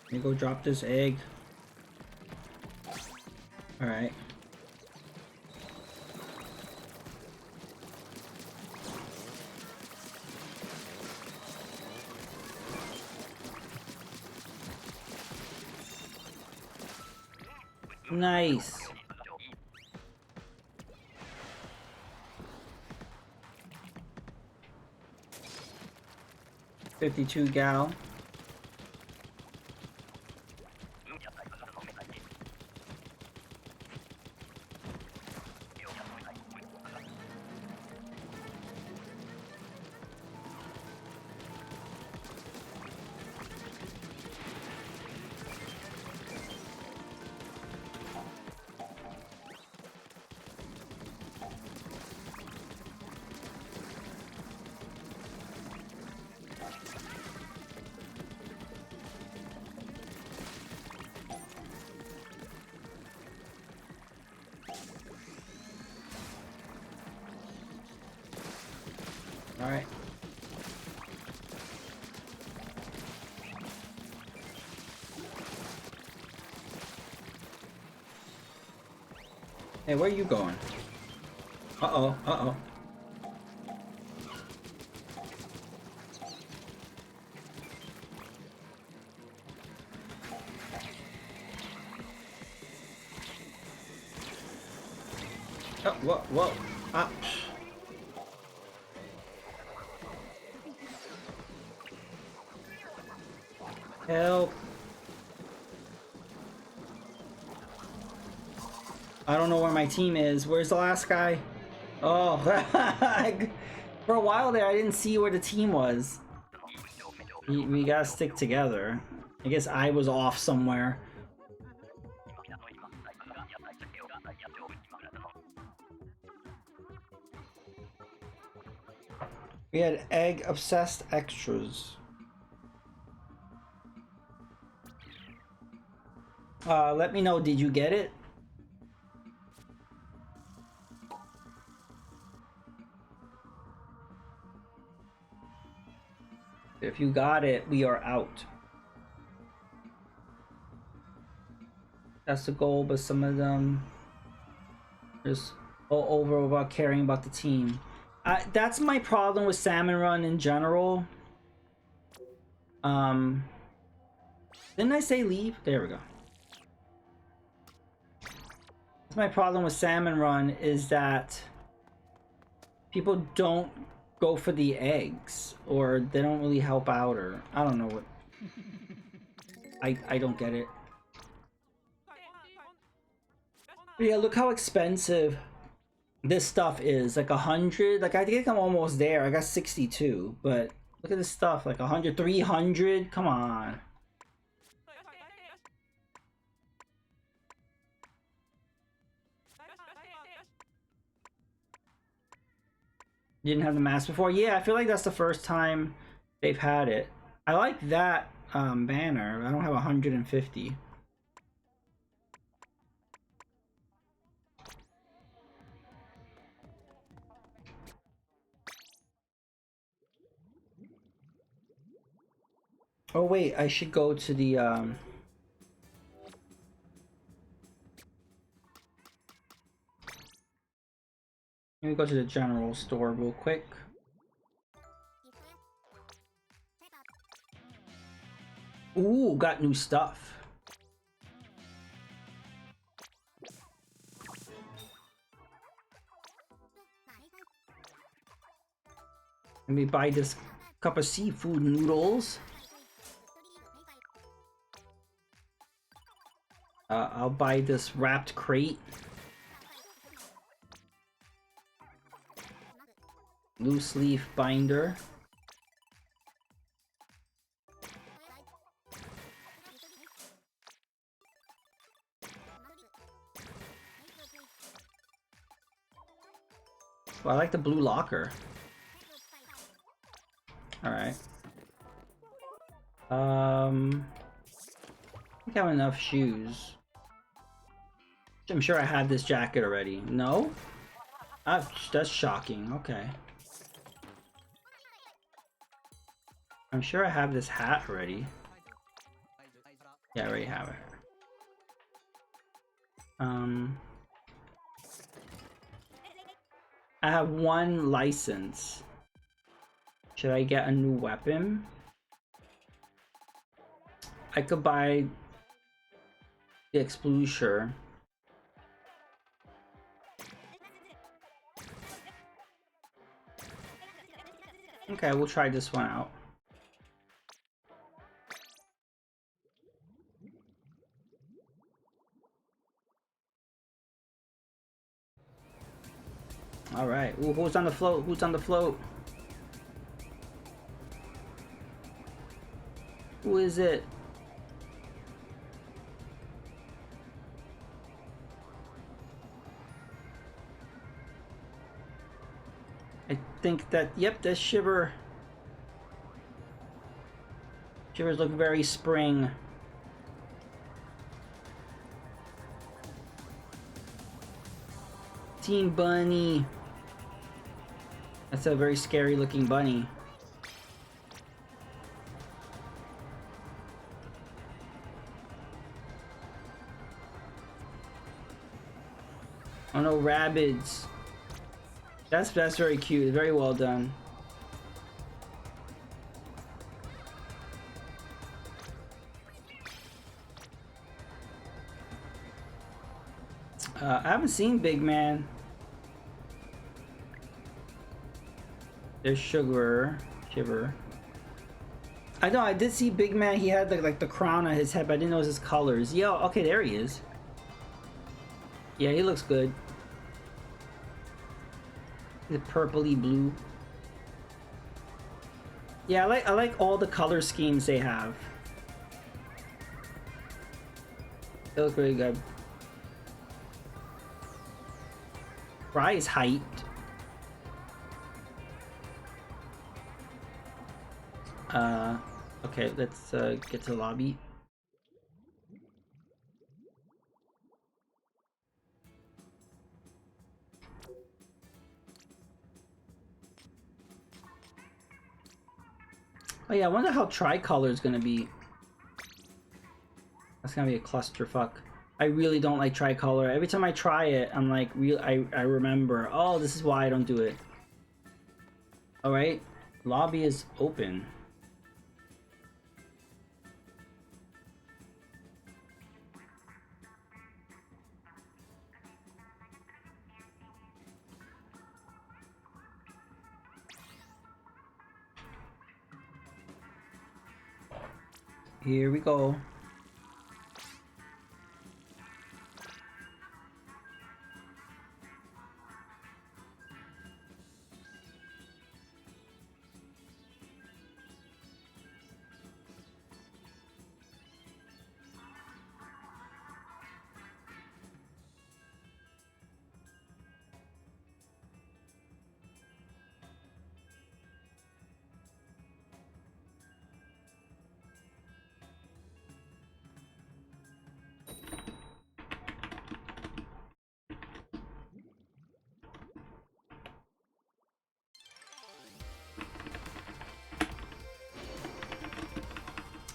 Let me go drop this egg. Alright. Nice. $52 gal. All right. Hey, where are you going? Uh-oh, uh-oh. Oh, whoa, whoa. Ah. Help. I don't know where my team is. Where's the last guy? Oh, for a while there, I didn't see where the team was. We gotta stick together. I guess I was off somewhere. We had egg obsessed extras. Let me know, did you get it? If you got it, we are out. That's the goal, but some of them just over about caring about the team. That's my problem with Salmon Run in general. Didn't I say leave? There we go. That's my problem with Salmon Run, is that people don't go for the eggs, or they don't really help out, or I don't know what. I don't get it. But yeah, look how expensive this stuff is. Like 100. Like I think I'm almost there. I got 62, but look at this stuff. Like 100, 300. Come on. You didn't have the mask before? Yeah, I feel like that's the first time they've had it. I like that banner. I don't have 150. Oh wait, I should go to the let me go to the general store real quick. Ooh, got new stuff. Let me buy this cup of seafood noodles. I'll buy this wrapped crate. Loose leaf binder. Well, I like the blue locker. I think I have enough shoes. I'm sure I had this jacket already. No? That's shocking. Okay. I'm sure I have this hat already. Yeah, I already have it. I have 1 license. Should I get a new weapon? I could buy the Explosion. Okay, we'll try this one out. Alright. Ooh, who's on the float? Who's on the float? Who is it? I think that, yep, that's Shiver. Shivers look very spring. Team Bunny. That's a very scary looking bunny. Oh no, Rabbids. That's very cute. Very well done. I haven't seen Big Man. There's Shiver. I know, I did see Big Man. He had like the crown on his head, but I didn't know his colors. Yo, okay, there he is. Yeah, he looks good. The purpley blue. Yeah, I like all the color schemes they have. They look really good. Rise height. Okay, let's get to the lobby. Oh yeah, I wonder how Tricolor is gonna be. That's gonna be a clusterfuck. I really don't like Tricolor. Every time I try it, I'm like, I remember, oh, this is why I don't do it. Alright, lobby is open. Here we go.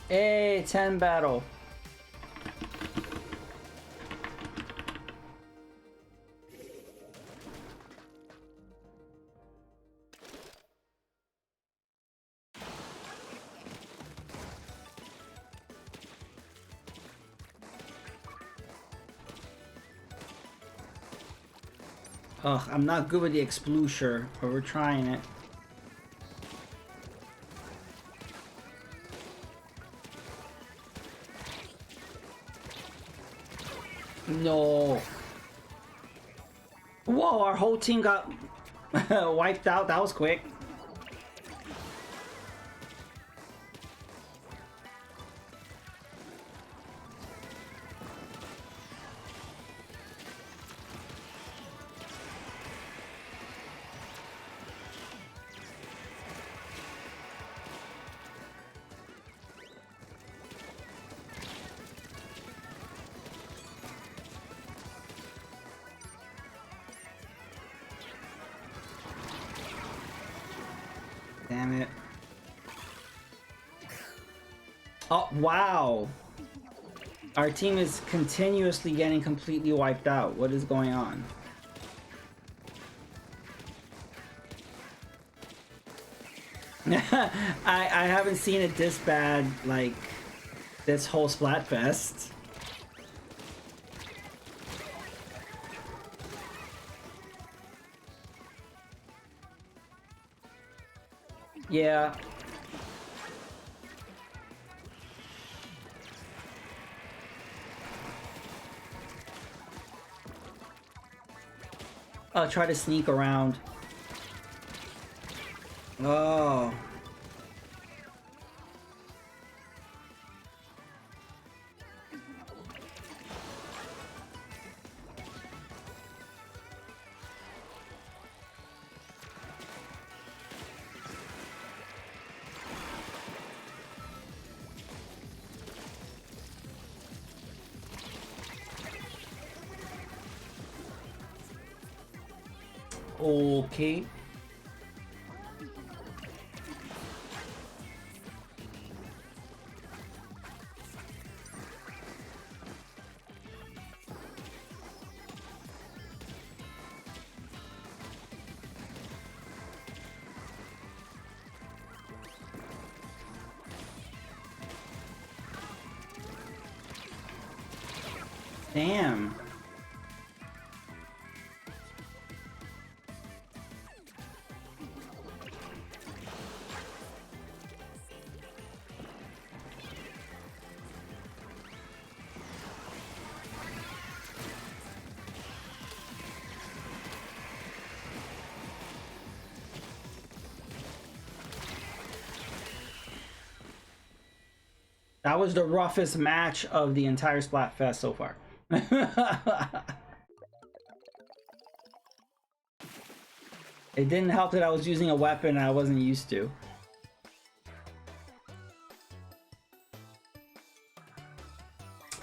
Hey, 10 battle. Ugh, I'm not good with the Explosion, but we're trying it. No. Whoa, our whole team got wiped out. That was quick. Damn it. Oh, wow. Our team is continuously getting completely wiped out. What is going on? I haven't seen it this bad, like, this whole Splatfest. Yeah. I'll try to sneak around. Oh. Okay. Damn. That was the roughest match of the entire Splatfest so far. It didn't help that I was using a weapon I wasn't used to.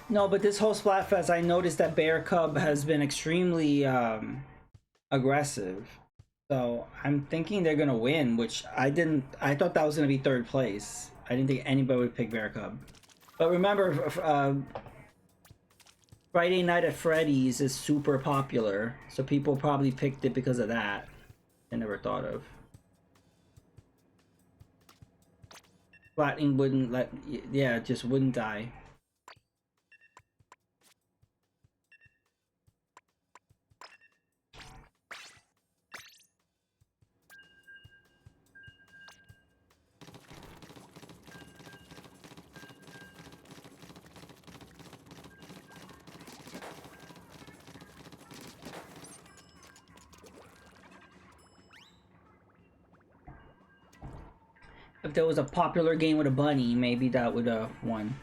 No, but this whole Splatfest, I noticed that Bear Cub has been extremely aggressive. So I'm thinking they're gonna win, which I thought that was gonna be third place. I didn't think anybody would pick Bear Cub. But remember, Friday Night at Freddy's is super popular, so people probably picked it because of that. I never thought of. Flatting wouldn't let, yeah, it just wouldn't die. If there was a popular game with a bunny, maybe that would have won.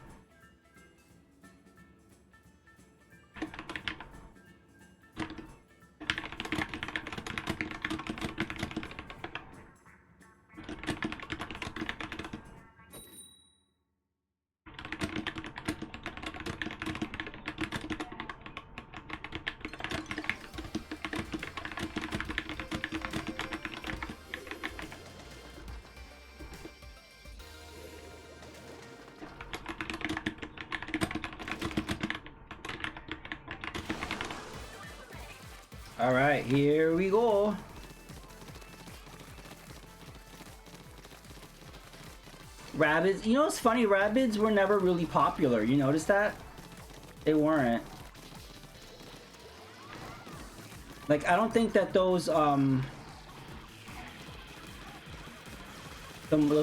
All right, here we go. Rabbids, you know what's funny? Rabbids were never really popular. You notice that? They weren't. Like, I don't think that those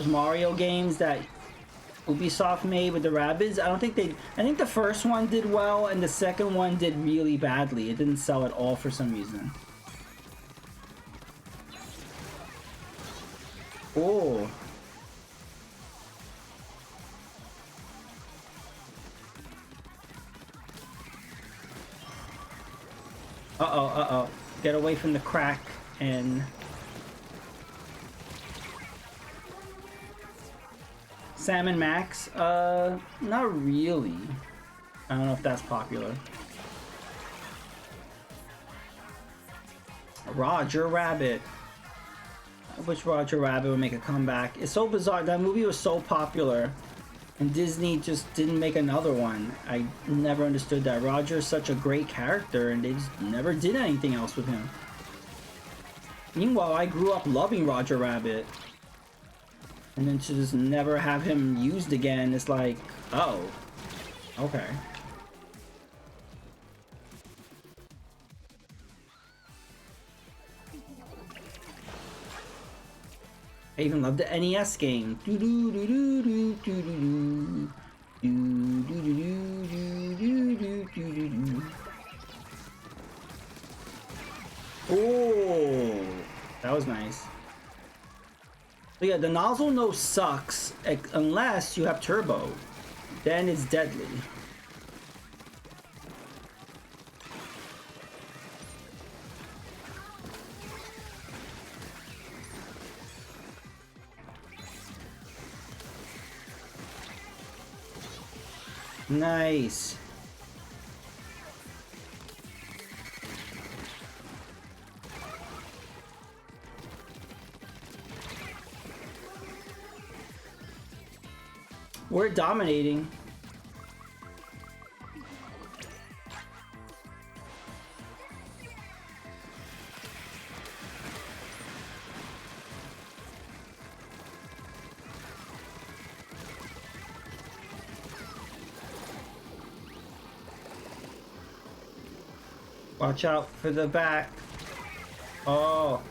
Mario games that Ubisoft made with the Rabbids, I think the first one did well and the second one did really badly. It didn't sell at all for some reason. Oh. Uh-oh, uh-oh. Get away from the crack and... Salmon Max? Not really. I don't know if that's popular. Roger Rabbit. wish Roger Rabbit would make a comeback. It's so bizarre. That movie was so popular, and Disney just didn't make another one. I never understood that. Roger's such a great character, and they just never did anything else with him. Meanwhile, I grew up loving Roger Rabbit. And then to just never have him used again, it's like, oh, okay. I even love the NES game. Oh, that was nice. But yeah, the nozzle nose sucks unless you have turbo. Then it's deadly. Nice. We're dominating. Watch out for the back. Oh.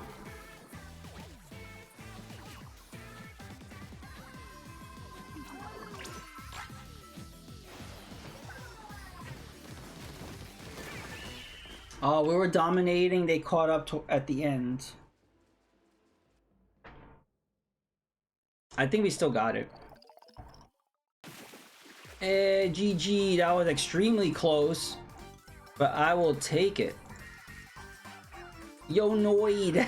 Oh, we were dominating. They caught up at the end. I think we still got it. GG. That was extremely close. But I will take it. Yo, Noid.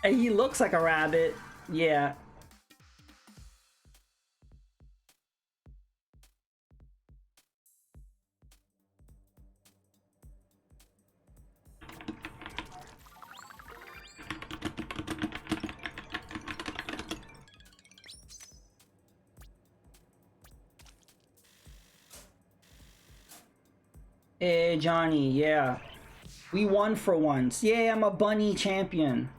And he looks like a rabbit. Yeah. Hey, Johnny, yeah. We won for once. Yeah, I'm a bunny champion.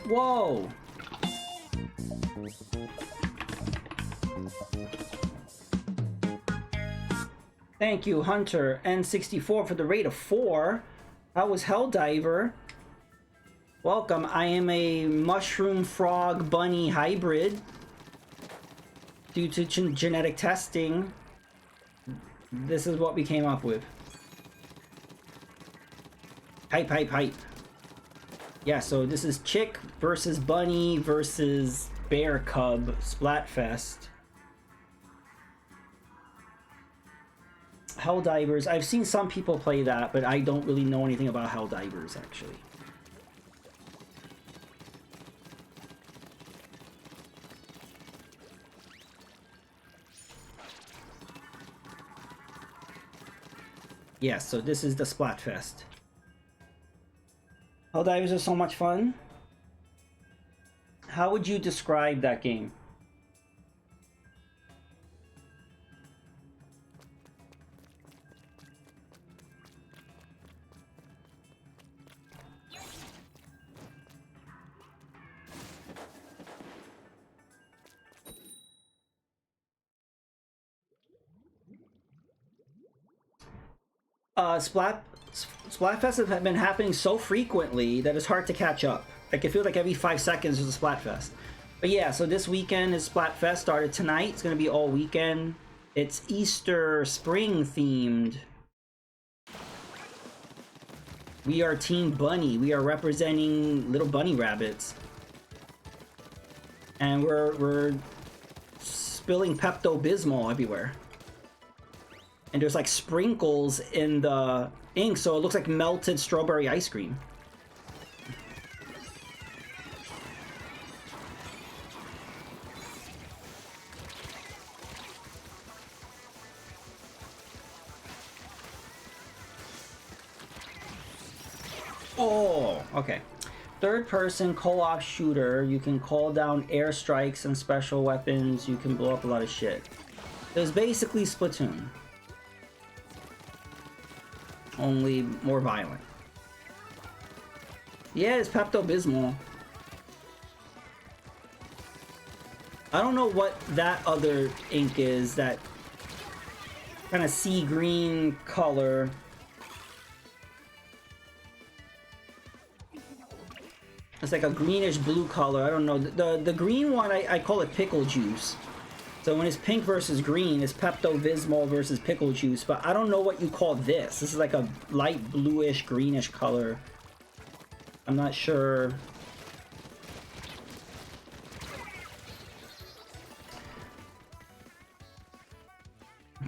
Whoa. Thank you, Hunter. N64 for the rate of 4. That was Helldiver. Welcome, I am a mushroom frog bunny hybrid. Due to genetic testing, this is what we came up with. Hype, hype, hype. Yeah, so this is chick versus bunny versus bear cub Splatfest. Helldivers, I've seen some people play that, but I don't really know anything about Helldivers actually. Yeah, so this is the Splatfest. Helldivers are so much fun. How would you describe that game? Splatfests have been happening so frequently that it's hard to catch up. Like, it feels like every 5 seconds there's a Splatfest. But yeah, so this weekend is Splatfest. Started tonight. It's going to be all weekend. It's Easter spring themed. We are Team Bunny. We are representing little bunny rabbits. And we're spilling Pepto-Bismol everywhere. And there's like sprinkles in the ink, so it looks like melted strawberry ice cream. Oh, okay. Third-person co-op shooter. You can call down airstrikes and special weapons. You can blow up a lot of shit. It was basically Splatoon. Only more violent. Yeah, it's Pepto-Bismol. I don't know what that other ink is, that kind of sea green color. It's like a greenish blue color. I don't know. The green one, I call it pickle juice. So when it's pink versus green, it's Pepto-Bismol versus pickle juice. But I don't know what you call this. This is like a light bluish, greenish color. I'm not sure.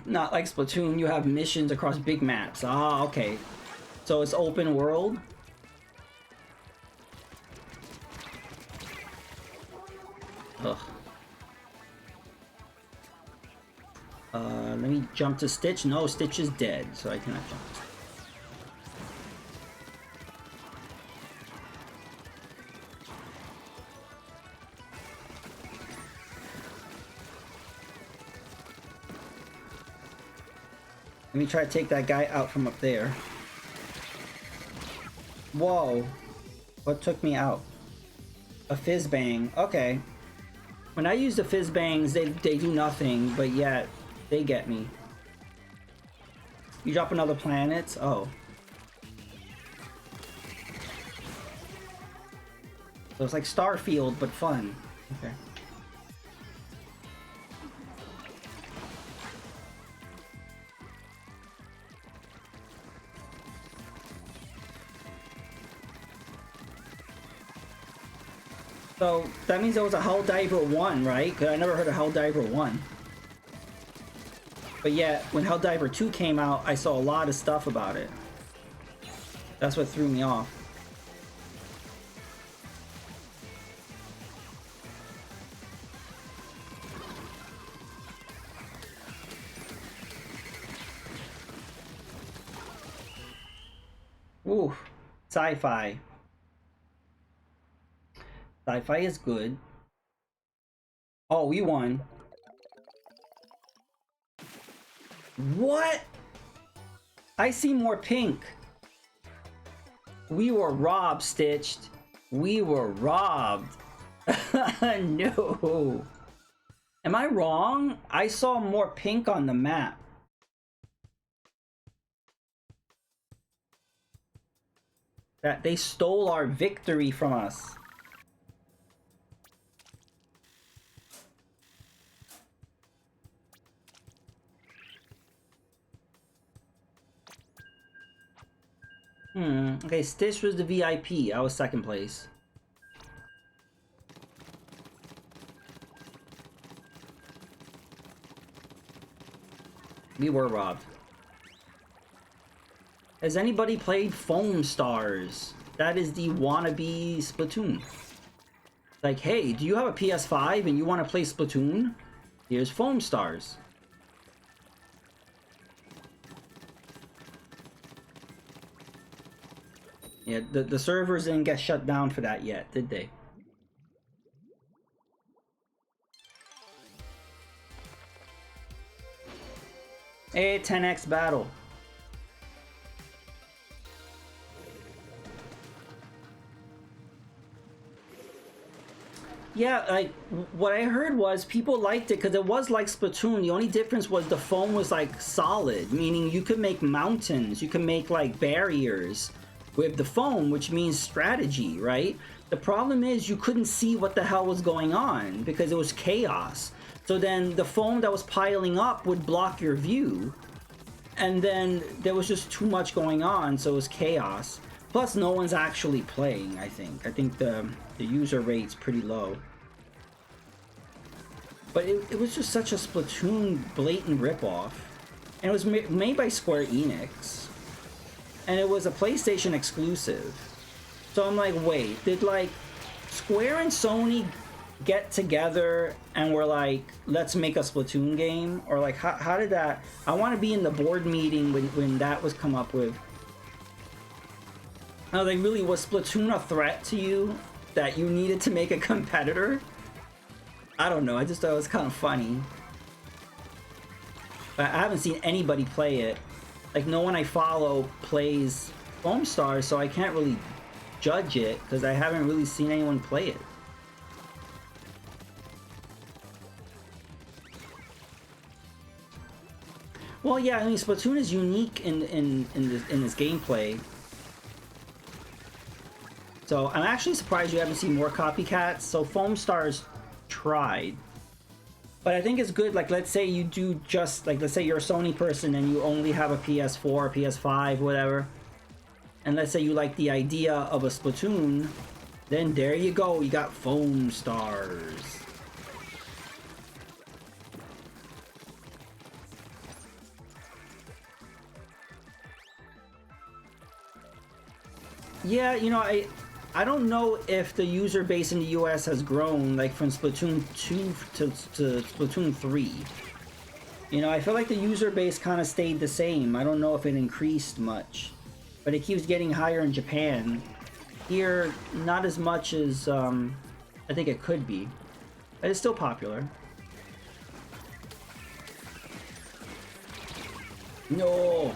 Not like Splatoon, you have missions across big maps. Ah, okay. So it's open world? Ugh. Let me jump to Stitch. No, Stitch is dead, so I cannot jump. Let me try to take that guy out from up there. Whoa. What took me out? A fizz bang. Okay. When I use the fizz bangs, they do nothing, but yet they get me. You drop another planet? Oh. So it's like Starfield, but fun. Okay. So that means there was a Helldiver 1, right? Because I never heard of Helldiver 1. But yet, when Helldiver 2 came out, I saw a lot of stuff about it. That's what threw me off. Ooh, sci-fi. Sci-fi is good. Oh, we won. What? I see more pink. We were robbed, Stitched. We were robbed. No. Am I wrong? I saw more pink on the map. That they stole our victory from us. Okay, Stitch was the VIP. I was second place. We were robbed. Has anybody played Foam Stars? That is the wannabe Splatoon. Like, hey, do you have a PS5 and you want to play Splatoon? Here's Foam Stars. Yeah, the servers didn't get shut down for that yet, did they? Hey, 10x battle. Yeah, like, what I heard was people liked it because it was like Splatoon. The only difference was the foam was like solid, meaning you could make mountains, you can make like barriers with the foam, which means strategy, right? The problem is you couldn't see what the hell was going on because it was chaos. So then the foam that was piling up would block your view. And then there was just too much going on, so it was chaos. Plus, no one's actually playing, I think. I think the user rate's pretty low. But it was just such a Splatoon blatant ripoff. And it was made by Square Enix. And it was a PlayStation exclusive. So I'm like, wait, did like Square and Sony get together and were like, let's make a Splatoon game? Or like, how did that... I want to be in the board meeting when that was come up with. Oh, like really, was Splatoon a threat to you that you needed to make a competitor? I don't know, I just thought it was kind of funny. But I haven't seen anybody play it. Like, no one I follow plays Foam Stars, so I can't really judge it because I haven't really seen anyone play it. Well, yeah, I mean, Splatoon is unique in this gameplay. So I'm actually surprised you haven't seen more copycats. So Foam Stars tried. But I think it's good, like, let's say you do just, like, let's say you're a Sony person and you only have a PS4, PS5, whatever. And let's say you like the idea of a Splatoon, then there you go, you got Foam Stars. Yeah, you know, I don't know if the user base in the US has grown, like, from Splatoon 2 to Splatoon 3. You know, I feel like the user base kind of stayed the same. I don't know if it increased much. But it keeps getting higher in Japan. Here, not as much as I think it could be. But it's still popular. No!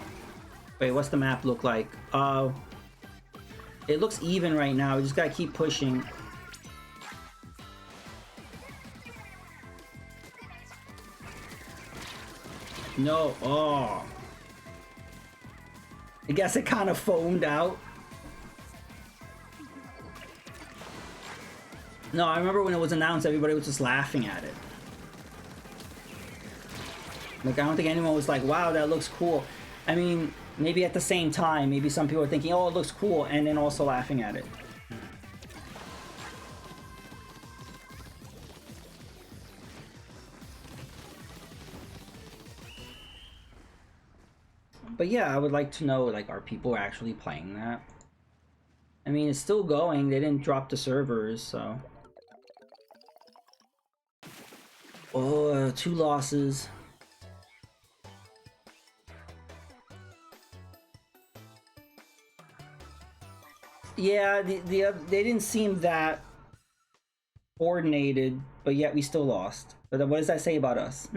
Wait, what's the map look like? It looks even right now. We just gotta keep pushing. No. Oh. I guess it kind of foamed out. No, I remember when it was announced, everybody was just laughing at it. Like, I don't think anyone was like, wow, that looks cool. I mean, maybe at the same time, maybe some people are thinking, oh, it looks cool, and then also laughing at it. But yeah, I would like to know, like, are people actually playing that? I mean, it's still going. They didn't drop the servers, so... Oh, 2 losses. Yeah, they didn't seem that coordinated, but yet we still lost. But what does that say about us?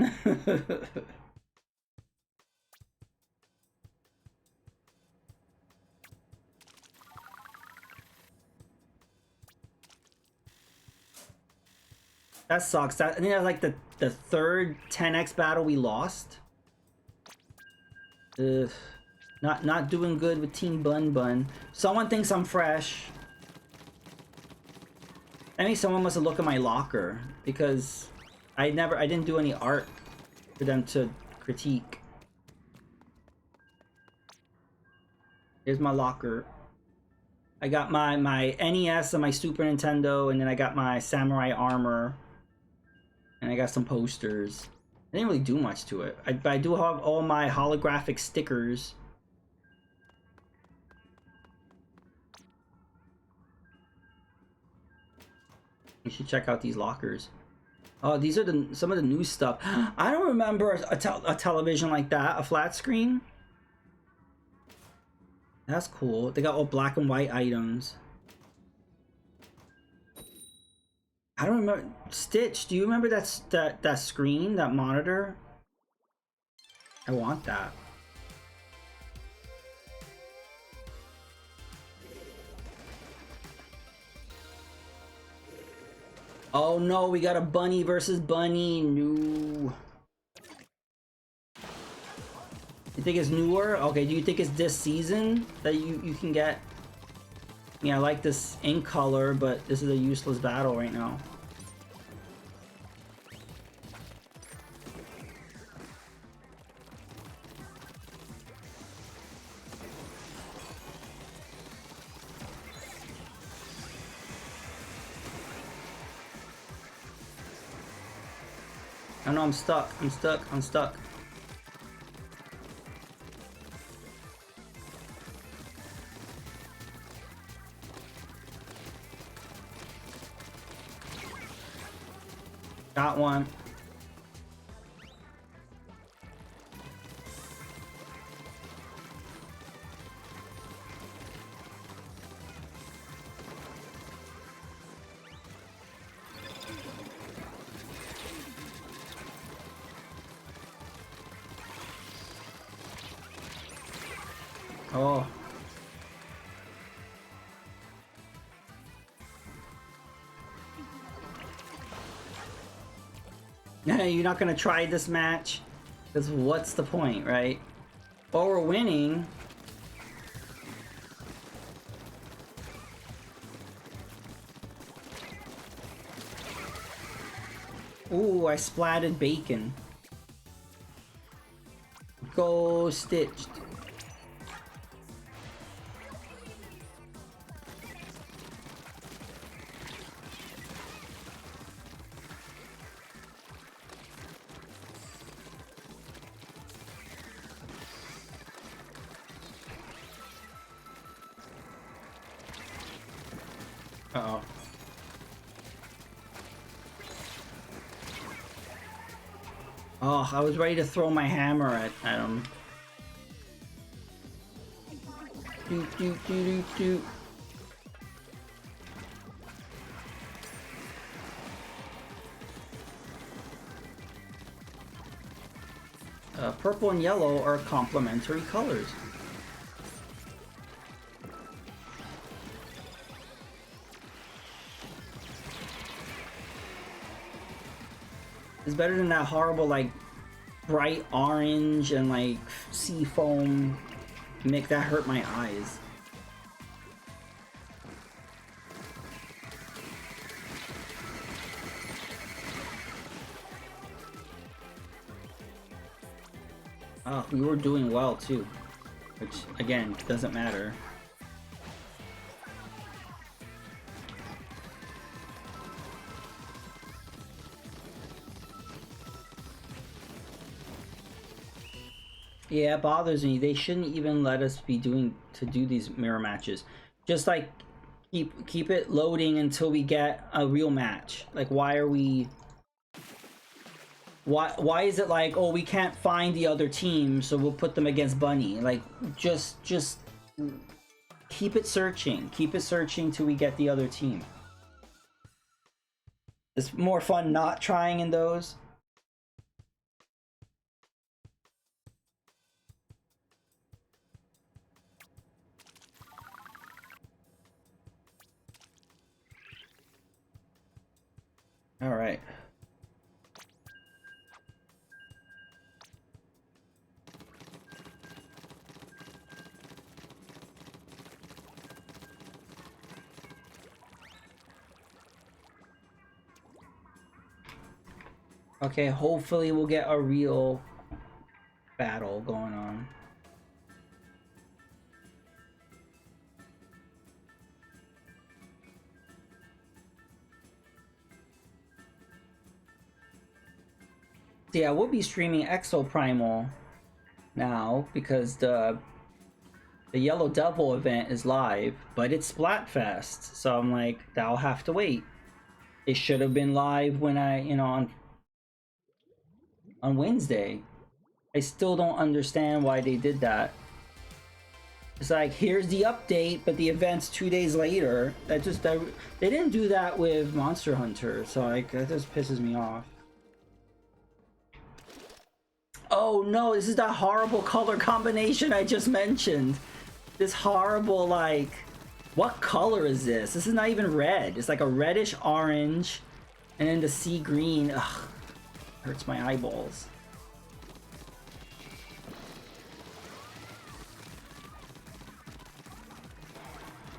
That sucks. I think that's like the third 10x battle we lost. Ugh. Not doing good with Team Bun Bun. Someone thinks I'm fresh. I mean, someone must have looked at my locker because I didn't do any art for them to critique. Here's my locker. I got my NES and my Super Nintendo, and then I got my samurai armor, and I got some posters. I didn't really do much to it. But I do have all my holographic stickers. You should check out these lockers. Oh, these are some of the new stuff. I don't remember a television like that, a flat screen. That's cool. They got all black and white items. I don't remember. Stitch, do you remember that screen, that monitor? I want that. Oh no, we got a bunny versus bunny. No. You think it's newer? Okay, do you think it's this season that you can get? Yeah, I like this ink color, but this is a useless battle right now. Oh no, I'm stuck. I'm stuck. I'm stuck. Got one. Oh. You're not gonna try this match? Because what's the point, right? Well, we're winning. Ooh, I splatted bacon. Go stitched. Uh-oh. Oh, I was ready to throw my hammer at him. Doot, doot, doot, doot, doot. Purple and yellow are complementary colors. It's better than that horrible, like, bright orange and, like, sea foam mix. That hurt my eyes. Oh, we were doing well, too. Which, again, doesn't matter. Yeah, it bothers me. They shouldn't even let us be do these mirror matches. Just like keep it loading until we get a real match. Like, why are we? Why is it like, oh, we can't find the other team, so we'll put them against Bunny? Like, just keep it searching. Keep it searching till we get the other team. It's more fun not trying in those. All right. Okay, hopefully we'll get a real battle going on. Yeah, we'll be streaming Exo Primal now because the Yellow Devil event is live, but it's Splatfest, so I'm like, that'll have to wait. It should have been live when I, you know, on Wednesday. I still don't understand why they did that. It's like, here's the update, but the event's 2 days later. They didn't do that with Monster Hunter, so like that just pisses me off. Oh no, this is that horrible color combination I just mentioned. This horrible, like, what color is this? This is not even red. It's like a reddish orange, and then the sea green. Ugh, hurts my eyeballs.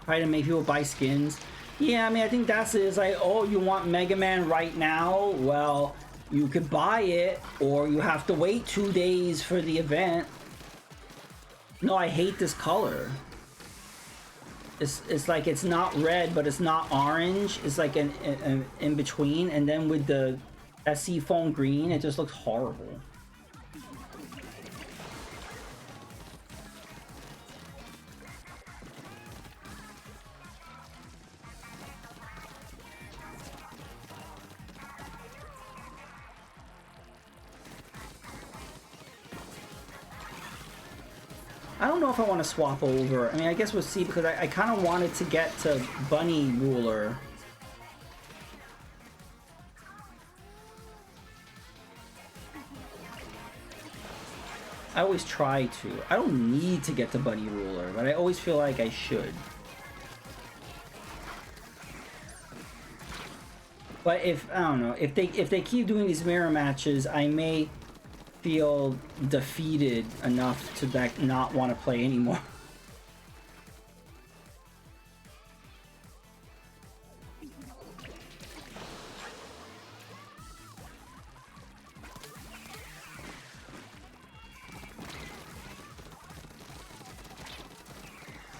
Try to make people buy skins. Yeah, I mean, I think that's it. It's like, oh, you want Mega Man right now? Well, you could buy it, or you have to wait 2 days for the event. No, I hate this color. It's like, it's not red, but it's not orange. It's like an in between, and then with the sea foam green, it just looks horrible. I don't know if I want to swap over. I mean, I guess we'll see, because I kind of wanted to get to Bunny Ruler. I always try to. I don't need to get to Bunny Ruler, but I always feel like I should. But if, I don't know, if they keep doing these mirror matches, I may feel defeated enough to like not want to play anymore.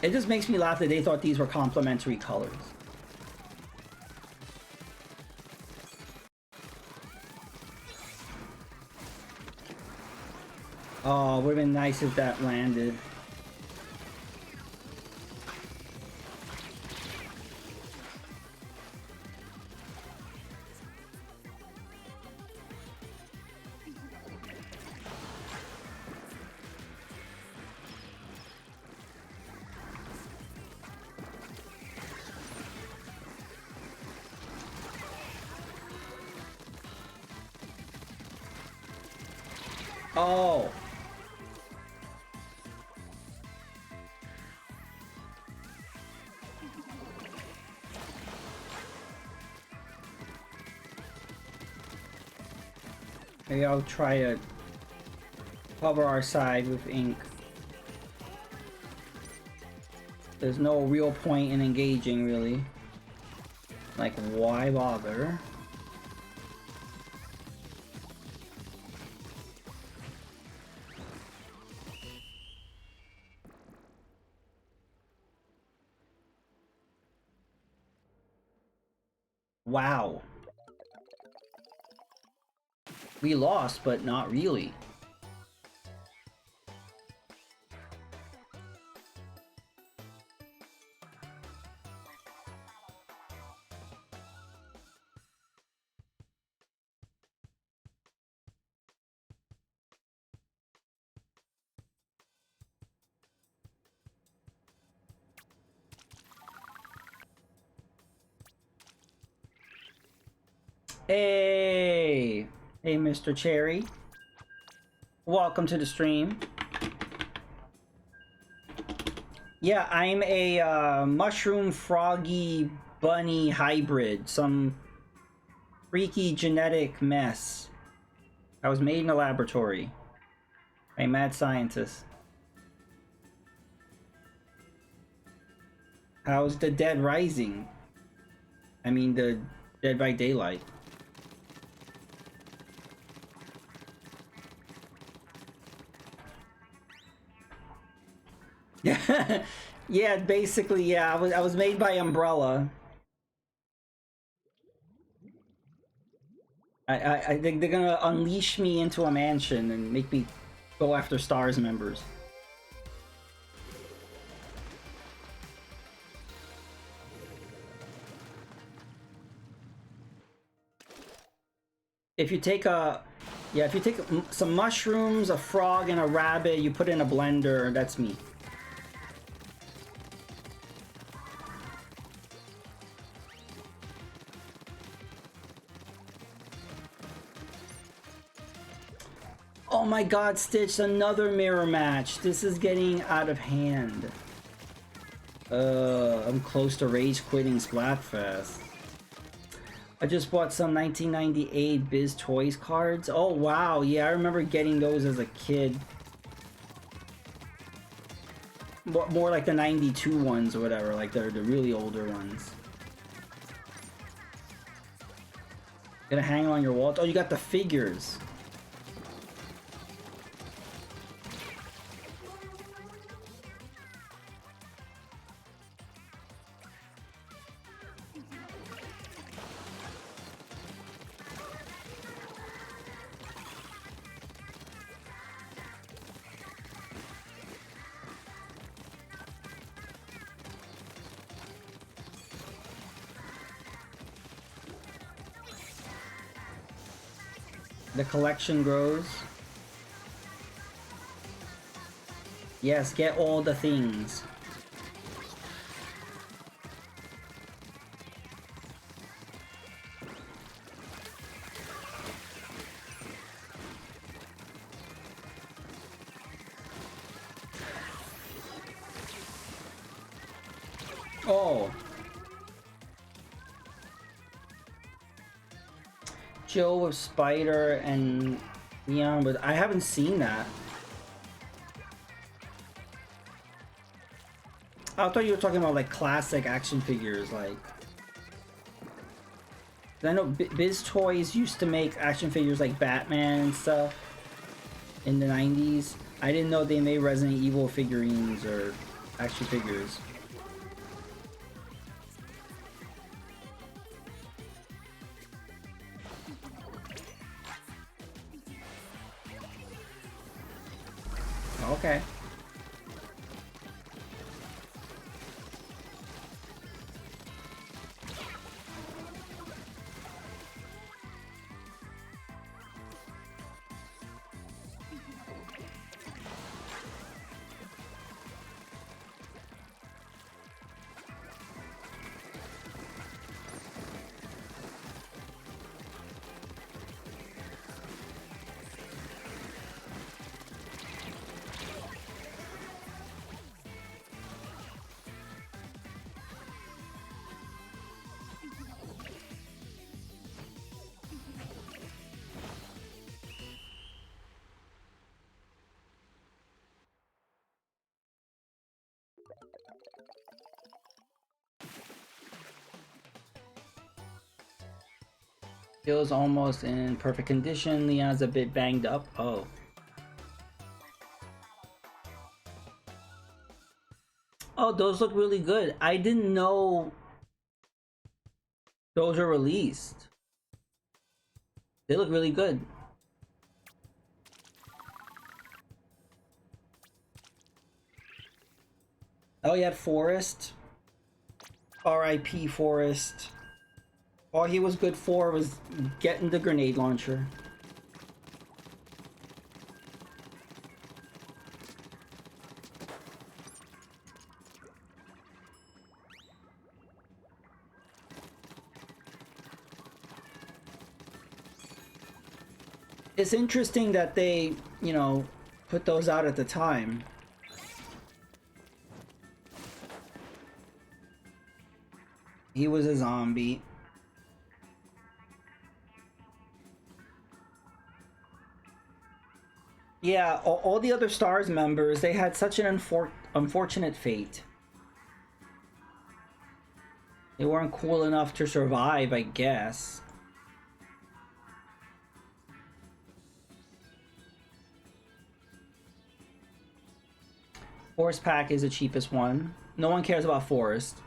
It just makes me laugh that they thought these were complementary colors. Oh, would have been nice if that landed. Oh. Maybe I'll try to cover our side with ink. There's no real point in engaging, really. Like, why bother? Wow. We lost, but not really. Hey! Hey, Mr. Cherry. Welcome to the stream. Yeah, I'm a mushroom froggy bunny hybrid. Some freaky genetic mess. I was made in a laboratory. A mad scientist. How's the dead rising? I mean, the Dead by Daylight. Yeah, yeah, basically, yeah. I was made by Umbrella. I think they're gonna unleash me into a mansion and make me go after STARS members. If you take if you take some mushrooms, a frog, and a rabbit, you put in a blender, that's me. Oh my god, Stitch, another mirror match. This is getting out of hand. I'm close to rage quitting Splatfest. I just bought some 1998 Biz Toys cards. Oh wow, yeah, I remember getting those as a kid. More like the 92 ones or whatever, like they're the really older ones. Gonna hang on your wall. Oh, you got the figures. The collection grows. Yes, get all the things. Oh. Joe with Spider and Leon, but I haven't seen that. I thought you were talking about like classic action figures, like. I know Biz Toys used to make action figures like Batman and stuff in the 90s. I didn't know they made Resident Evil figurines or action figures. Okay. Feels almost in perfect condition. Leon's a bit banged up. Oh. Oh, those look really good. I didn't know those are released. They look really good. Oh, you had Forrest. R.I.P. Forrest. All he was good for was getting the grenade launcher. It's interesting that they, you know, put those out at the time. He was a zombie. Yeah, all the other STARS members, they had such an unfortunate fate. They weren't cool enough to survive, I guess. Forest Pack is the cheapest one. No one cares about Forest.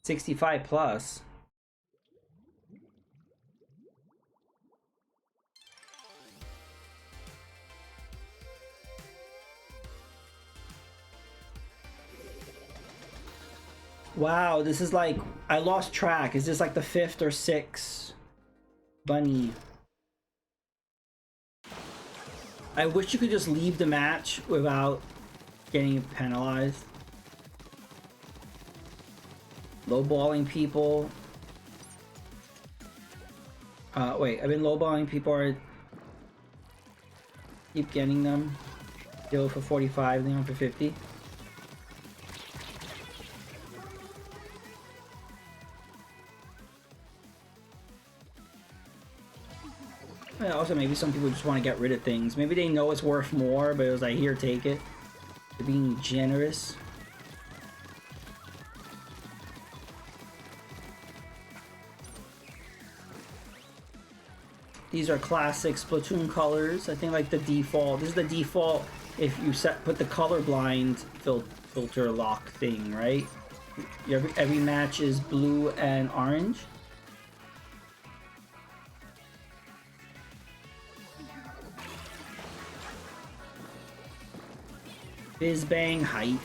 $65 plus. Wow, this is like, I lost track. Is this like the 5th or 6th bunny? I wish you could just leave the match without getting penalized. Lowballing people. Wait, I've been lowballing people. Or keep getting them. Deal for 45, Leon for 50. Yeah, also, maybe some people just want to get rid of things. Maybe they know it's worth more, but it was like, here, take it. They're being generous. These are classic Splatoon colors. I think like the default. This is the default if you put the colorblind filter lock thing, right? Every match is blue and orange. Biz bang height.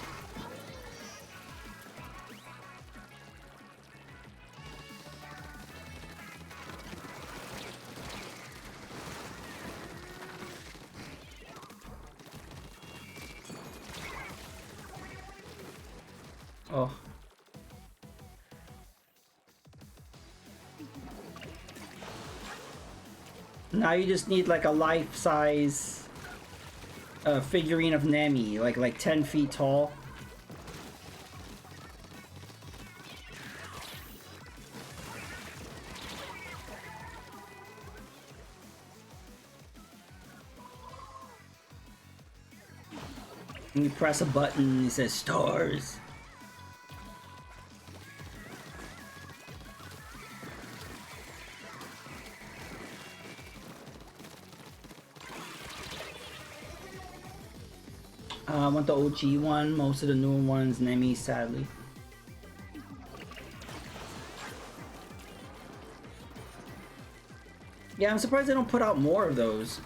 Oh. Now you just need like a life-size a figurine of Nemi, like 10 feet tall. And you press a button and it says stars. I want the OG one. Most of the newer ones, Nemi, sadly. Yeah, I'm surprised they don't put out more of those.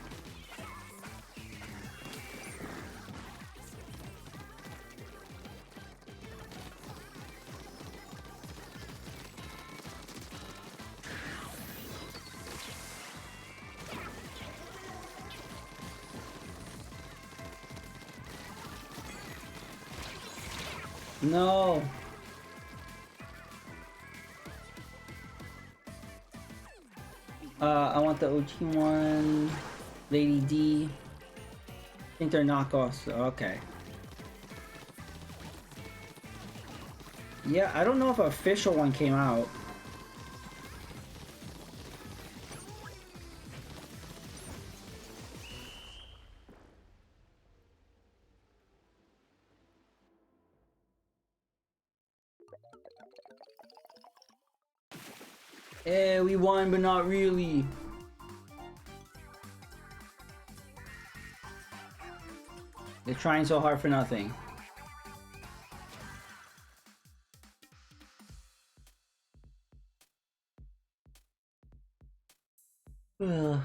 No. I want the OG one. Lady D. I think they're knockoffs. Okay. Yeah, I don't know if an official one came out. Eh, we won, but not really. They're trying so hard for nothing. Ugh.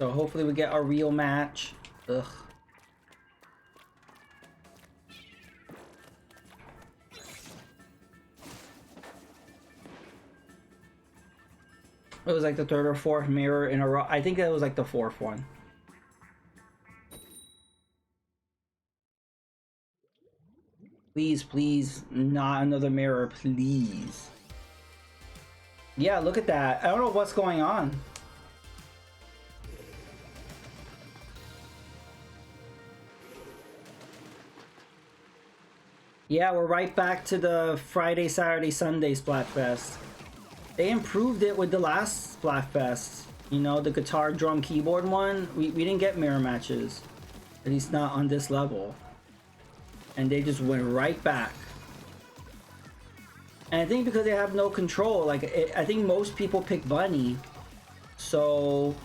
So hopefully we get a real match. Ugh. It was like the third or fourth mirror in a row. I think that was like the fourth one. Please, please, not another mirror, please. Yeah, look at that. I don't know what's going on. Yeah, we're right back to the Friday, Saturday, Sunday Splatfest. They improved it with the last Splatfest. You know, the guitar, drum, keyboard one. We didn't get mirror matches. At least not on this level. And they just went right back. And I think because they have no control, like, I think most people pick Bunny. So,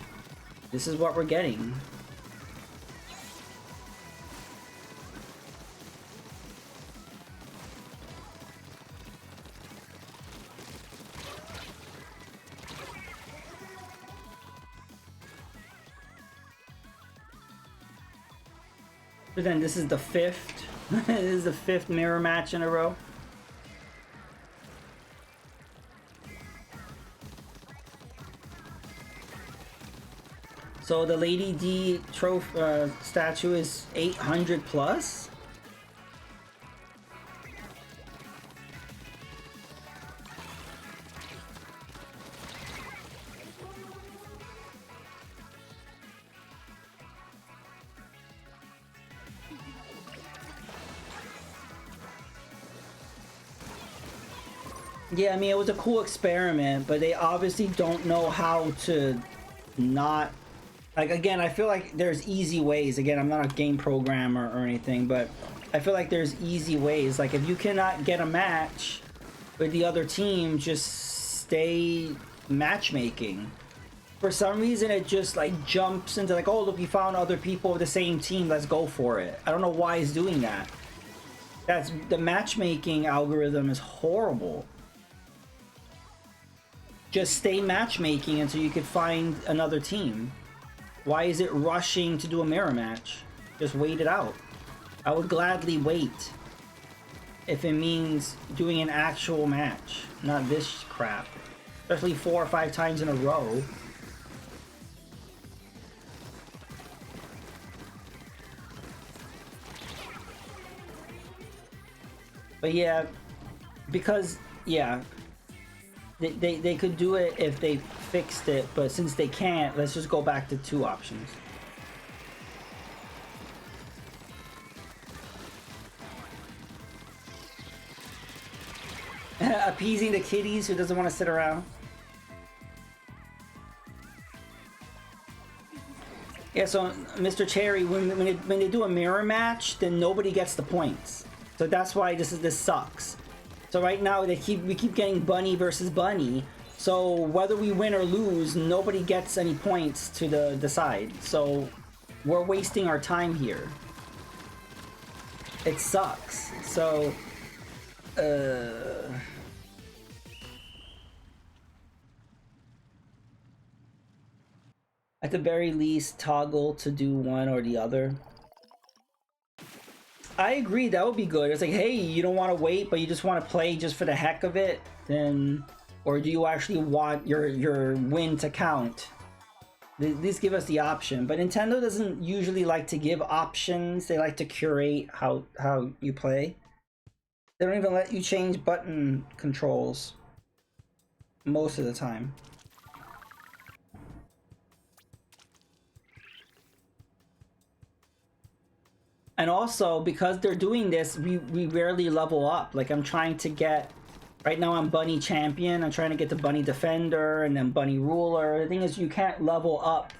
this is what we're getting. But then this is the fifth. This is the fifth mirror match in a row. So the Lady D trophy statue is 800 plus. Yeah, I mean, it was a cool experiment, but they obviously don't know how to not... Like, again, I feel like there's easy ways. Again, I'm not a game programmer or anything, but I feel like there's easy ways. Like, if you cannot get a match with the other team, just stay matchmaking. For some reason, it just, like, jumps into, like, oh, look, we found other people with the same team. Let's go for it. I don't know why it's doing that. That's... The matchmaking algorithm is horrible. Just stay matchmaking until you could find another team. Why is it rushing to do a mirror match? Just wait it out. I would gladly wait. if it means doing an actual match, not this crap. Especially 4 or 5 times in a row. But yeah, because, yeah, they could do it if they fixed it, but since they can't, let's just go back to 2 options. Appeasing the kiddies who doesn't want to sit around. Yeah, so Mr. Cherry, when they do a mirror match, then nobody gets the points. So that's why this sucks. So right now we keep getting Bunny versus Bunny. So whether we win or lose, nobody gets any points to decide. So we're wasting our time here. It sucks. So at the very least, toggle to do one or the other. I agree, that would be good. It's like, hey, you don't want to wait, but you just want to play just for the heck of it, then, or do you actually want your win to count? At least give us the option. But Nintendo doesn't usually like to give options. They like to curate how you play. They don't even let you change button controls most of the time. And also, because they're doing this, we rarely level up. Like, I'm trying to get... Right now I'm Bunny Champion. I'm trying to get to Bunny Defender and then Bunny Ruler. The thing is, you can't level up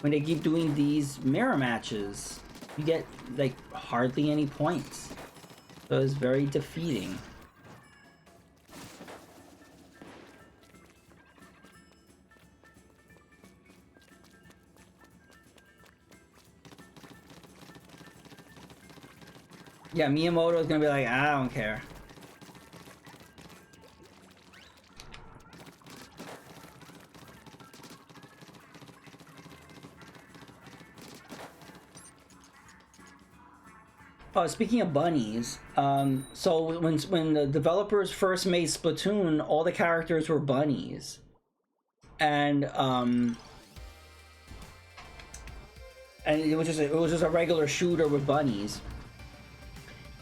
when they keep doing these mirror matches. You get, like, hardly any points. So it's very defeating. Yeah, Miyamoto is gonna be like, I don't care. Oh, speaking of bunnies, so when the developers first made Splatoon, all the characters were bunnies, and it was just a regular shooter with bunnies.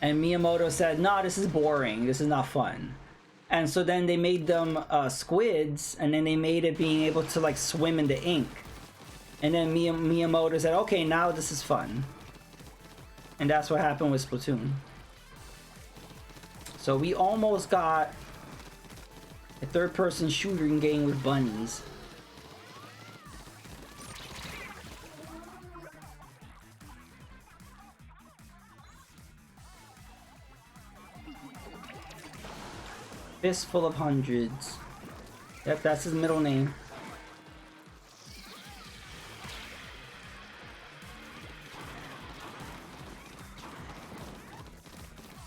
And Miyamoto said, "No, this is boring. This is not fun." And so then they made them squids, and then they made it being able to like swim in the ink. And then Miyamoto said, "Okay, now this is fun." And that's what happened with Splatoon. So we almost got a third-person shooting game with bunnies. Fistful of Hundreds. Yep, that's his middle name.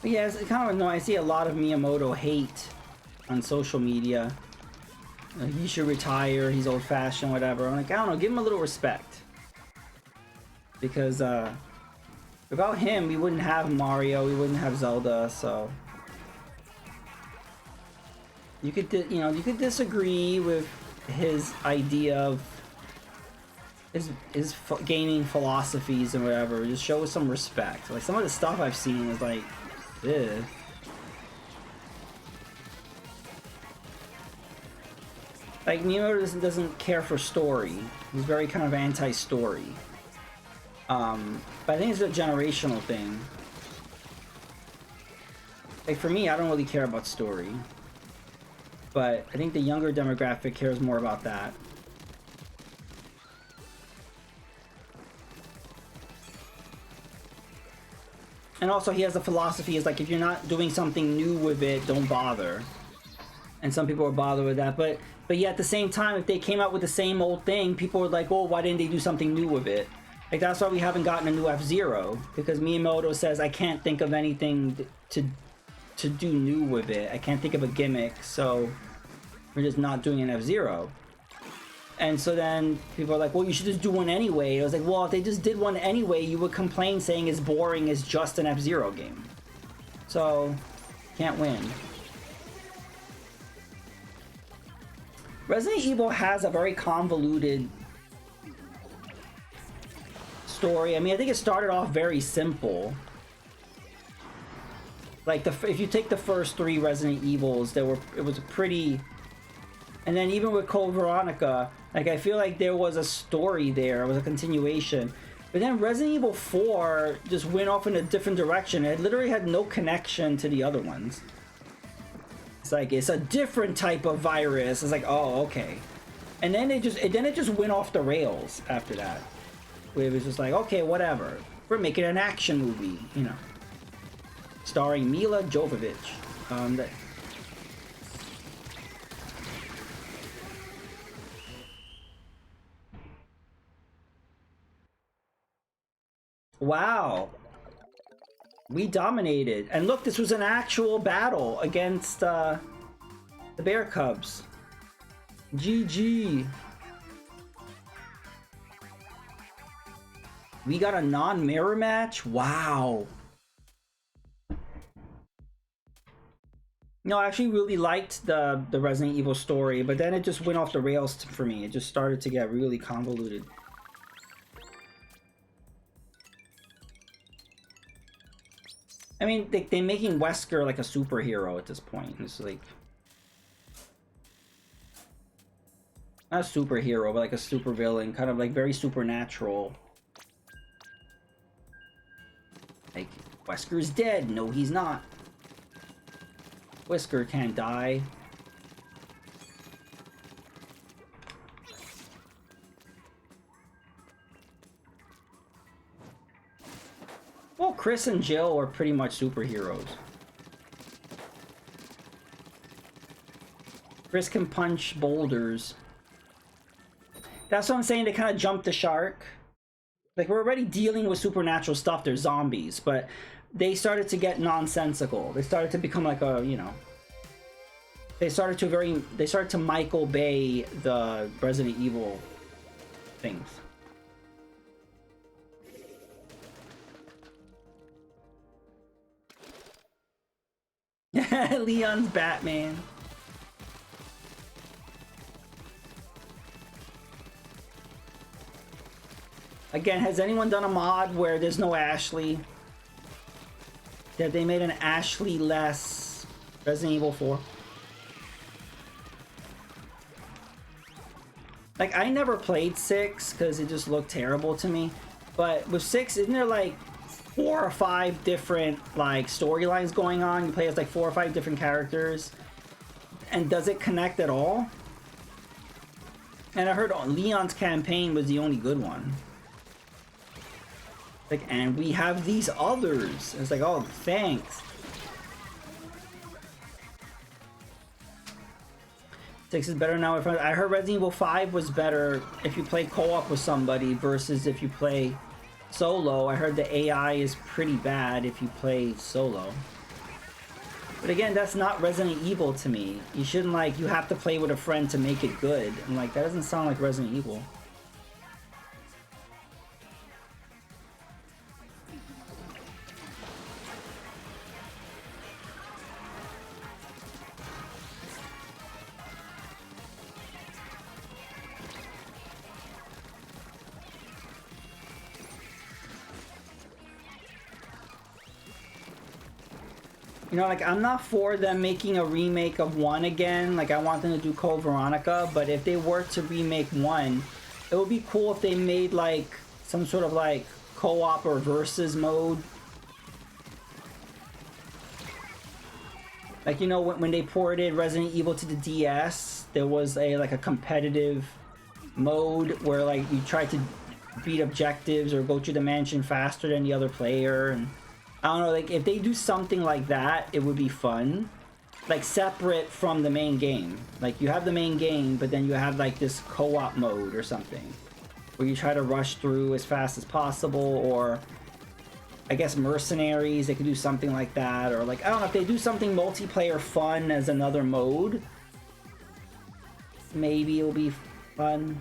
But yeah, it's kind of annoying. I see a lot of Miyamoto hate on social media. He should retire, he's old-fashioned, whatever. I'm like, I don't know, give him a little respect. Because, without him, we wouldn't have Mario, we wouldn't have Zelda, so... You could, you know, you could disagree with his idea of his gaming philosophies and whatever. Just show some respect. Like, some of the stuff I've seen is like, ugh. Like, Miyamoto doesn't care for story. He's very kind of anti-story. But I think it's a generational thing. Like, for me, I don't really care about story. But I think the younger demographic cares more about that. And also he has a philosophy is like, if you're not doing something new with it, don't bother. And some people are bothered with that. But yeah, at the same time, if they came out with the same old thing, people were like, well, why didn't they do something new with it? Like, that's why we haven't gotten a new F-Zero. Because Miyamoto says, I can't think of anything to do new with it. I can't think of a gimmick, so we're just not doing an F-Zero. And so then people are like, well, you should just do one anyway. I was like, well, if they just did one anyway, you would complain saying it's boring, it's just an F-Zero game. So Can't win. Resident Evil has a very convoluted story. I mean, I think it started off very simple. Like if you take the first 3 Resident Evils, it was a pretty, and then even with Code Veronica, like I feel like there was a story there, it was a continuation. But then Resident Evil 4 just went off in a different direction. It literally had no connection to the other ones. It's like it's a different type of virus. It's like, oh, okay. And then it just went off the rails after that. It was just like, okay, whatever. We're making an action movie, you know, starring Mila Jovovich. Wow. We dominated. And look, this was an actual battle against the Bear Cubs. GG. We got a non-mirror match? Wow. No, I actually really liked the Resident Evil story, but then it just went off the rails for me. It just started to get really convoluted. I mean, they're making Wesker like a superhero at this point. It's like, not a superhero, but like a supervillain, kind of like very supernatural. Like, Wesker's dead. No, he's not. Wesker can't die. Well, Chris and Jill are pretty much superheroes. Chris can punch boulders. That's what I'm saying, they kind of jumped the shark. Like, we're already dealing with supernatural stuff, they're zombies, but they started to get nonsensical. They started to become like a, you know... They started to Michael Bay the Resident Evil things. Leon's Batman. Again, has anyone done a mod where there's no Ashley? That they made an Ashley-less Resident Evil 4? Like, I never played 6 because it just looked terrible to me. But with 6, isn't there like 4 or 5 different like storylines going on? You play as like 4 or 5 different characters. And does it connect at all? And I heard Leon's campaign was the only good one. Like, and we have these others. It's like, oh, thanks. 6 is better now. I heard Resident Evil 5 was better if you play co-op with somebody versus if you play solo. I heard the AI is pretty bad if you play solo. But again, that's not Resident Evil to me. You shouldn't, like, you have to play with a friend to make it good. I'm like, that doesn't sound like Resident Evil. You know, like, I'm not for them making a remake of 1 again. Like, I want them to do Code Veronica, but if they were to remake 1, it would be cool if they made, like, some sort of, like, co-op or versus mode. Like, you know, when they ported Resident Evil to the DS, there was like a competitive mode where, like, you tried to beat objectives or go to the mansion faster than the other player, and I don't know, like, if they do something like that, it would be fun. Like, separate from the main game. Like, you have the main game, but then you have, like, this co-op mode or something. Where you try to rush through as fast as possible, or... I guess Mercenaries, they could do something like that. Or, like, I don't know, if they do something multiplayer fun as another mode, maybe it'll be fun.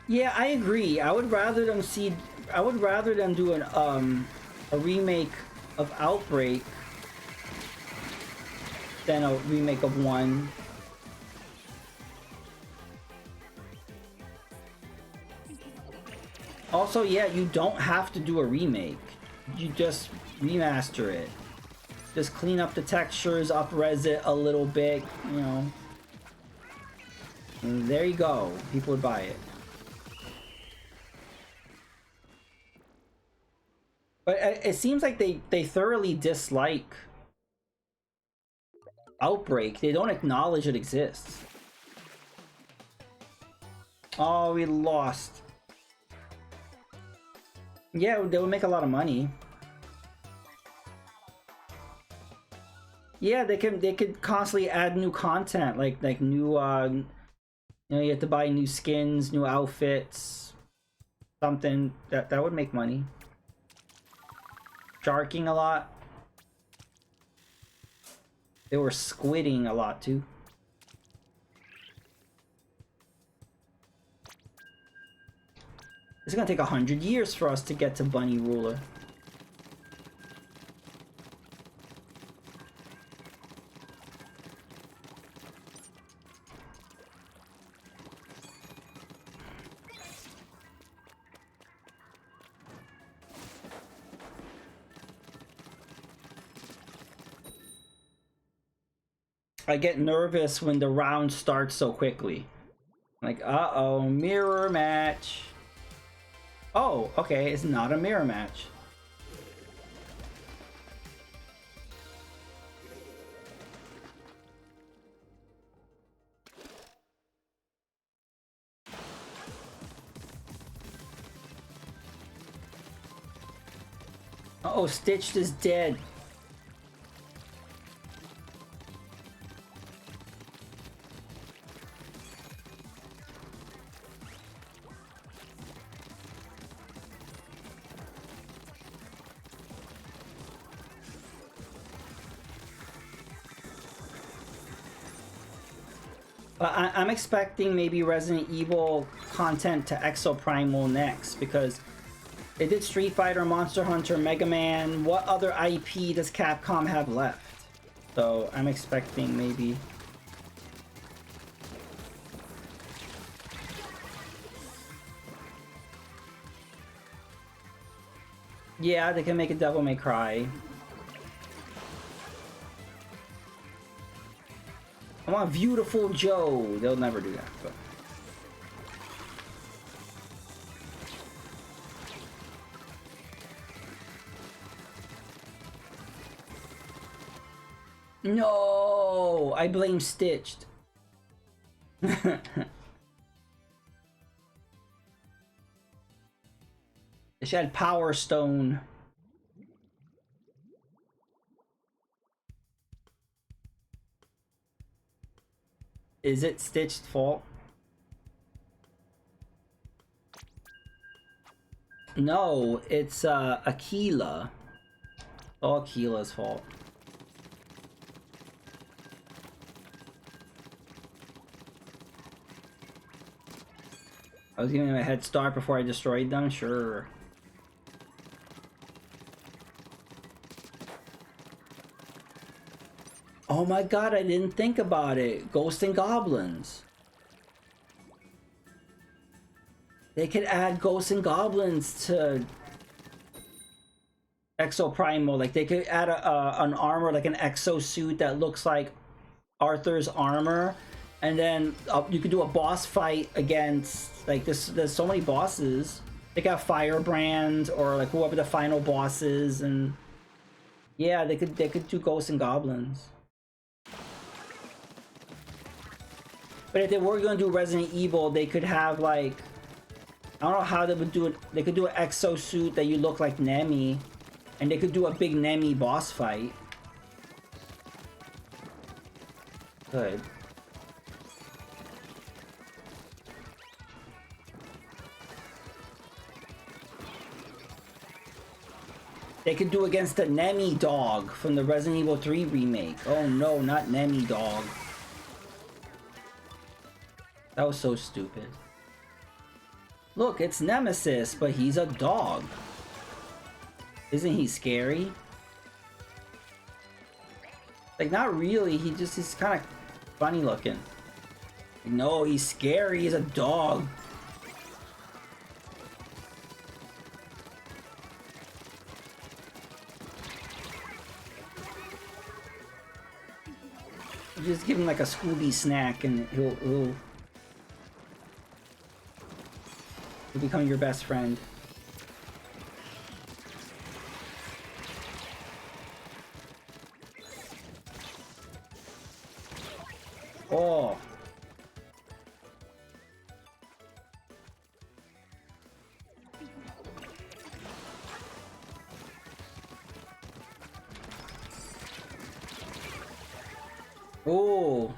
Yeah, I agree. I would rather them see. I would rather them do a remake of Outbreak than a remake of 1. Also, yeah, you don't have to do a remake. You just remaster it. Just clean up the textures, up-res it a little bit, you know. And there you go. People would buy it. But it seems like they thoroughly dislike Outbreak. They don't acknowledge it exists. Oh, we lost. Yeah, they would make a lot of money. Yeah, they could constantly add new content, like new you know, you have to buy new skins, new outfits, something that would make money. Sharking a lot. They were squidding a lot too. It's gonna take 100 years for us to get to Bunny Ruler. I get nervous when the round starts so quickly. Like, uh-oh, mirror match. Oh, okay, it's not a mirror match. Uh-oh, Stitched is dead. I'm expecting maybe Resident Evil content to Exoprimal next, because they did Street Fighter, Monster Hunter, Mega Man. What other IP does Capcom have left? So I'm expecting maybe... Yeah, they can make a Devil May Cry. I want Beautiful Joe. They'll never do that, but... No! I blame Stitched. They should have Power Stone. Is it Stitched's fault? No, it's Aquila. All Aquila's fault. I was giving him a head start before I destroyed them? Sure. Oh my god, I didn't think about it. Ghosts and Goblins. They could add Ghosts and Goblins to Exoprimal. Like, they could add an armor, like an exosuit that looks like Arthur's armor. And then you could do a boss fight against, like, there's so many bosses. They got Firebrand or like whoever the final boss is, and yeah, they could do Ghosts and Goblins. But if they were gonna do Resident Evil, they could have, like, I don't know how they would do it. They could do an exosuit that you look like Nemi, and they could do a big Nemi boss fight. Good. They could do against the Nemi dog from the Resident Evil 3 remake. Oh no, not Nemi dog. That was so stupid. Look, it's Nemesis, but he's a dog. Isn't he scary? Like, not really. He's kind of funny looking. No, he's scary. He's a dog. Just give him like a Scooby snack and he'll become your best friend. Oh. Oh.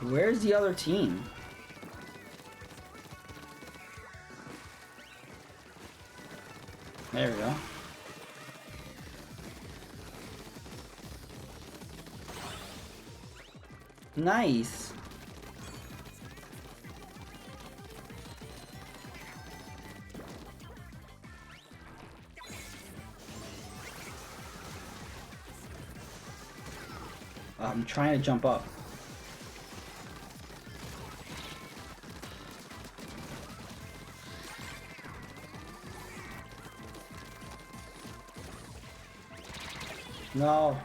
Where's the other team? There we go. Nice. I'm trying to jump up. No.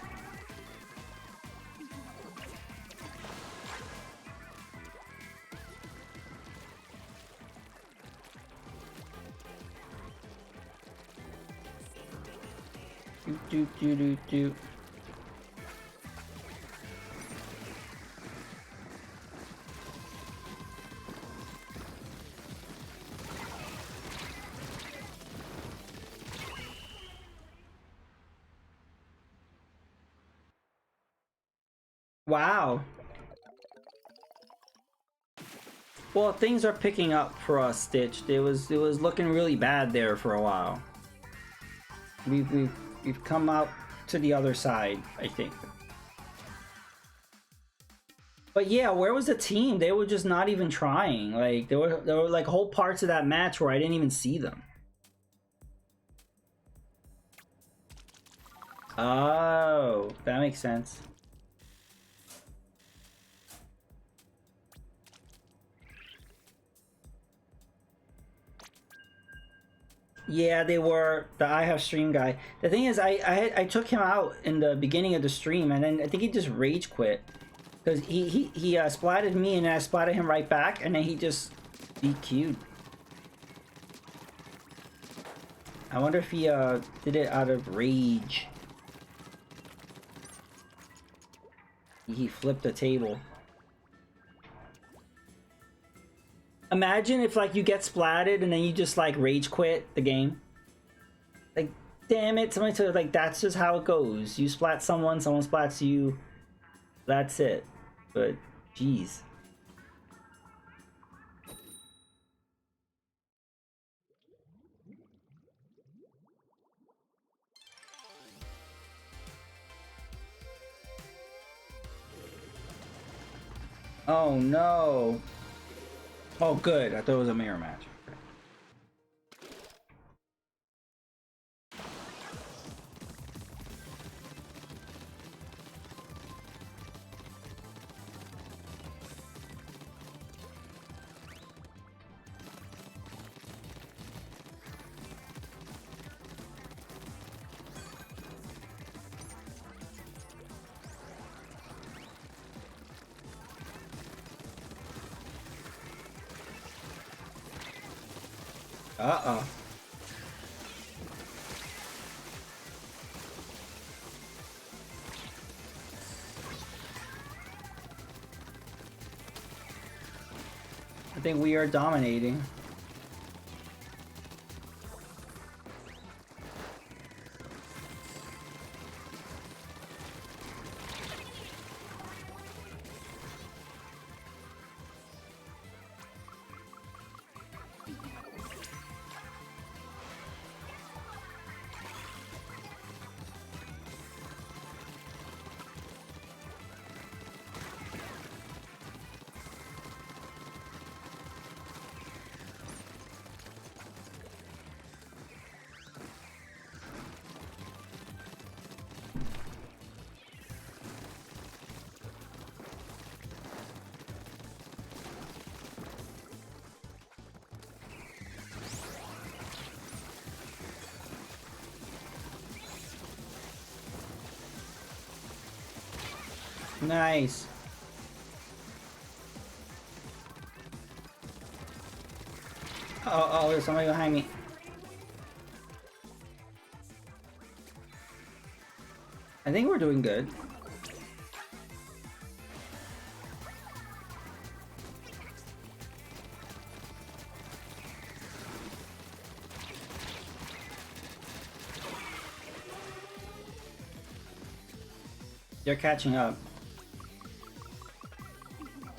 Do. Wow. Well, things are picking up for us, Stitched. It was looking really bad there for a while. We've come out to the other side, I think. But yeah, where was the team? They were just not even trying. Like there were like whole parts of that match where I didn't even see them. Oh, that makes sense. Yeah, they were the I have stream guy. The thing is, I took him out in the beginning of the stream, and then I think he just rage quit because he splatted me, and I splatted him right back, and then he just DQ'd. I wonder if he did it out of rage. He flipped the table. Imagine if like you get splatted and then you just like rage quit the game. Like, damn it, somebody told like that's just how it goes. You splat someone, someone splats you. That's it. But jeez. Oh no. Oh good, I thought it was a mirror match. Uh-oh. I think we are dominating. Nice. Oh, there's somebody behind me. I think we're doing good. They're catching up.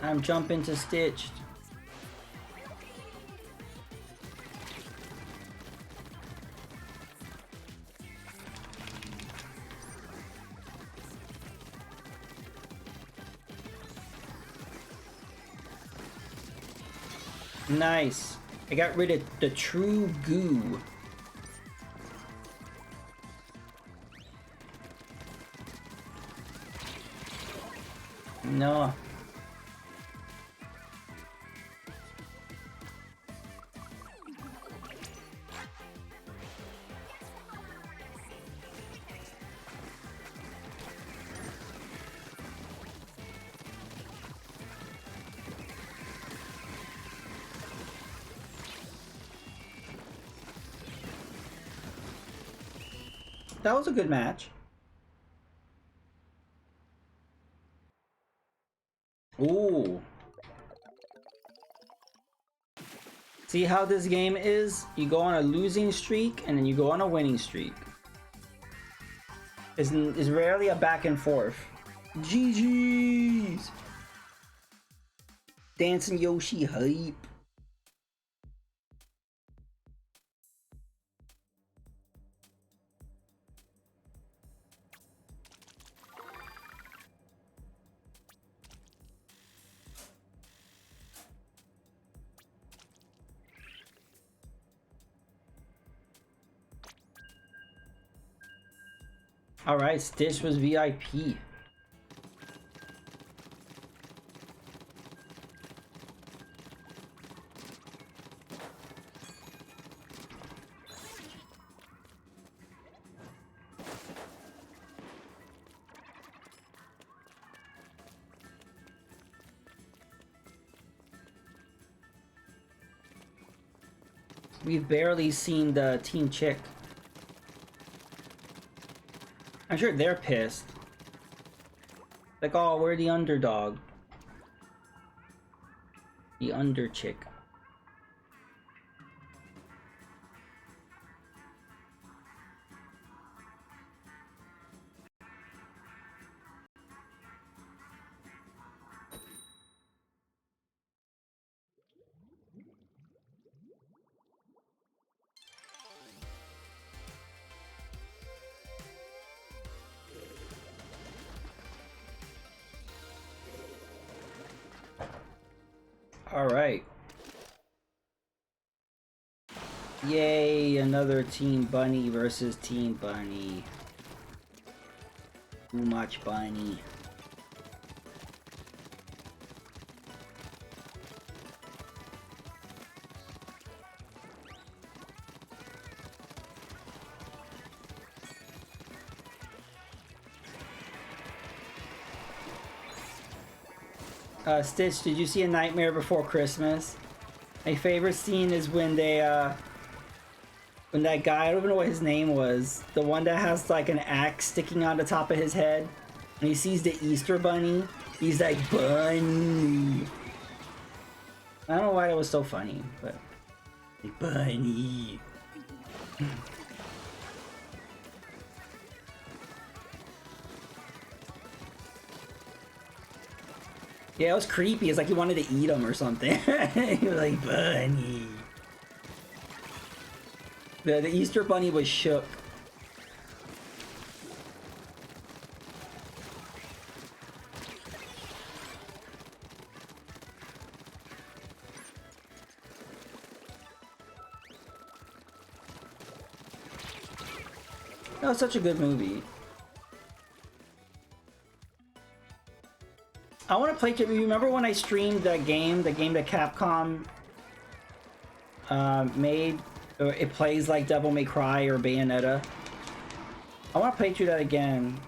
I'm jumping to Stitched. Nice. I got rid of the true goo. No. That was a good match. Ooh. See how this game is? You go on a losing streak and then you go on a winning streak. It's rarely a back and forth. GG's! Dancing Yoshi hype. Alright, Stitch was VIP. We've barely seen the Team Chick. I'm sure they're pissed. Like, oh, we're the underdog. The under chick. Alright. Yay, another Team Bunny versus Team Bunny. Too much bunny. Stitch, did you see A Nightmare Before Christmas? My favorite scene is when they, when that guy, I don't even know what his name was, the one that has like an axe sticking on the top of his head, and he sees the Easter Bunny, he's like, Bunny. I don't know why it was so funny, but... Bunny. Yeah, it was creepy. It's like he wanted to eat him or something. He was like, Bunny. The Easter Bunny was shook. That was such a good movie. I want to play. Remember when I streamed that game, the game that Capcom made? It plays like Devil May Cry or Bayonetta. I want to play through that again.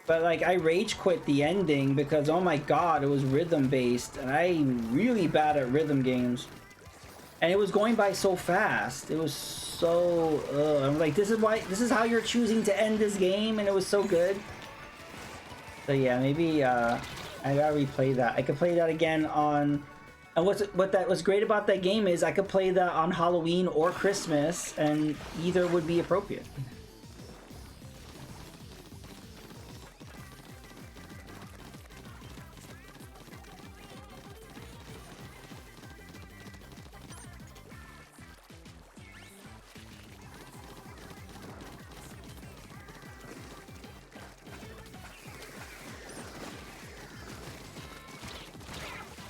But like I rage quit the ending because oh my god, it was rhythm based and I'm really bad at rhythm games. And it was going by so fast. It was so I'm like, this is how you're choosing to end this game, and it was so good. So yeah, maybe I gotta replay that. I could play that again on, and what's great about that game is I could play that on Halloween or Christmas, and either would be appropriate.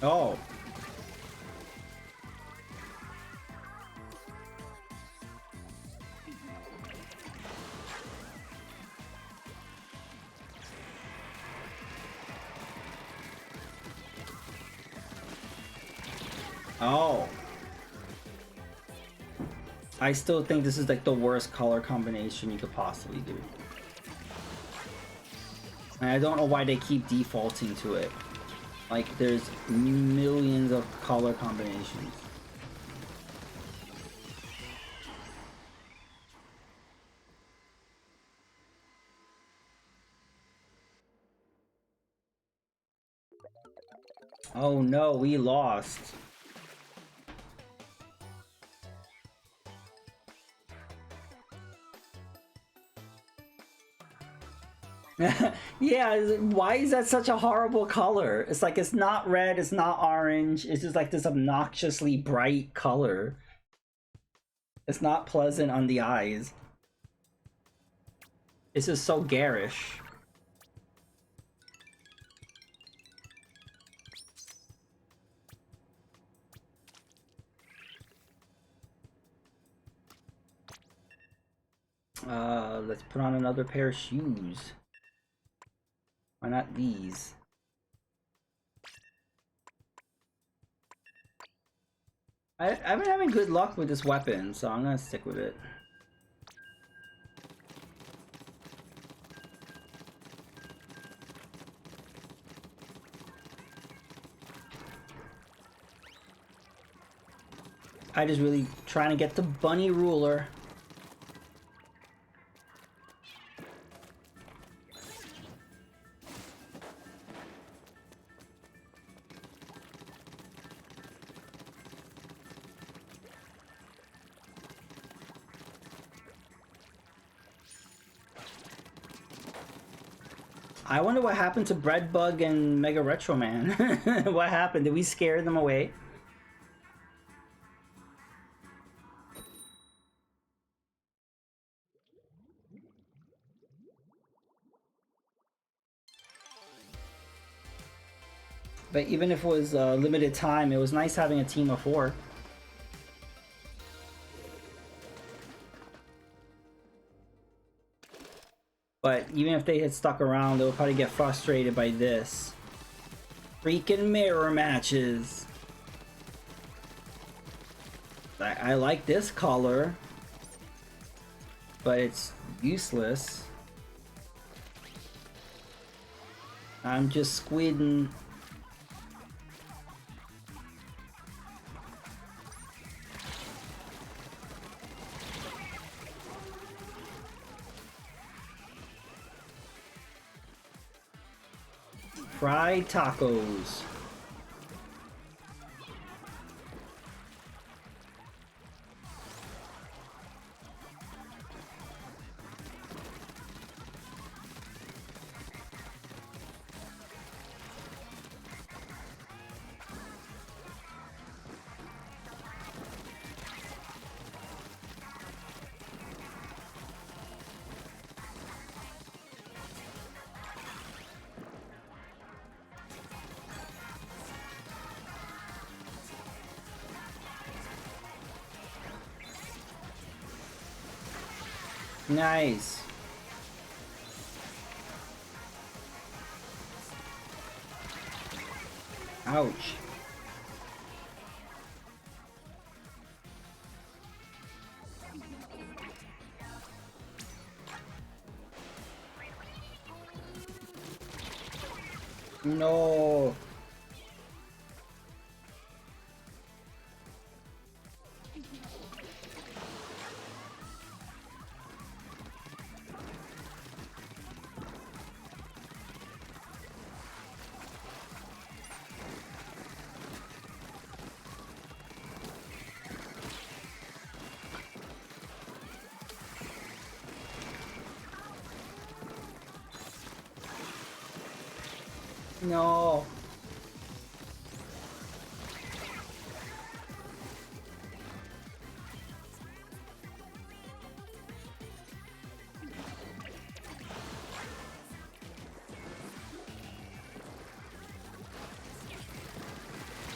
Oh. Oh. I still think this is like the worst color combination you could possibly do. And I don't know why they keep defaulting to it. Like, there's millions of color combinations. Oh no, we lost. Yeah, why is that such a horrible color? It's like, it's not red, it's not orange, it's just like this obnoxiously bright color. It's not pleasant on the eyes. It's just so garish. Let's put on another pair of shoes. Why not these? I've been having good luck with this weapon, so I'm gonna stick with it. I just really trying to get the bunny ruler. I wonder what happened to Breadbug and Mega Retro Man. What happened? Did we scare them away? But even if it was limited time, it was nice having a team of 4. But even if they had stuck around, they would probably get frustrated by this. Freaking mirror matches. I like this color, but it's useless. I'm just squidding. Fried tacos. Nice. Ouch. No. No.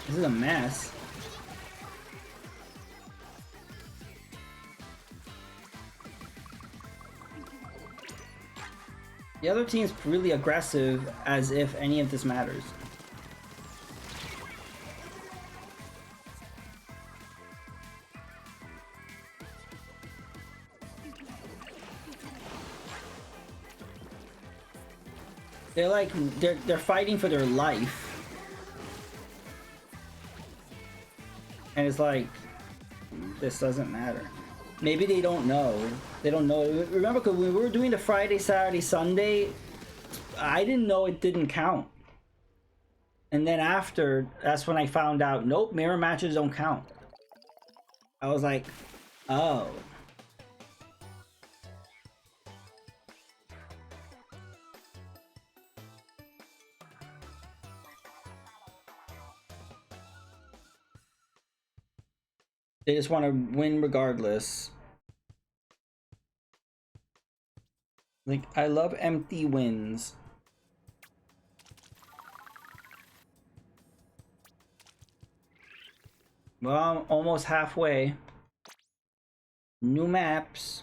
This is a mess. The other team's really aggressive, as if any of this matters. They're like, they're fighting for their life. And it's like, this doesn't matter. Maybe they don't know. They don't know. Remember, because when we were doing the Friday, Saturday, Sunday, I didn't know it didn't count. And then after, that's when I found out, nope, mirror matches don't count. I was like, oh. They just want to win regardless. Like, I love empty wins. Well, I'm almost halfway. New maps.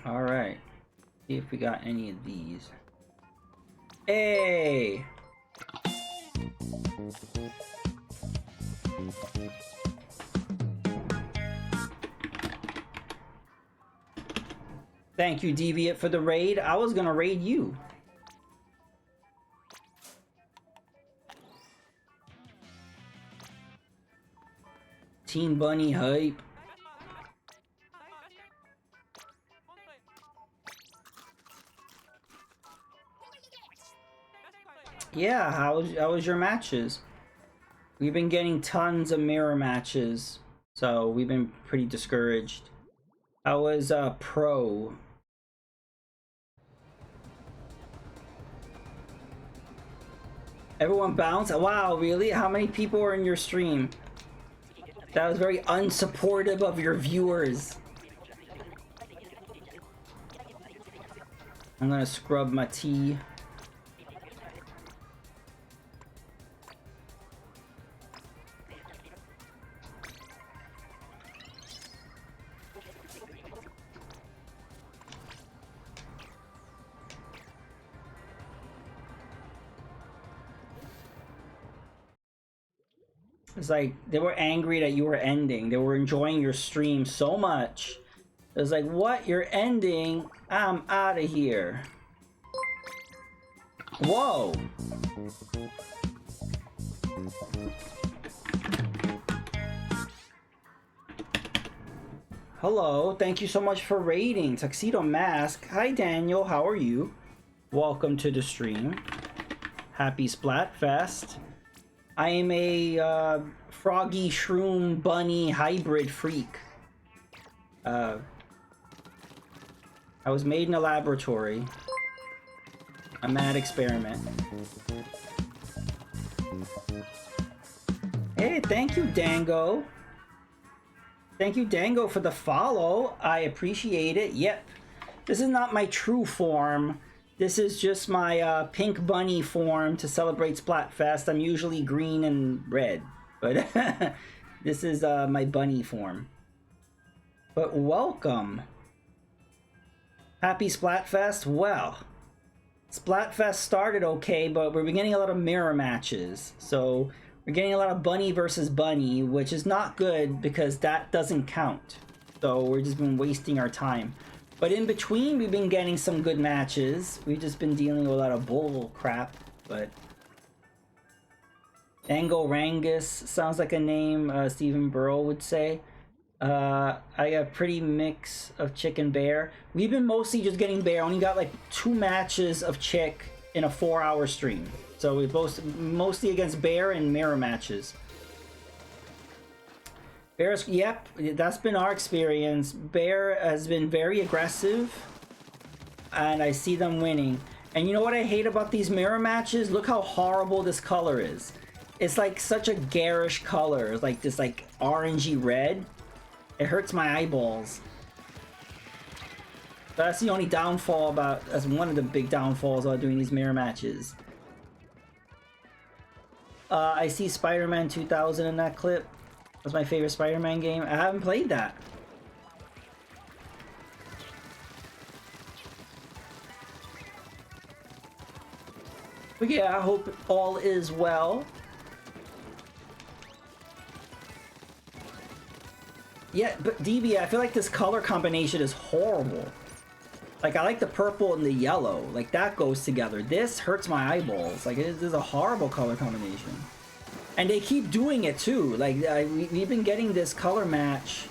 All right. See if we got any of these. Hey! Thank you, Deviant, for the raid. I was gonna raid you. Team Bunny hype. Yeah, how was your matches? We've been getting tons of mirror matches, so we've been pretty discouraged. I was pro. Everyone bounce? Wow, really? How many people were in your stream? That was very unsupportive of your viewers. I'm gonna scrub my tea. It's like they were angry that you were ending. They were enjoying your stream so much. It was like, what? You're ending? I'm out of here. Whoa. Hello. Thank you so much for raiding. Tuxedo Mask. Hi, Daniel. How are you? Welcome to the stream. Happy Splatfest. I am a froggy shroom bunny hybrid freak. I was made in a laboratory. A mad experiment. Hey, thank you, Dango. Thank you, Dango, for the follow. I appreciate it. Yep. This is not my true form. This is just my pink bunny form to celebrate Splatfest. I'm usually green and red, but this is my bunny form. But welcome. Happy Splatfest. Well, Splatfest started okay, but we're getting a lot of mirror matches. So We're getting a lot of bunny versus bunny, which is not good because that doesn't count. So we're just been wasting our time. But in between, we've been getting some good matches. We've just been dealing with a lot of bull crap, but... Angorangus sounds like a name Stephen Burrow would say. I got a pretty mix of chick and bear. We've been mostly just getting bear. Only got like 2 matches of chick in a 4-hour stream. So we both mostly against bear and mirror matches. Bear's, yep, that's been our experience. Bear has been very aggressive, and I see them winning. And you know what I hate about these mirror matches? Look how horrible this color is. It's like such a garish color. It's like this like orangey red. It hurts my eyeballs. But that's the only downfall about, that's one of the big downfalls about doing these mirror matches. I see Spider-Man 2000 in that clip. That's my favorite Spider-Man game. I haven't played that. But yeah, I hope all is well. Yeah, but DB, I feel like this color combination is horrible. Like, I like the purple and the yellow. Like, that goes together. This hurts my eyeballs. Like, this is a horrible color combination. And they keep doing it, too. Like, we've been getting this color match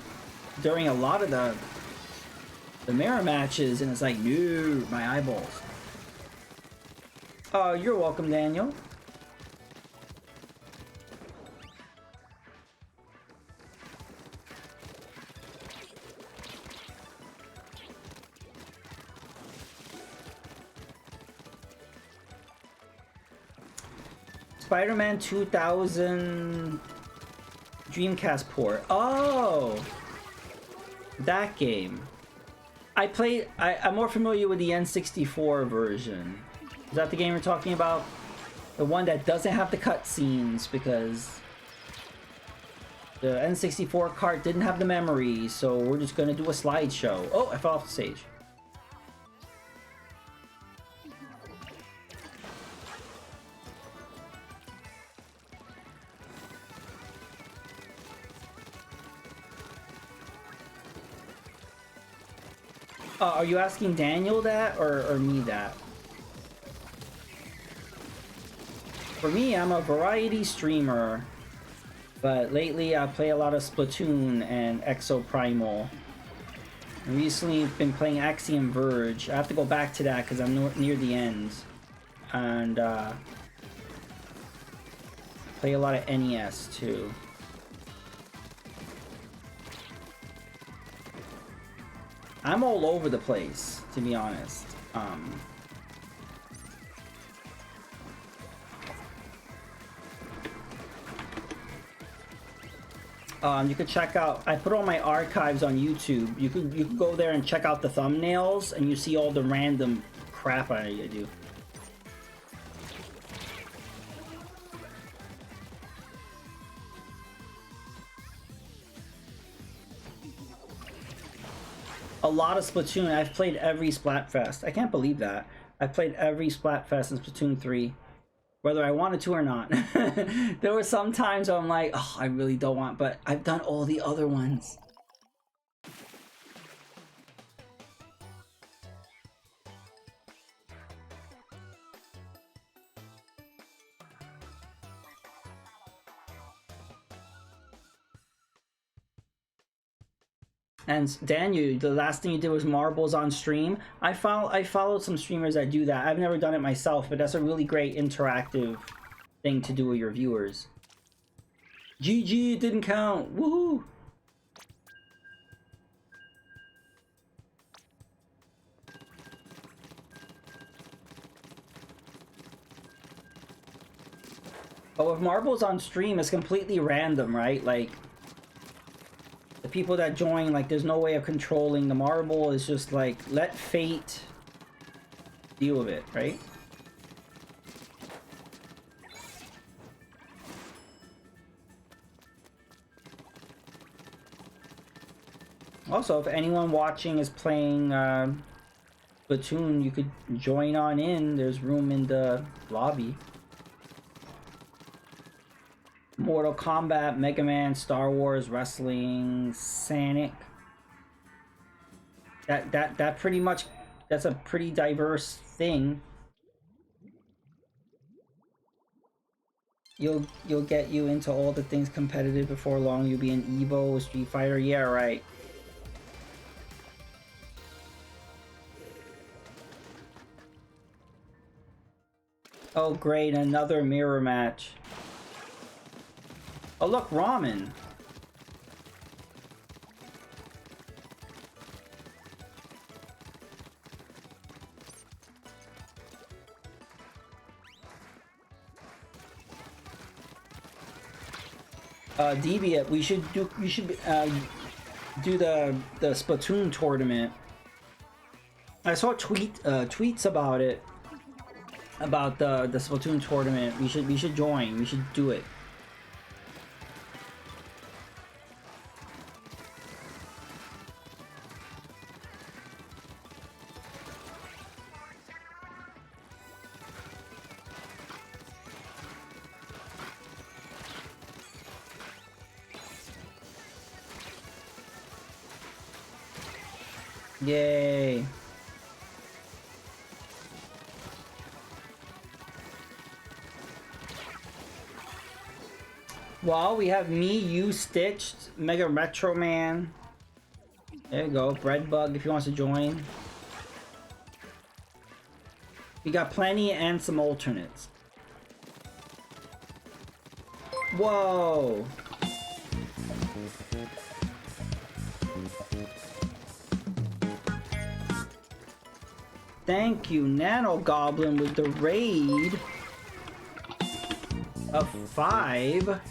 during a lot of the mirror matches, and it's like, no, my eyeballs. Oh, you're welcome, Daniel. Spider-Man 2000 Dreamcast port. Oh! That game. I'm more familiar with the N64 version. Is that the game we're talking about? The one that doesn't have the cutscenes because the N64 cart didn't have the memory, so we're just gonna do a slideshow. Oh, I fell off the stage. Are you asking Daniel that or me that? For me, I'm a variety streamer, but lately I play a lot of Splatoon and Exoprimal. I recently been playing Axiom Verge. I have to go back to that because I'm near the end. And play a lot of NES too. I'm all over the place, to be honest. You could check out, I put all my archives on YouTube. You could go there and check out the thumbnails, and you see all the random crap I do. A lot of Splatoon. I've played every Splatfest. I can't believe that. I've played every Splatfest in Splatoon 3. Whether I wanted to or not. There were some times where I'm like, oh, I really don't want, but I've done all the other ones. And Daniel, the last thing you did was marbles on stream. I followed some streamers that do that. I've never done it myself, but that's a really great interactive thing to do with your viewers. GG, it didn't count. Woohoo! But with marbles on stream, it's completely random, right? Like, the people that join, like, there's no way of controlling the marble. It's just like, let fate deal with it, right? Also, if anyone watching is playing Splatoon, you could join on in. There's room in the lobby. Mortal Kombat, Mega Man, Star Wars, Wrestling, Sonic. That pretty much, that's a pretty diverse thing. You'll get you into all the things competitive before long. You'll be an Evo, Street Fighter. Yeah, right. Oh great, another mirror match. Oh look, ramen. Deviant, we should do the Splatoon tournament. I saw tweets about it, about the Splatoon tournament. We should join. We should do it. Yay. Well, we have me, you, Stitched, Mega Retro Man. There you go, Breadbug if he wants to join. We got plenty and some alternates. Whoa. Thank you, Nano Goblin, with the raid of 5.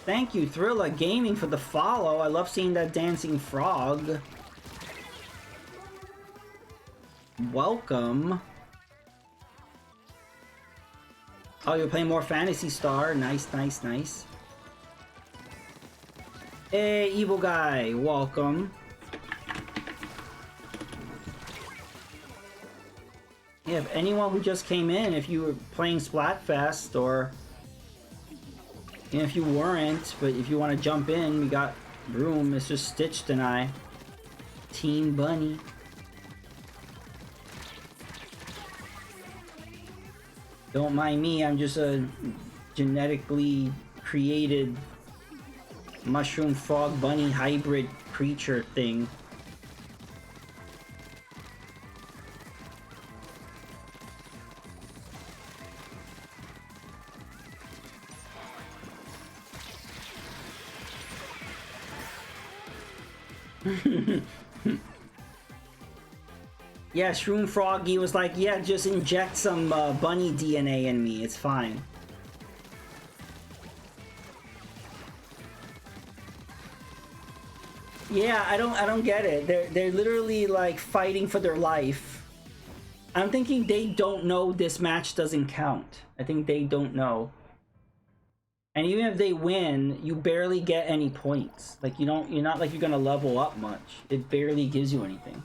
Thank you, Thrilla Gaming, for the follow. I love seeing that dancing frog. Welcome. Oh, you're playing more Phantasy Star. Nice, nice, nice. Hey, evil guy, welcome. Yeah, if anyone who just came in, if you were playing Splatfest, or if you weren't, but if you want to jump in, we got room. It's just Stitched and I. Team Bunny. Don't mind me, I'm just a genetically created mushroom frog bunny hybrid creature thing. Yeah, Shroom Froggy was like, yeah, just inject some bunny DNA in me, it's fine. Yeah, I don't get it. They're literally like fighting for their life. I'm thinking they don't know this match doesn't count. I think they don't know. And even if they win, you barely get any points. Like you're not like you're gonna level up much. It barely gives you anything.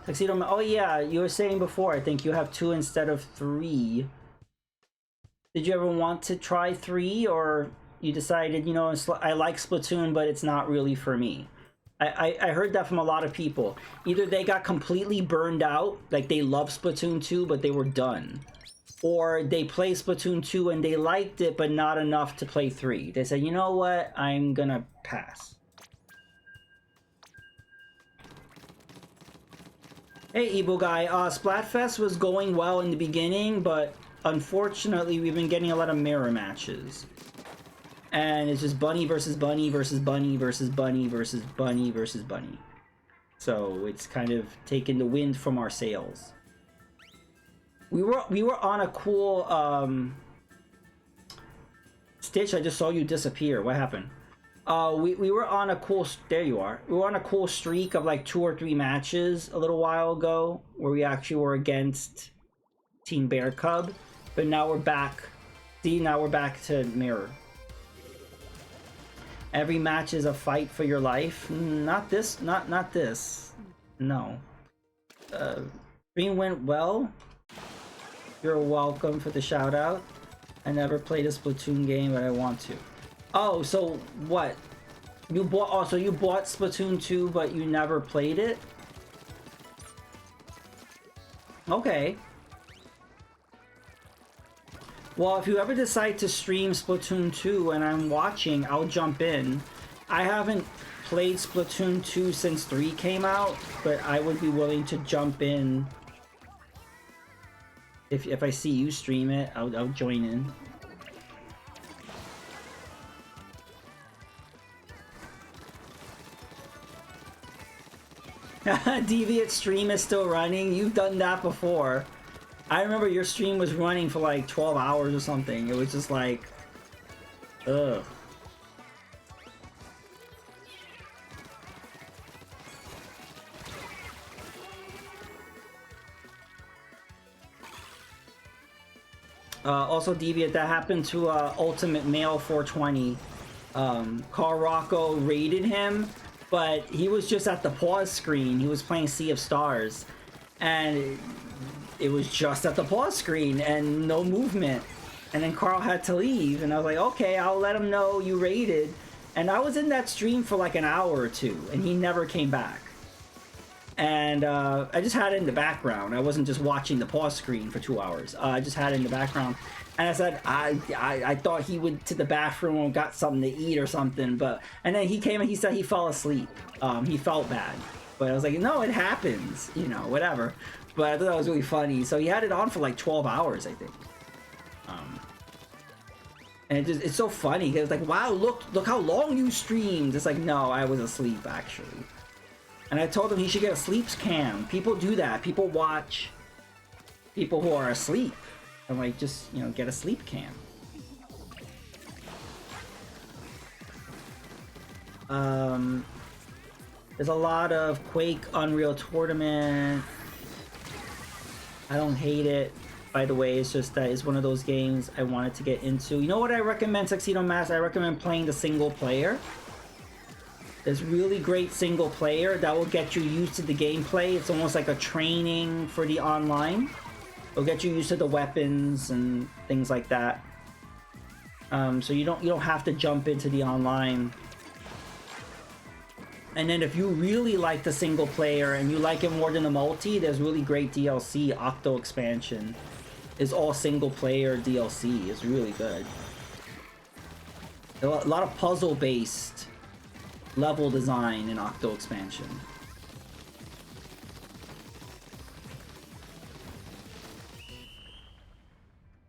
Tuxedo, oh yeah, you were saying before, I think you have 2 instead of 3. Did you ever want to try 3, or you decided, you know, I like Splatoon, but it's not really for me? I heard that from a lot of people. Either they got completely burned out, like they love Splatoon 2, but they were done. Or they play Splatoon 2 and they liked it, but not enough to play 3. They said, you know what, I'm gonna pass. Hey, evil guy. Splatfest was going well in the beginning, but unfortunately, we've been getting a lot of mirror matches. And it's just bunny versus bunny versus bunny versus bunny versus bunny versus bunny. So it's kind of taken the wind from our sails. We were on a cool Stitch, I just saw you disappear. What happened? We were on a cool, there you are. We were on a cool streak of like 2 or 3 matches a little while ago where we actually were against Team Bear Cub, but now we're back. See, now we're back to mirror. Every match is a fight for your life. Not this. Not this. No. Stream went well. You're welcome for the shout out. I never played a Splatoon game, but I want to. Oh, so what? You bought? Oh, so you bought Splatoon 2, but you never played it? Okay. Well, if you ever decide to stream Splatoon 2 and I'm watching, I'll jump in. I haven't played Splatoon 2 since 3 came out, but I would be willing to jump in. If I see you stream it, I'll join in. Deviant stream is still running. You've done that before. I remember your stream was running for like 12 hours or something. It was just like, ugh. Also, Deviant, that happened to Ultimate Male 420. Carl Rocco raided him, but he was just at the pause screen. He was playing Sea of Stars, and it was just at the pause screen and no movement. And then Carl had to leave, and I was like, okay, I'll let him know you raided. And I was in that stream for like an hour or two, and he never came back. And I just had it in the background. I wasn't just watching the pause screen for 2 hours. I just had it in the background. And I said, I thought he went to the bathroom and got something to eat or something. And then he came and he said he fell asleep. He felt bad. But I was like, no, it happens. You know, whatever. But I thought that was really funny. So he had it on for like 12 hours, I think. And it's so funny. He was like, wow, look how long you streamed. It's like, no, I was asleep, actually. And I told him he should get a sleep cam. People do that. People watch people who are asleep. I'm like, just, you know, get a sleep cam. There's a lot of Quake Unreal Tournament. I don't hate it, by the way. It's just that it's one of those games I wanted to get into. You know what I recommend, Tuxedo Mask? I recommend playing the single player. There's really great single player that will get you used to the gameplay. It's almost like a training for the online. It'll get you used to the weapons and things like that. So you don't have to jump into the online. And then if you really like the single player and you like it more than the multi, there's really great DLC. Octo Expansion is all single player DLC. It's really good. A lot of puzzle based level design in Octo Expansion.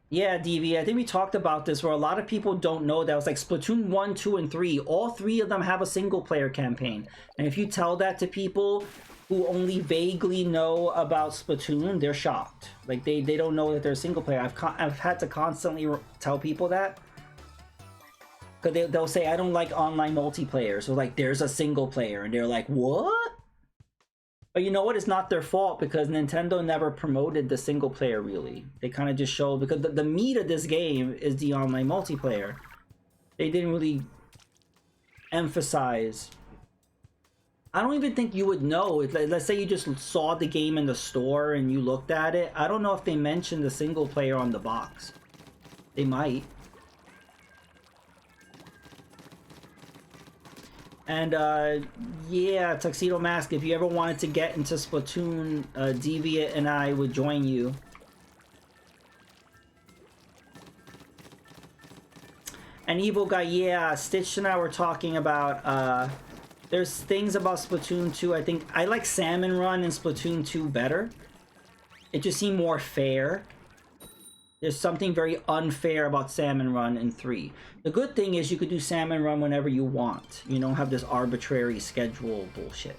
Yeah, DV, I think we talked about this where a lot of people don't know that it was like Splatoon 1, 2, and 3. All three of them have a single player campaign. And if you tell that to people who only vaguely know about Splatoon, they're shocked. Like they don't know that they're single player. I've had to constantly tell people that. Because they'll say, I don't like online multiplayer. So like, there's a single player. And they're like, what? But you know what? It's not their fault because Nintendo never promoted the single player, really. They kind of just showed, because the meat of this game is the online multiplayer. They didn't really emphasize. I don't even think you would know. Let's say you just saw the game in the store and you looked at it. I don't know if they mentioned the single player on the box. They might. And yeah, Tuxedo Mask, if you ever wanted to get into Splatoon, Deviant and I would join you. And Evil Guy, yeah, Stitch and I were talking about, there's things about Splatoon 2, I think, I like Salmon Run in Splatoon 2 better. It just seemed more fair. There's something very unfair about Salmon Run in 3. The good thing is you could do Salmon Run whenever you want. You don't have this arbitrary schedule bullshit.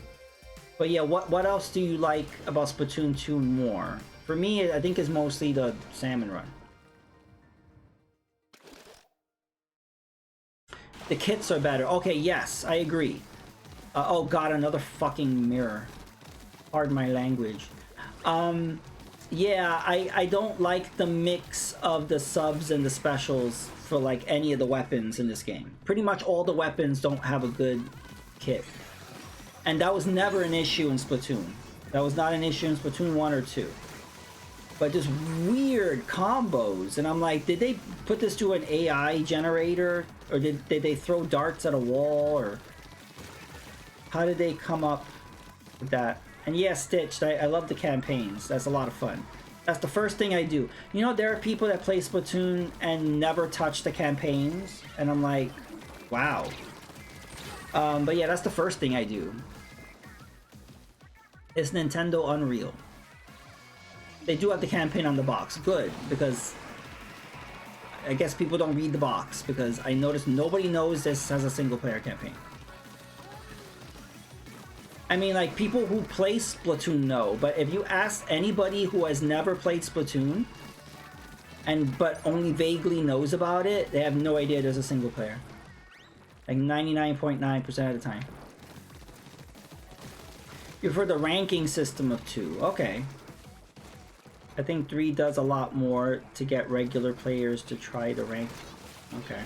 But yeah, what else do you like about Splatoon 2 more? For me, I think it's mostly the Salmon Run. The kits are better. Okay, yes, I agree. Oh god, another fucking mirror. Pardon my language. Yeah, I don't like the mix of the subs and the specials for like any of the weapons in this game. Pretty much all the weapons don't have a good kit. And that was never an issue in Splatoon. That was not an issue in Splatoon 1 or 2. But just weird combos. And I'm like, did they put this to an AI generator? Or did they throw darts at a wall? Or how did they come up with that? And yeah, Stitched, I love the campaigns. That's a lot of fun. That's the first thing I do. You know, there are people that play Splatoon and never touch the campaigns. And I'm like, wow. But yeah, that's the first thing I do. It's Nintendo Unreal. They do have the campaign on the box. Good, because I guess people don't read the box, because I noticed nobody knows this has a single player campaign. I mean, like, people who play Splatoon know, but if you ask anybody who has never played Splatoon but only vaguely knows about it, they have no idea there's a single player. Like 99.9% of the time. You prefer the ranking system of 2. Okay. I think 3 does a lot more to get regular players to try the rank. Okay.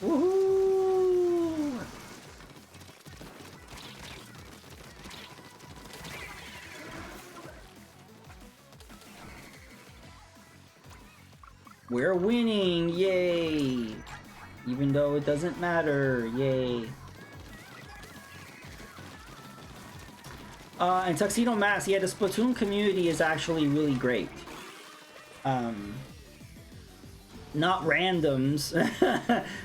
Woohoo! We're winning! Yay! Even though it doesn't matter. Yay! And Tuxedo Mask, yeah, the Splatoon community is actually really great. Not randoms.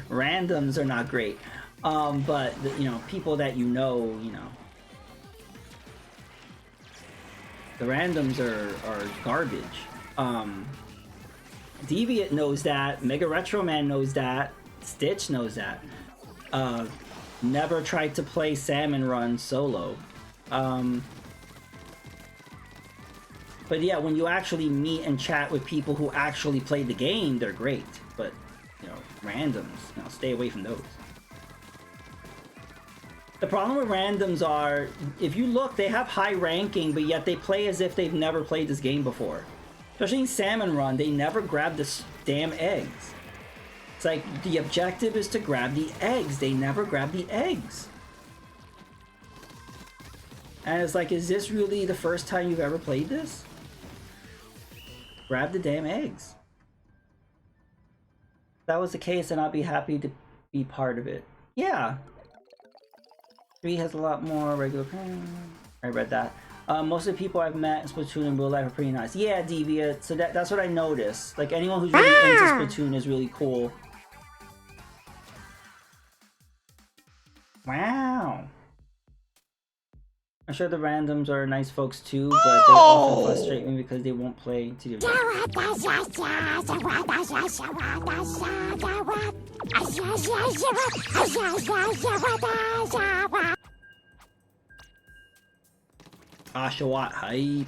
Randoms are not great. But, you know, people that you know. The randoms are garbage. Deviant knows that. Mega Retro Man knows that. Stitch knows that. Never tried to play Salmon Run solo. But yeah, when you actually meet and chat with people who actually play the game, they're great. But, you know, randoms, you know, stay away from those. The problem with randoms are, if you look, they have high ranking, but yet they play as if they've never played this game before. Especially in Salmon Run, they never grab the damn eggs. It's like, the objective is to grab the eggs. They never grab the eggs. And it's like, is this really the first time you've ever played this? Grab the damn eggs. If that was the case, then I'd be happy to be part of it. Yeah. 3 has a lot more regular... I read that. Most of the people I've met in Splatoon in real life are pretty nice. Yeah, Deviant. So that's what I noticed. Like, anyone who's really into Splatoon is really cool. Wow. I'm sure the randoms are nice folks too, but they often frustrate me because they won't play to the Oshawott hype.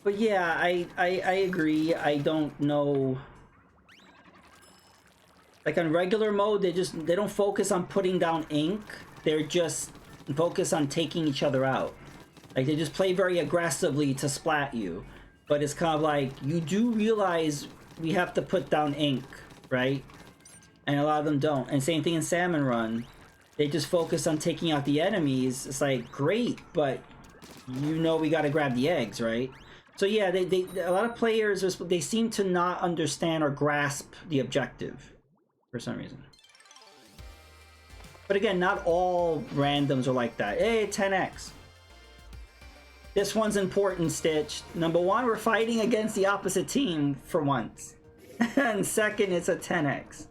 But yeah, I agree. I don't know. Like on regular mode, they don't focus on putting down ink. They're just focused on taking each other out. Like they just play very aggressively to splat you. But it's kind of like, you do realize we have to put down ink, right? And a lot of them don't. And same thing in Salmon Run. They just focus on taking out the enemies. It's like, great, but you know we gotta grab the eggs, right? So yeah, a lot of players, they seem to not understand or grasp the objective. For some reason. But again, not all randoms are like that. Hey, 10x. This one's important, Stitch. Number 1, we're fighting against the opposite team for once. And second, it's a 10x.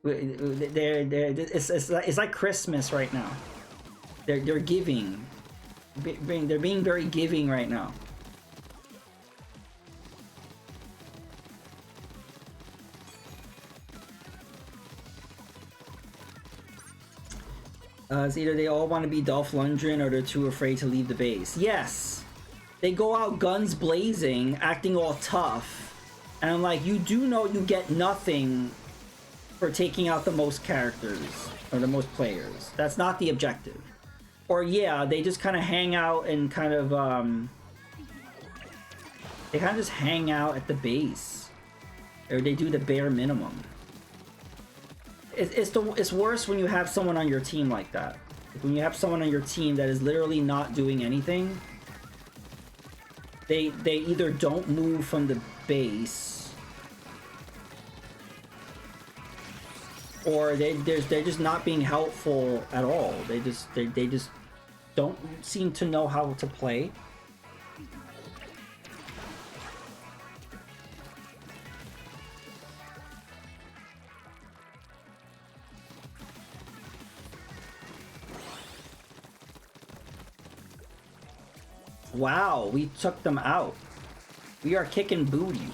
It's like Christmas right now. They're giving. They're being very giving right now. It's either they all want to be Dolph Lundgren or they're too afraid to leave the base. Yes! They go out guns blazing, acting all tough. And I'm like, you do know you get nothing for taking out the most characters or the most players. That's not the objective. Or yeah, they just kind of hang out and kind of they kind of just hang out at the base, or they do the bare minimum. It's worse when you have someone on your team like that. When you have someone on your team that is literally not doing anything. They either don't move from the base, or they're just not being helpful at all. They just don't seem to know how to play. Wow, we took them out. We are kicking booty.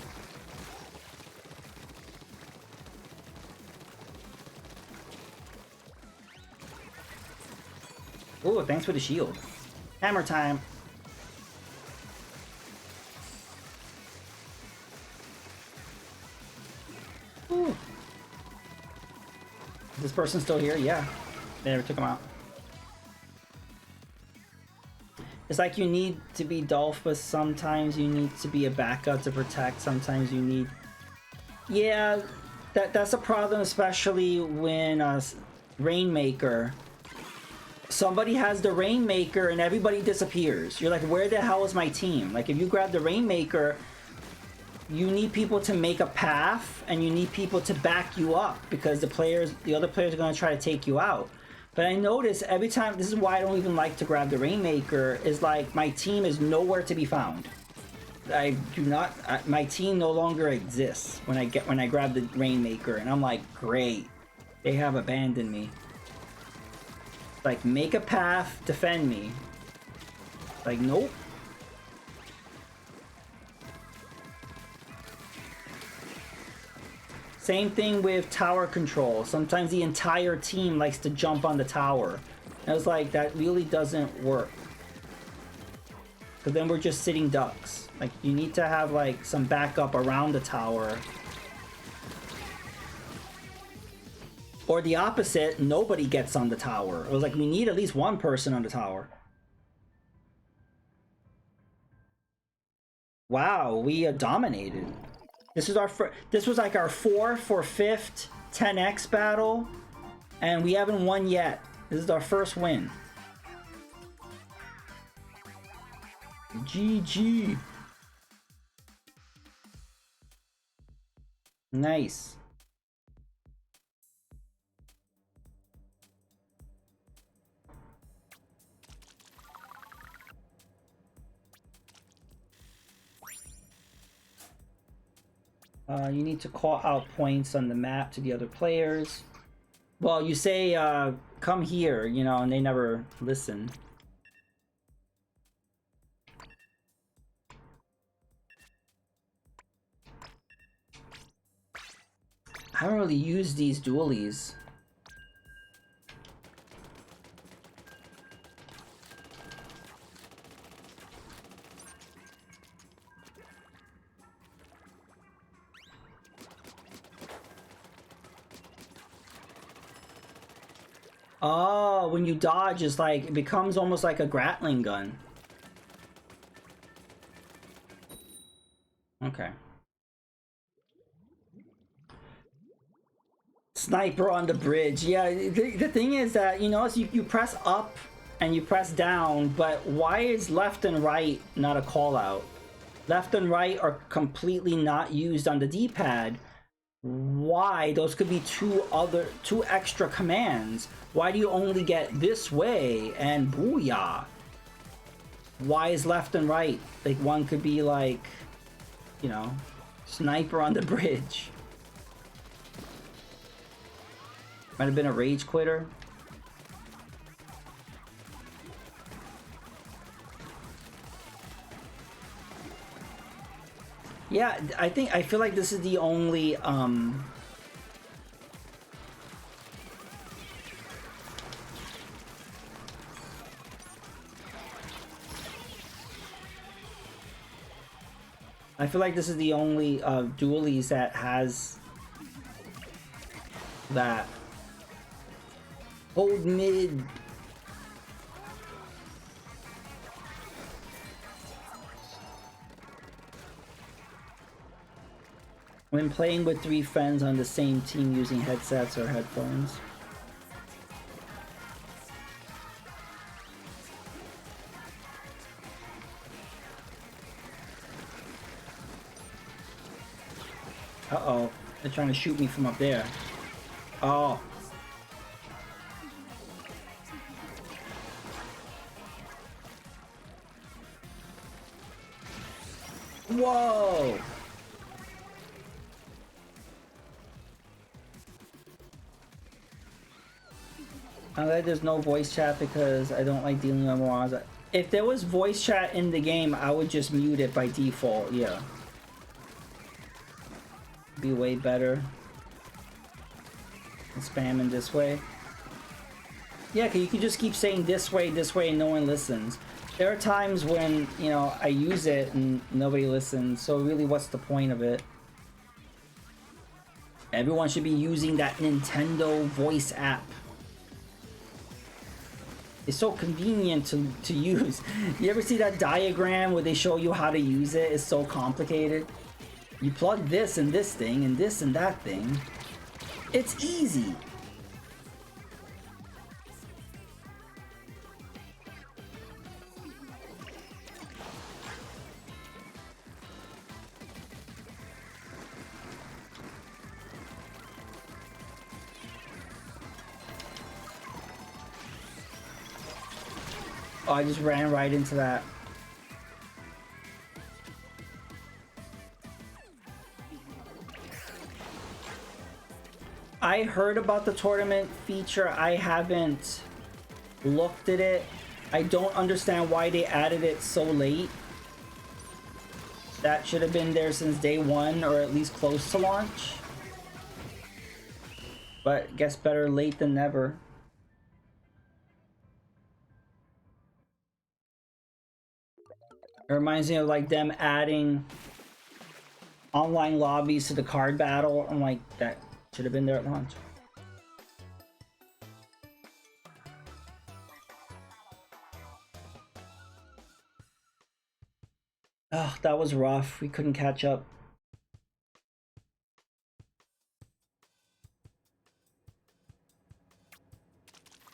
Ooh, thanks for the shield. Hammer time. Ooh. Is this person still here? Yeah. They never took him out. It's like you need to be Dolph, but sometimes you need to be a backup to protect. Sometimes you need... Yeah, that's a problem, especially when Rainmaker... Somebody has the Rainmaker and everybody disappears. You're like, where the hell is my team? Like, if you grab the Rainmaker, you need people to make a path, and you need people to back you up, because the other players are going to try to take you out. But I notice every time, this is why I don't even like to grab the Rainmaker, is like my team is nowhere to be found. I do not, my team no longer exists when I grab the Rainmaker, and I'm like, great, they have abandoned me. Like, make a path, defend me. Like, nope. Same thing with tower control. Sometimes the entire team likes to jump on the tower. And I was like, that really doesn't work. Because then we're just sitting ducks. Like, you need to have, like, some backup around the tower. Or the opposite, nobody gets on the tower. It was like, we need at least one person on the tower. Wow, we dominated. This is this was like our 4th or 5th 10x battle, and we haven't won yet. This is our first win. GG. Nice. You need to call out points on the map to the other players. Well, you say, come here, you know, and they never listen. I haven't really used these dualies. Oh, when you dodge, it's like, it becomes almost like a Gatling gun. Okay. Sniper on the bridge. Yeah, the thing is that, you know, you press up and you press down, but why is left and right not a call out? Left and right are completely not used on the D-pad. Why? Those could be two extra commands. Why do you only get this way and booyah? Why is left and right? Like, one could be like, you know, sniper on the bridge. Might have been a rage quitter. Yeah, I feel like this is the only dualies that has that. Hold mid. When playing with 3 friends on the same team using headsets or headphones. Uh-oh. They're trying to shoot me from up there. Oh. Whoa! I'm glad there's no voice chat because I don't like dealing with morons. If there was voice chat in the game, I would just mute it by default, yeah. Be way better than spamming this way. Yeah, cause you can just keep saying this way, and no one listens. There are times when, you know, I use it and nobody listens, so really what's the point of it? Everyone should be using that Nintendo voice app. It's so convenient to use. You ever see that diagram where they show you how to use it? It's so complicated. You plug this and this thing and this and that thing. It's easy. Oh, I just ran right into that. I heard about the tournament feature. I haven't looked at it. I don't understand why they added it so late. That should have been there since day 1 or at least close to launch. But guess better late than never. It reminds me of like them adding online lobbies to the card battle. I'm like, that should have been there at launch. Oh, that was rough. We couldn't catch up.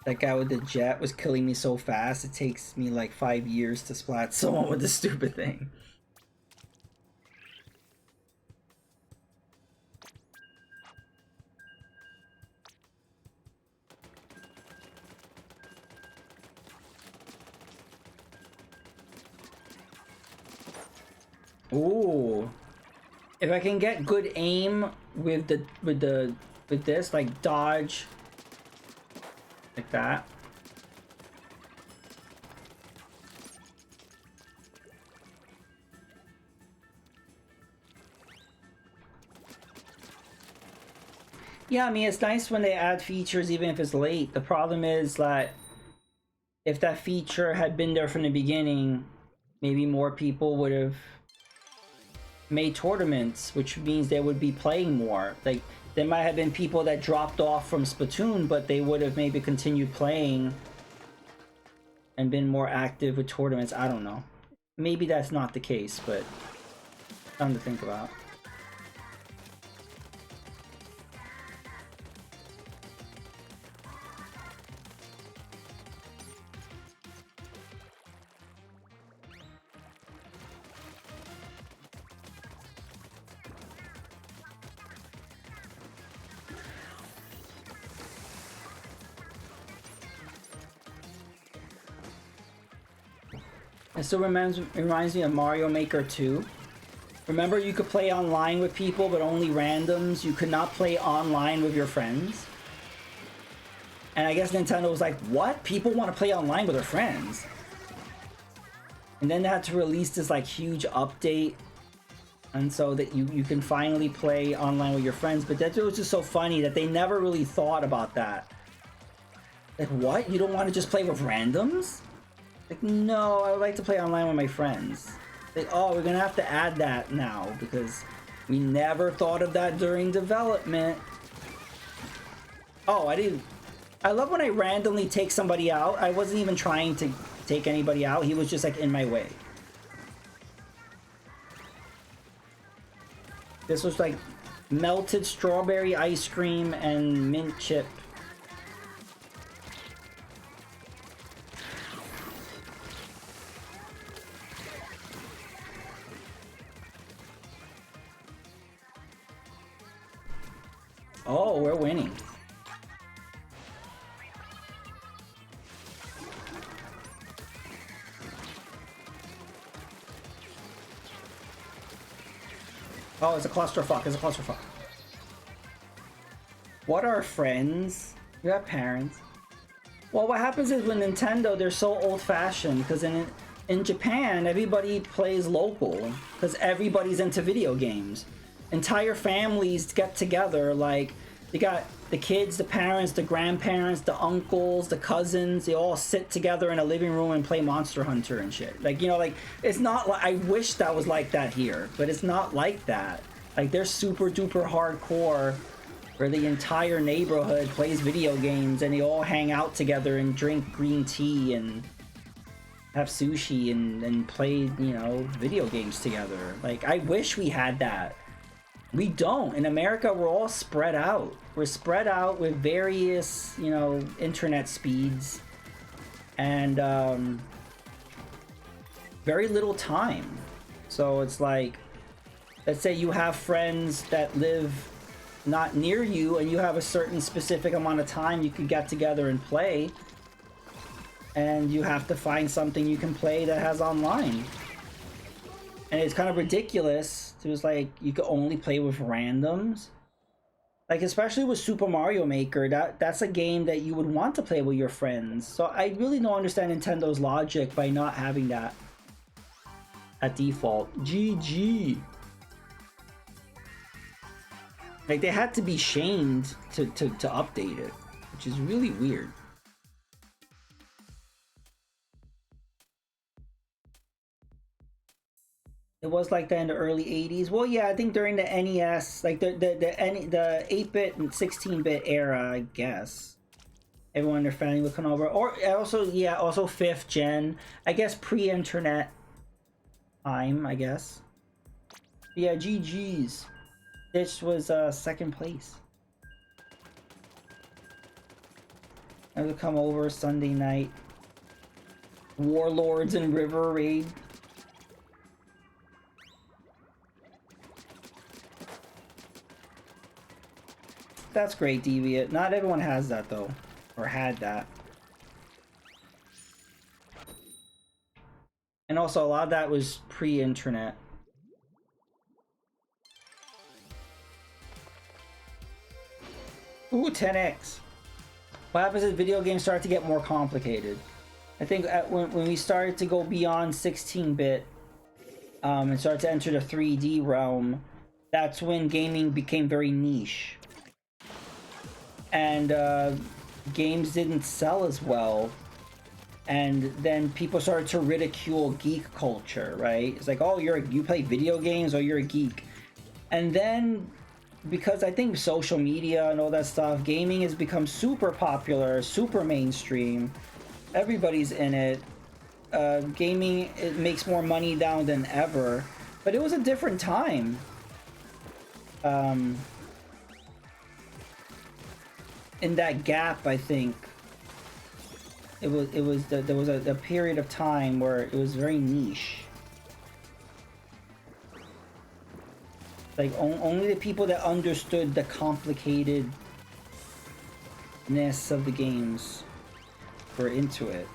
That guy with the jet was killing me so fast, it takes me like 5 years to splat someone with this stupid thing. Ooh. If I can get good aim with this, like dodge like that. Yeah, I mean, it's nice when they add features even if it's late. The problem is that if that feature had been there from the beginning, maybe more people would have made tournaments, which means they would be playing more. Like, there might have been people that dropped off from Splatoon, but they would have maybe continued playing and been more active with tournaments. I don't know. Maybe that's not the case, but something to think about. It still reminds me of Mario Maker 2. Remember, you could play online with people, but only randoms. You could not play online with your friends. And I guess Nintendo was like, what? People want to play online with their friends? And then they had to release this like huge update. And so that you can finally play online with your friends. But that was just so funny that they never really thought about that. Like, what? You don't want to just play with randoms? Like, no, I would like to play online with my friends. Like, oh, we're gonna have to add that now because we never thought of that during development. Oh, I didn't. I love when I randomly take somebody out. I wasn't even trying to take anybody out. He was just like in my way. This was like melted strawberry ice cream and mint chip. Oh, we're winning. Oh, it's a clusterfuck. It's a clusterfuck. What are friends? You have parents. Well, what happens is with Nintendo, they're so old-fashioned because in Japan, everybody plays local because everybody's into video games. Entire families get together, like you got the kids, the parents, the grandparents, the uncles, the cousins. They all sit together in a living room and play Monster Hunter and shit. Like, you know, like it's not like, I wish that was like that here, but it's not like that. Like they're super duper hardcore where the entire neighborhood plays video games and they all hang out together and drink green tea and have sushi and play, you know, video games together. Like I wish we had that. We don't. In America, we're all spread out. We're spread out with various, you know, internet speeds and very little time. So it's like, let's say you have friends that live not near you and you have a certain specific amount of time you can get together and play. And you have to find something you can play that has online. And it's kind of ridiculous. It was like you could only play with randoms. Like especially with Super Mario Maker, that's a game that you would want to play with your friends. So I really don't understand Nintendo's logic by not having that at default. GG. Like they had to be shamed to update it, which is really weird. It was like that in the early 80s. Well, yeah, I think during the NES, like the 8-bit and 16-bit era, I guess. Everyone in their family would come over. Or also, yeah, also 5th gen. I guess pre-internet time, I guess. Yeah, GG's. This was second place. I would come over Sunday night. Warlords and River Raid. That's great, Deviant. Not everyone has that though, or had that. And also a lot of that was pre-internet. Ooh, 10x. What happens is video games start to get more complicated. I think when we started to go beyond 16-bit and start to enter the 3D realm, that's when gaming became very niche. And games didn't sell as well. And then people started to ridicule geek culture, right? It's like, oh, you play video games, or you're a geek. And then, because I think social media and all that stuff, gaming has become super popular, super mainstream. Everybody's in it. Gaming, it makes more money now than ever. But it was a different time. In that gap, I think there was a period of time where it was very niche. Like only the people that understood the complicatedness of the games were into it.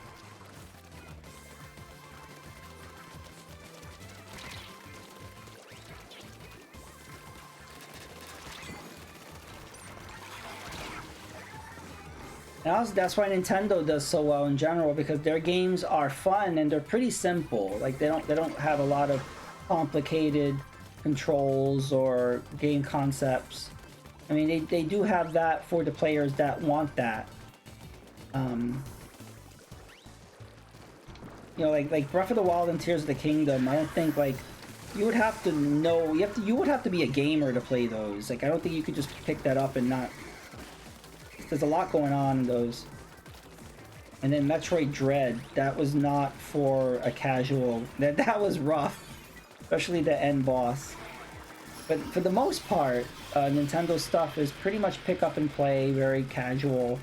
And that's why Nintendo does so well in general, because their games are fun and they're pretty simple. Like they don't have a lot of complicated controls or game concepts. I mean, they do have that for the players that want that. You know, like Breath of the Wild and Tears of the Kingdom, I don't think like you would have to know, you would have to be a gamer to play those. Like I don't think you could just pick that up and not. there's a lot going on in those. And then Metroid Dread, that was not for a casual. That was rough, especially the end boss. But for the most part, Nintendo stuff is pretty much pick up and play, very casual.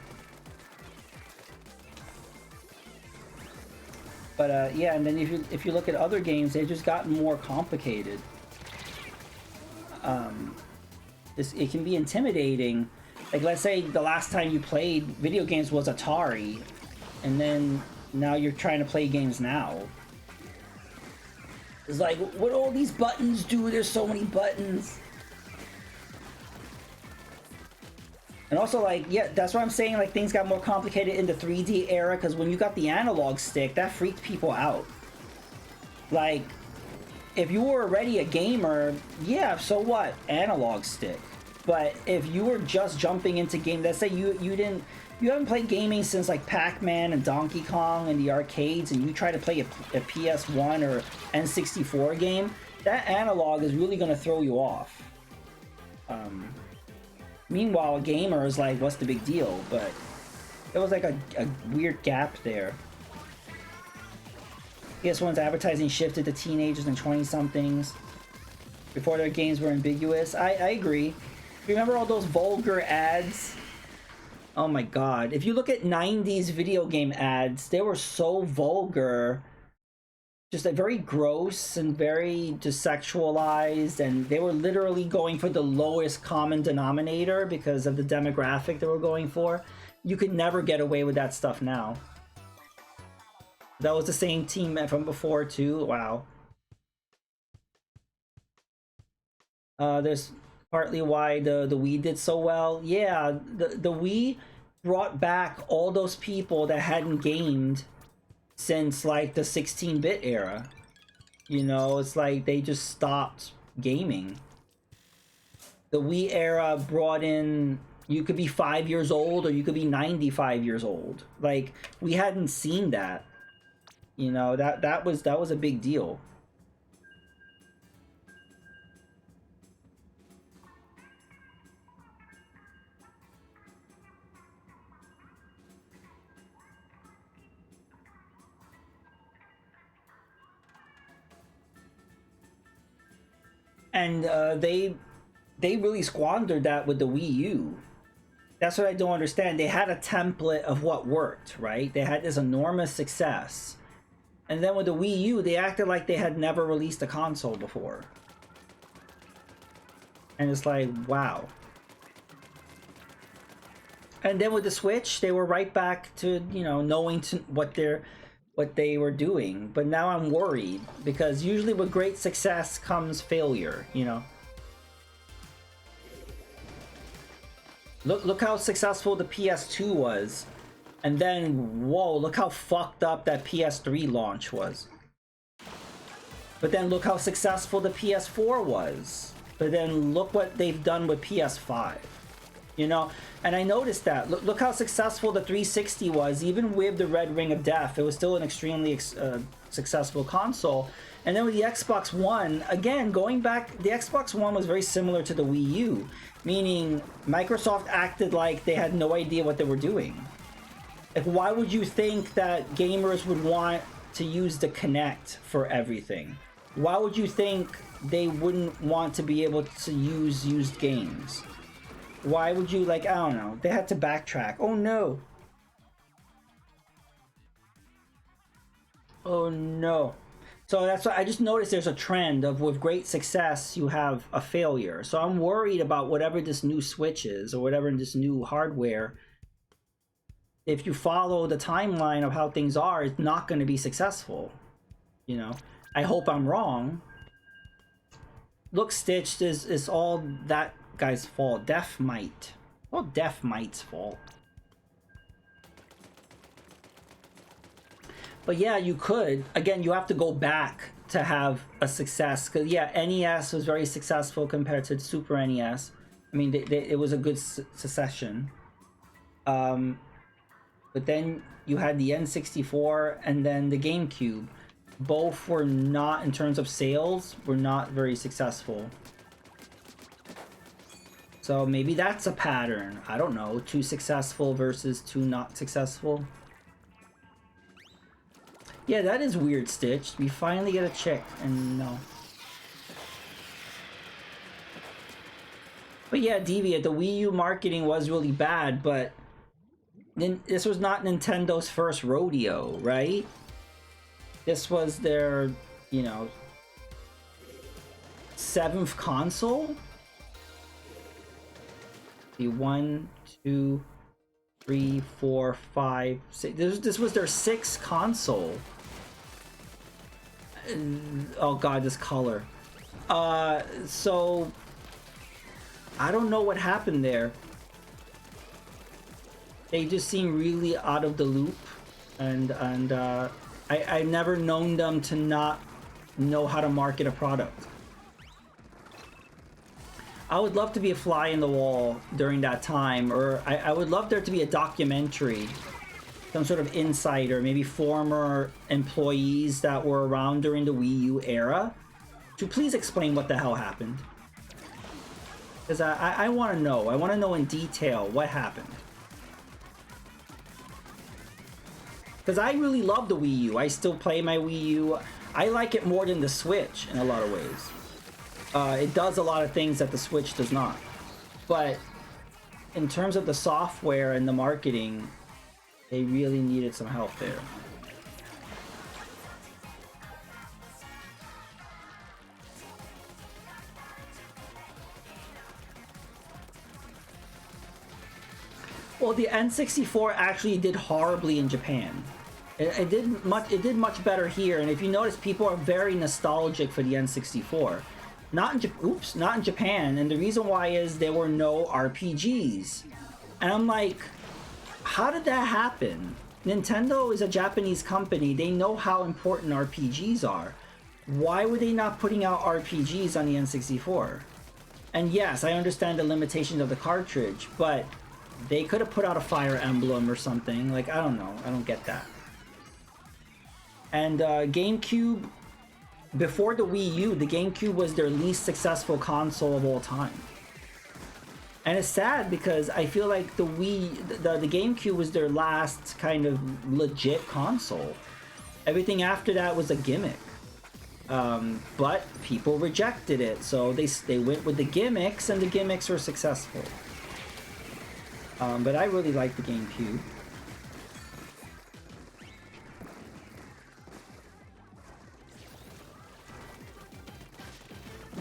But yeah, and then if you look at other games, they've just gotten more complicated. It can be intimidating. Like, let's say the last time you played video games was Atari, and then now you're trying to play games now. It's like, what do all these buttons do? There's so many buttons. And also, like, yeah, that's what I'm saying, like, things got more complicated in the 3D era, because when you got the analog stick, that freaked people out. Like, if you were already a gamer, yeah, so what? Analog stick. But if you were just jumping into game, let's say you haven't played gaming since like Pac-Man and Donkey Kong and the arcades, and you try to play a PS1 or N64 game, that analog is really going to throw you off. Meanwhile, a gamer is like, what's the big deal? But there was like a weird gap there. PS1's advertising shifted to teenagers and 20-somethings before their games were ambiguous. I agree. Remember all those vulgar ads? Oh my god. If you look at 90s video game ads, they were so vulgar. Just like very gross and very just sexualized, and they were literally going for the lowest common denominator because of the demographic they were going for. You could never get away with that stuff now. That was the same team from before too. Wow. There's partly why the Wii did so well. Yeah, the Wii brought back all those people that hadn't gamed since like the 16-bit era. You know, it's like they just stopped gaming. The Wii era brought in, you could be 5 years old or you could be 95 years old. Like, we hadn't seen that. You know, that was a big deal. And they really squandered that with the Wii U. That's what I don't understand. They had a template of what worked, right? They had this enormous success. And then with the Wii U, they acted like they had never released a console before. And it's like, wow. And then with the Switch, they were right back to, you know, knowing what they were doing. But now I'm worried, because usually with great success comes failure, you know. Look how successful the PS2 was. And then, whoa, look how fucked up that PS3 launch was. But then look how successful the PS4 was. But then look what they've done with PS5. You know? And I noticed that. Look how successful the 360 was. Even with the Red Ring of Death, it was still an extremely successful console. And then with the Xbox One, again, going back, the Xbox One was very similar to the Wii U. Meaning, Microsoft acted like they had no idea what they were doing. Like, why would you think that gamers would want to use the Kinect for everything? Why would you think they wouldn't want to be able to use used games? Why would you, like, I don't know. They had to backtrack. Oh no. Oh no. So that's why I just noticed there's a trend of, with great success, you have a failure. So I'm worried about whatever this new Switch is, or whatever this new hardware. If you follow the timeline of how things are, it's not going to be successful. You know, I hope I'm wrong. Look, Stitched is all that guy's fault. Deathmite. All Deathmite's fault. But yeah, you could. Again, you have to go back to have a success. Because yeah, NES was very successful compared to Super NES. I mean, it was a good succession. But then you had the N64 and then the GameCube. Both were not, in terms of sales, were not very successful. So maybe that's a pattern. I don't know. 2 successful versus 2 not successful. Yeah, that is weird, Stitch. We finally get a chick, and no. But yeah, Deviant, the Wii U marketing was really bad, but this was not Nintendo's first rodeo, right? This was their, you know, 7th console? The 1, 2, 3, 4, 5, 6. This was their 6th console. Oh god, this color. So I don't know what happened there. They just seem really out of the loop, and I've never known them to not know how to market a product. I would love to be a fly in the wall during that time, or I would love there to be a documentary, some sort of insider, maybe former employees that were around during the Wii U era, to please explain what the hell happened. Because I want to know. I want to know in detail what happened. Because I really love the Wii U. I still play my Wii U. I like it more than the Switch in a lot of ways. It does a lot of things that the Switch does not. But in terms of the software and the marketing, they really needed some help there. Well, the N64 actually did horribly in Japan. It did much better here, and if you notice, people are very nostalgic for the N64. Not in Japan, and the reason why is there were no RPGs. And I'm like, how did that happen? Nintendo is a Japanese company. They know how important RPGs are. Why were they not putting out RPGs on the N64? And yes, I understand the limitations of the cartridge, but they could have put out a Fire Emblem or something. Like, I don't know. I don't get that. And GameCube, before the Wii U, the GameCube was their least successful console of all time. And it's sad because I feel like the GameCube was their last kind of legit console. Everything after that was a gimmick. But people rejected it, so they went with the gimmicks, and the gimmicks were successful. But I really like the GameCube.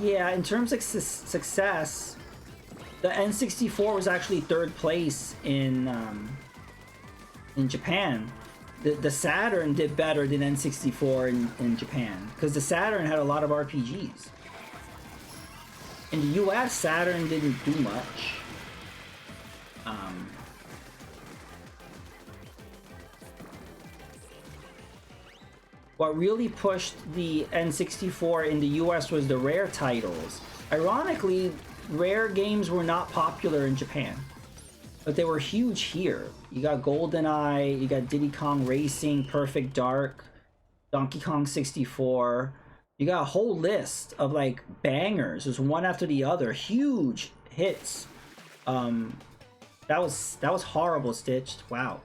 Yeah, in terms of success, the N64 was actually 3rd place in Japan. The Saturn did better than N64 in Japan, because the Saturn had a lot of RPGs. In the US, Saturn didn't do much. What really pushed the N64 in the US was the Rare titles. Ironically, Rare games were not popular in Japan, but they were huge here. You got GoldenEye, you got Diddy Kong Racing, Perfect Dark, Donkey Kong 64. You got a whole list of like bangers, just one after the other, huge hits. That was horrible, Stitched. Wow.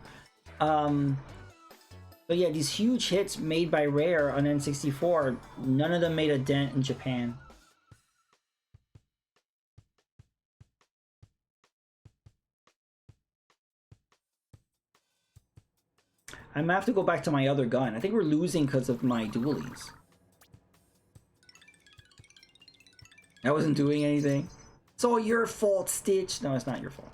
But yeah, these huge hits made by Rare on N64, none of them made a dent in Japan. I might have to go back to my other gun. I think we're losing because of my dualies. I wasn't doing anything. It's all your fault, Stitch. No, it's not your fault.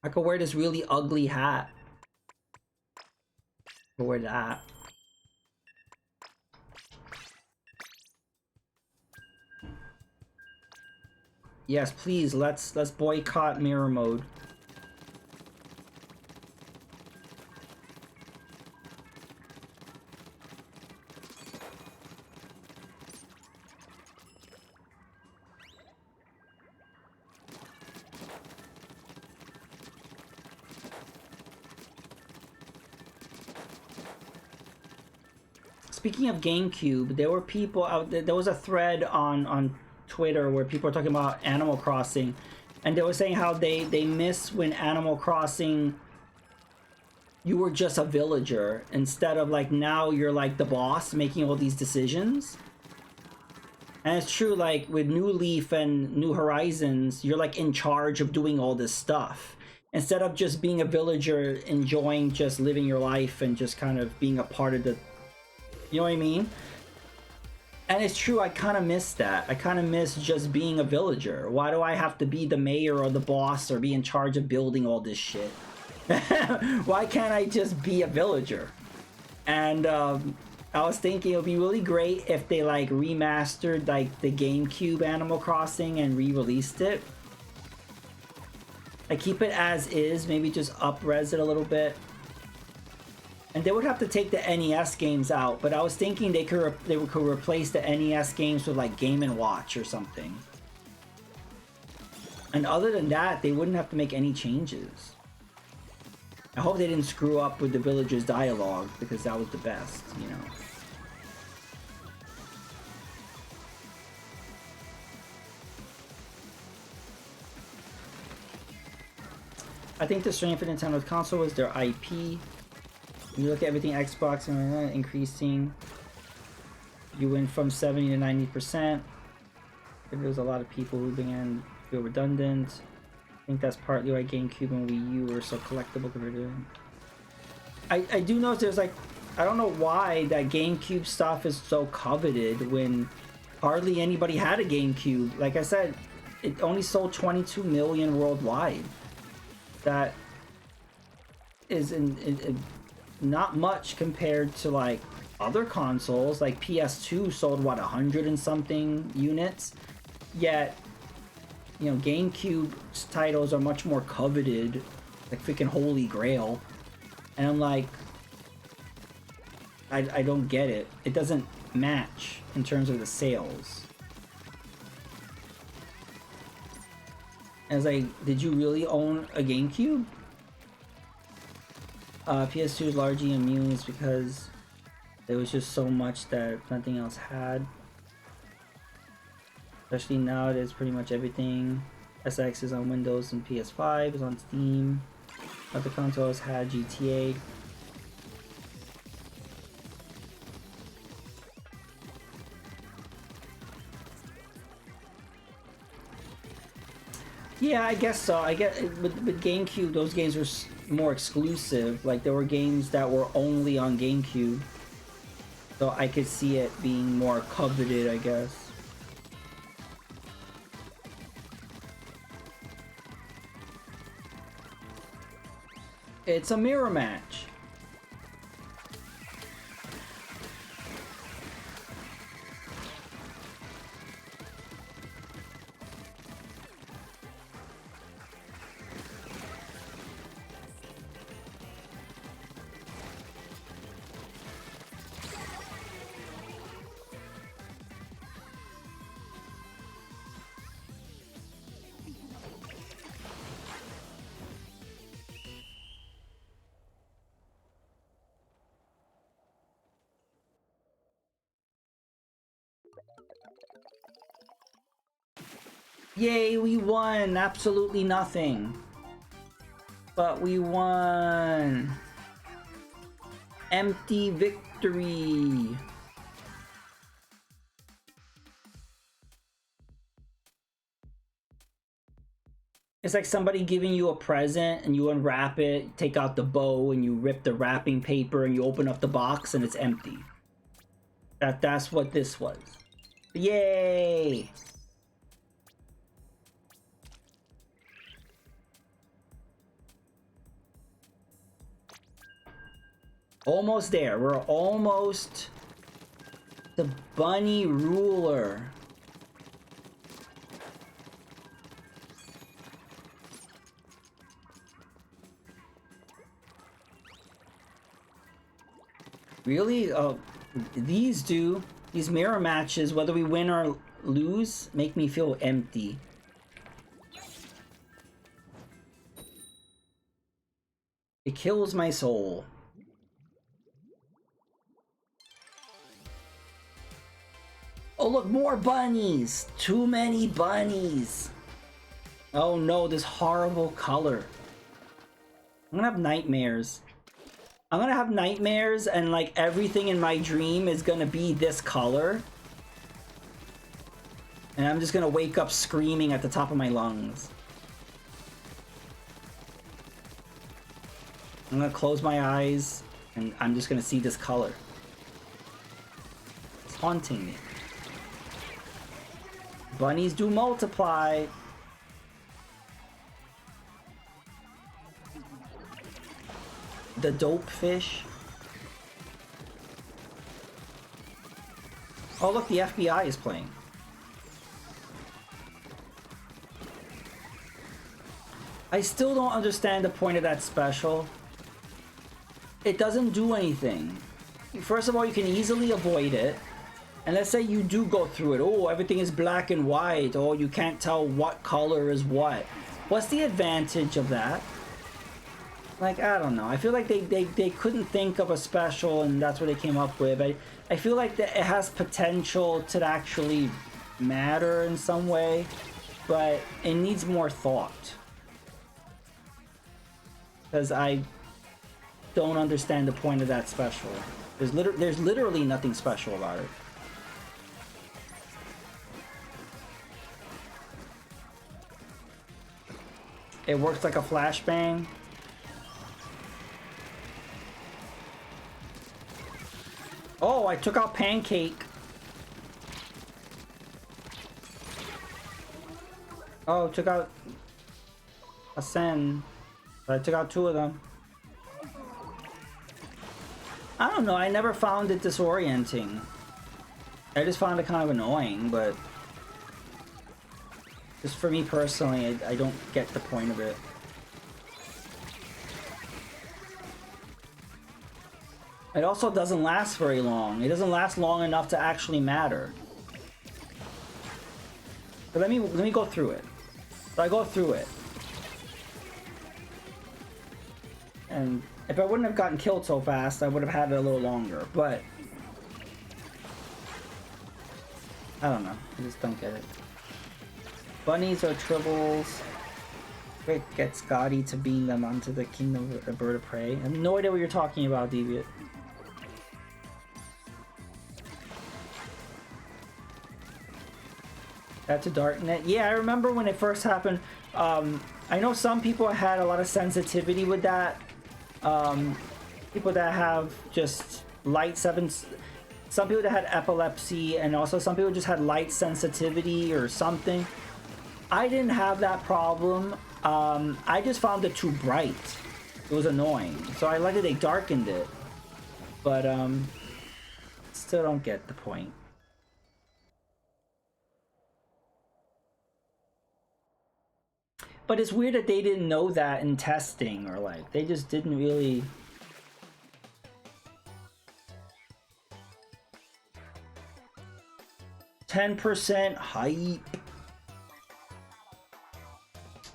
I could wear this really ugly hat. I could wear that. Yes, please, let's boycott mirror mode. speaking of GameCube, there were people out there. There was a thread on Twitter where people were talking about Animal Crossing, and they were saying how they miss when Animal Crossing you were just a villager instead of like now you're like the boss making all these decisions. And it's true, like with New Leaf and New Horizons, you're like in charge of doing all this stuff instead of just being a villager enjoying just living your life and just kind of being a part of the, you know what I mean? And it's true, I kind of miss that. I kind of miss just being a villager. Why do I have to be the mayor or the boss or be in charge of building all this shit? Why can't I just be a villager? And I was thinking it would be really great if they like remastered like the GameCube Animal Crossing and re-released it. Like keep it as is, maybe just up-res it a little bit. And they would have to take the NES games out, but I was thinking they could replace the NES games with like Game & Watch or something. And other than that, they wouldn't have to make any changes. I hope they didn't screw up with the villagers' dialogue, because that was the best, you know. I think the strength of Nintendo's console was their IP. When you look at everything Xbox and increasing, you went from 70 to 90%. There was a lot of people who began to feel redundant. I think that's partly why GameCube and Wii U were so collectible compared to... I do notice there's like... I don't know why that GameCube stuff is so coveted when hardly anybody had a GameCube. Like I said, it only sold 22 million worldwide. That is not much compared to like other consoles. Like PS2 sold what, 100 and something units, yet you know GameCube's titles are much more coveted, like freaking Holy Grail. And I'm like, I don't get it. It doesn't match in terms of the sales. I was like, did you really own a GameCube? PS2 is largely immune is because there was just so much that nothing else had. Especially now it is pretty much everything. SX is on Windows and PS5 is on Steam. Other consoles had GTA. Yeah, I guess so. I get with GameCube, those games were more exclusive. Like there were games that were only on GameCube, so I could see it being more coveted, I guess. It's a mirror match. Yay, we won! Absolutely nothing. But we won! Empty victory! It's like somebody giving you a present and you unwrap it, take out the bow, and you rip the wrapping paper and you open up the box and it's empty. That's what this was. Yay! Almost there. We're almost the bunny ruler. Really? Oh, these mirror matches, whether we win or lose, make me feel empty. It kills my soul. Oh, look, more bunnies! Too many bunnies! Oh no, this horrible color. I'm gonna have nightmares. I'm gonna have nightmares and like everything in my dream is gonna be this color. And I'm just gonna wake up screaming at the top of my lungs. I'm gonna close my eyes and I'm just gonna see this color. It's haunting me. Bunnies do multiply. The dope fish. Oh look, the FBI is playing. I still don't understand the point of that special. It doesn't do anything. First of all, you can easily avoid it. And let's say you do go through it. Oh, everything is black and white. Oh, you can't tell what color is what. What's the advantage of that? Like, I don't know. I feel like they couldn't think of a special and that's what they came up with. I feel like that it has potential to actually matter in some way, but it needs more thought. Because I don't understand the point of that special. There's literally nothing special about it. It works like a flashbang. Oh, I took out Pancake. Oh, took out Ascend. But I took out 2 of them. I don't know, I never found it disorienting. I just found it kind of annoying, but just for me personally, I don't get the point of it. It also doesn't last very long. It doesn't last long enough to actually matter. But let me go through it. So I go through it. And if I wouldn't have gotten killed so fast, I would have had it a little longer, but I don't know. I just don't get it. Bunnies or tribbles. Quick, get Scotty to beam them onto the Kingdom of the Bird of Prey. I have no idea what you're talking about, Deviant. That's a darknet. Yeah, I remember when it first happened. I know some people had a lot of sensitivity with that. People that have just light some people that had epilepsy, and also some people just had light sensitivity or something. I didn't have that problem. I just found it too bright. It was annoying. So I like that they darkened it. But still don't get the point. But it's weird that they didn't know that in testing, or like they just didn't really. %, hype.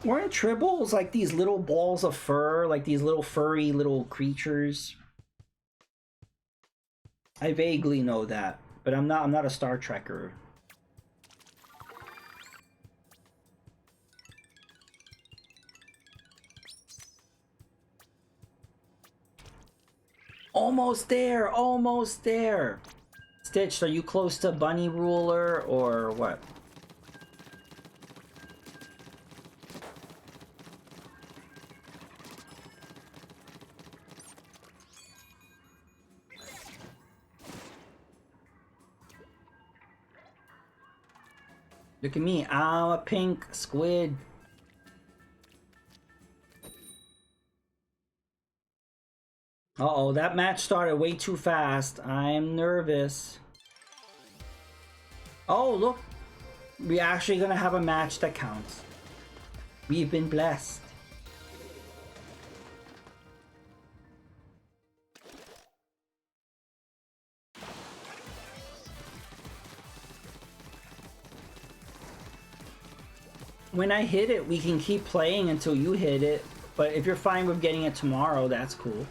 Weren't tribbles like these little balls of fur, like these little furry little creatures? I vaguely know that, but I'm not a Star Trekker. Almost there, almost there. Stitch, are you close to Bunny Ruler or what? Look at me, I'm a pink squid. Uh-oh, that match started way too fast. I'm nervous. Oh, look. We're actually gonna have a match that counts. We've been blessed. When I hit it, we can keep playing until you hit it. But if you're fine with getting it tomorrow, that's cool.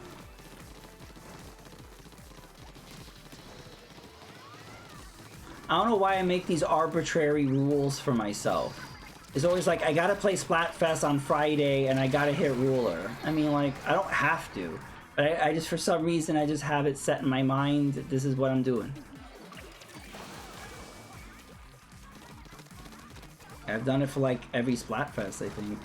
I don't know why I make these arbitrary rules for myself. It's always like, I gotta play Splatfest on Friday and I gotta hit ruler. I mean, like, I don't have to. But I just, for some reason, I just have it set in my mind that this is what I'm doing. I've done it for like every Splatfest, I think.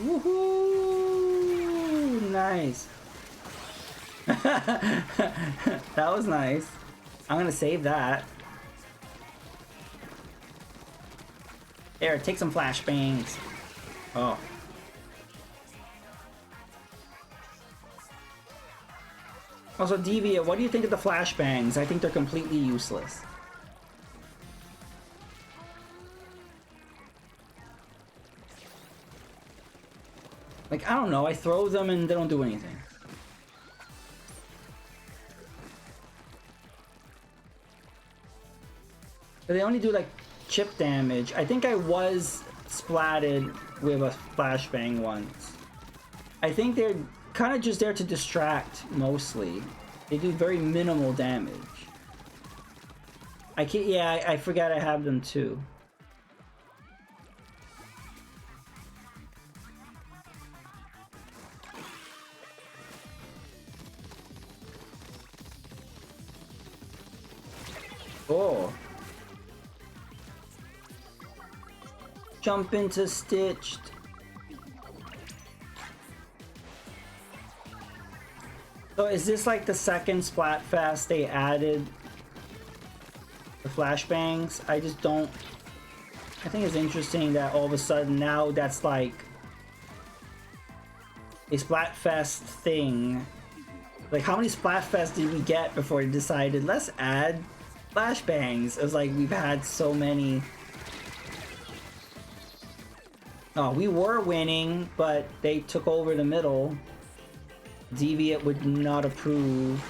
Woohoo! Nice. That was nice. I'm gonna save that. There, take some flashbangs. Oh. Also, Deviant, what do you think of the flashbangs? I think they're completely useless. Like, I don't know, I throw them and they don't do anything. But they only do like chip damage. I think I was splatted with a flashbang once. I think they're kind of just there to distract mostly. They do very minimal damage. I can't, yeah, I forgot I have them too. Oh. Jump into Stitched. So is this like the second Splatfest they added the flashbangs? I just don't... I think it's interesting that all of a sudden now that's like a Splatfest thing. Like, how many Splatfests did we get before they decided, let's add flashbangs? It was like, we've had so many. Oh, we were winning, but they took over the middle. Deviant would not approve.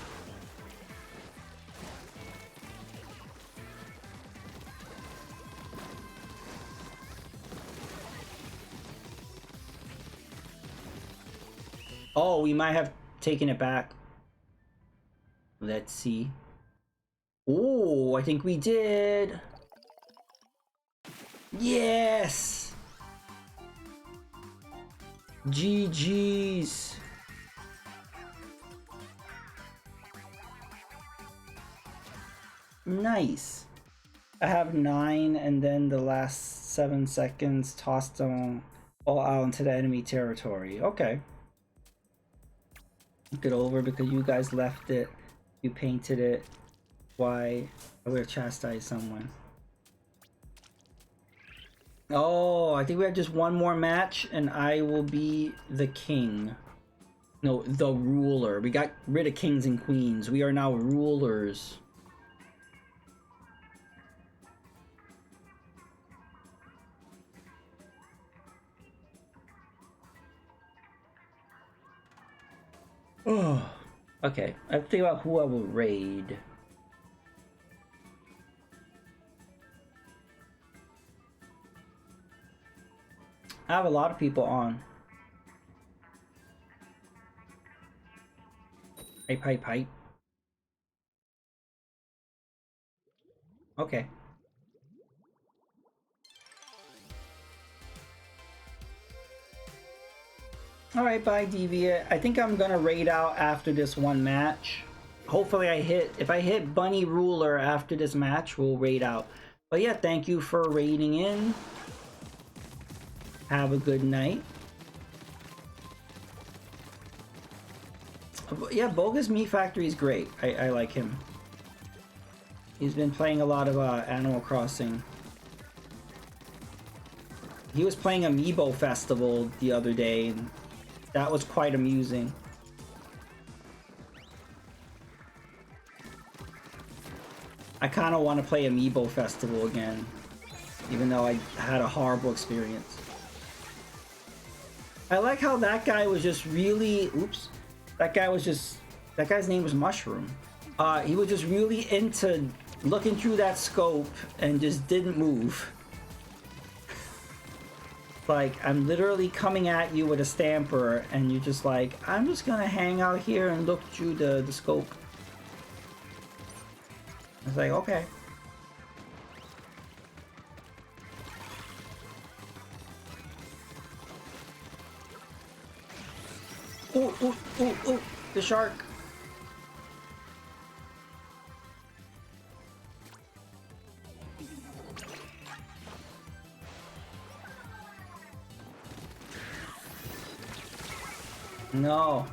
Oh, we might have taken it back. Let's see. Oh, I think we did. Yes! GG's. Nice. I have 9 and then the last 7 seconds tossed them all out into the enemy territory. Okay. Look it over because you guys left it. You painted it. Why? I would have chastised someone. Oh, I think we have just one more match and I will be the king. No, the ruler. We got rid of kings and queens. We are now rulers. Oh, okay. I have to think about who I will raid. I have a lot of people on. Hype, hype, hype. Okay. Alright, bye Deviant. I think I'm gonna raid out after this one match. Hopefully if I hit Bunny Ruler after this match, we'll raid out. But yeah, thank you for raiding in. Have a good night. Yeah, Bogus Meat Factory is great. I like him. He's been playing a lot of Animal Crossing. He was playing Amiibo Festival the other day, and that was quite amusing. I kind of want to play Amiibo Festival again, even though I had a horrible experience. I like how that guy was just really... Oops. That guy was just That guy's name was Mushroom. He was just really into looking through that scope and just didn't move. Like, I'm literally coming at you with a stamper and you're just like, I'm just gonna hang out here and look through the scope. I was like, okay. Ooh, ooh, ooh, ooh, the shark. No.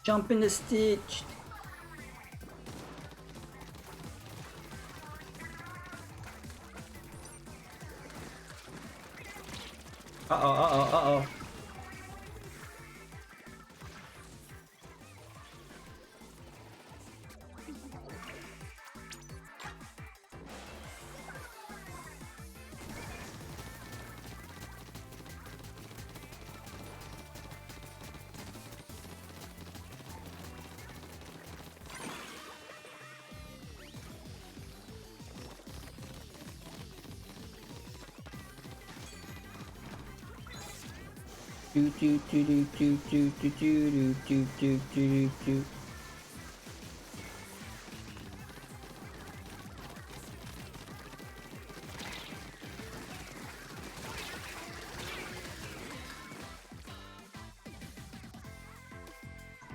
Jump in the stitch. Uh-oh, uh-oh, uh-oh. Do do do do do do do do do do do do.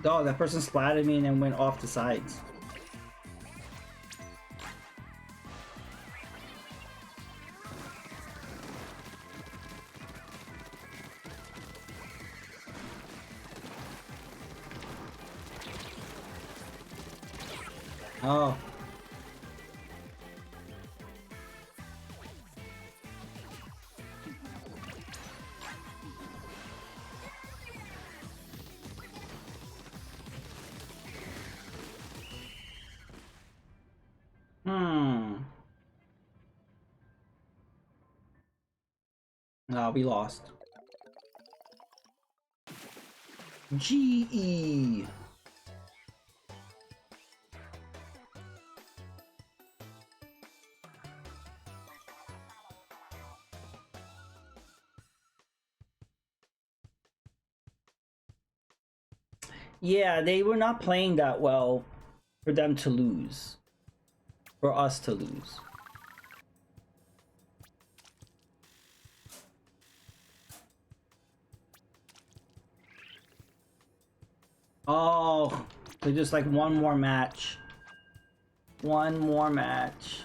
Oh, that person splatted me and then went off the sides. Oh. Oh, we lost. GE. Yeah, they were not playing that well for them to lose. For us to lose. Oh, so just like one more match. One more match.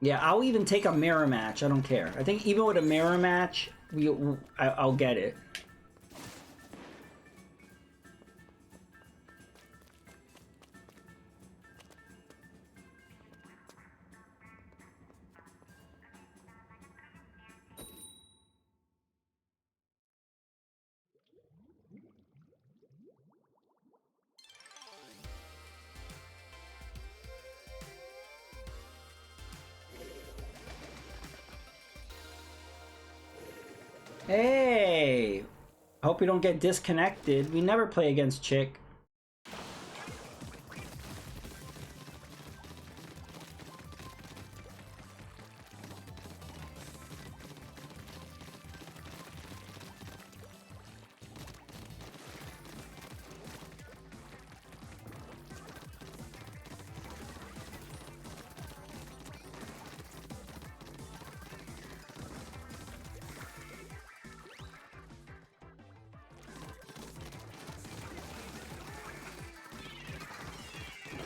Yeah, I'll even take a mirror match. I don't care. I think even with a mirror match, I'll get it. Hey! I hope we don't get disconnected. We never play against Chick.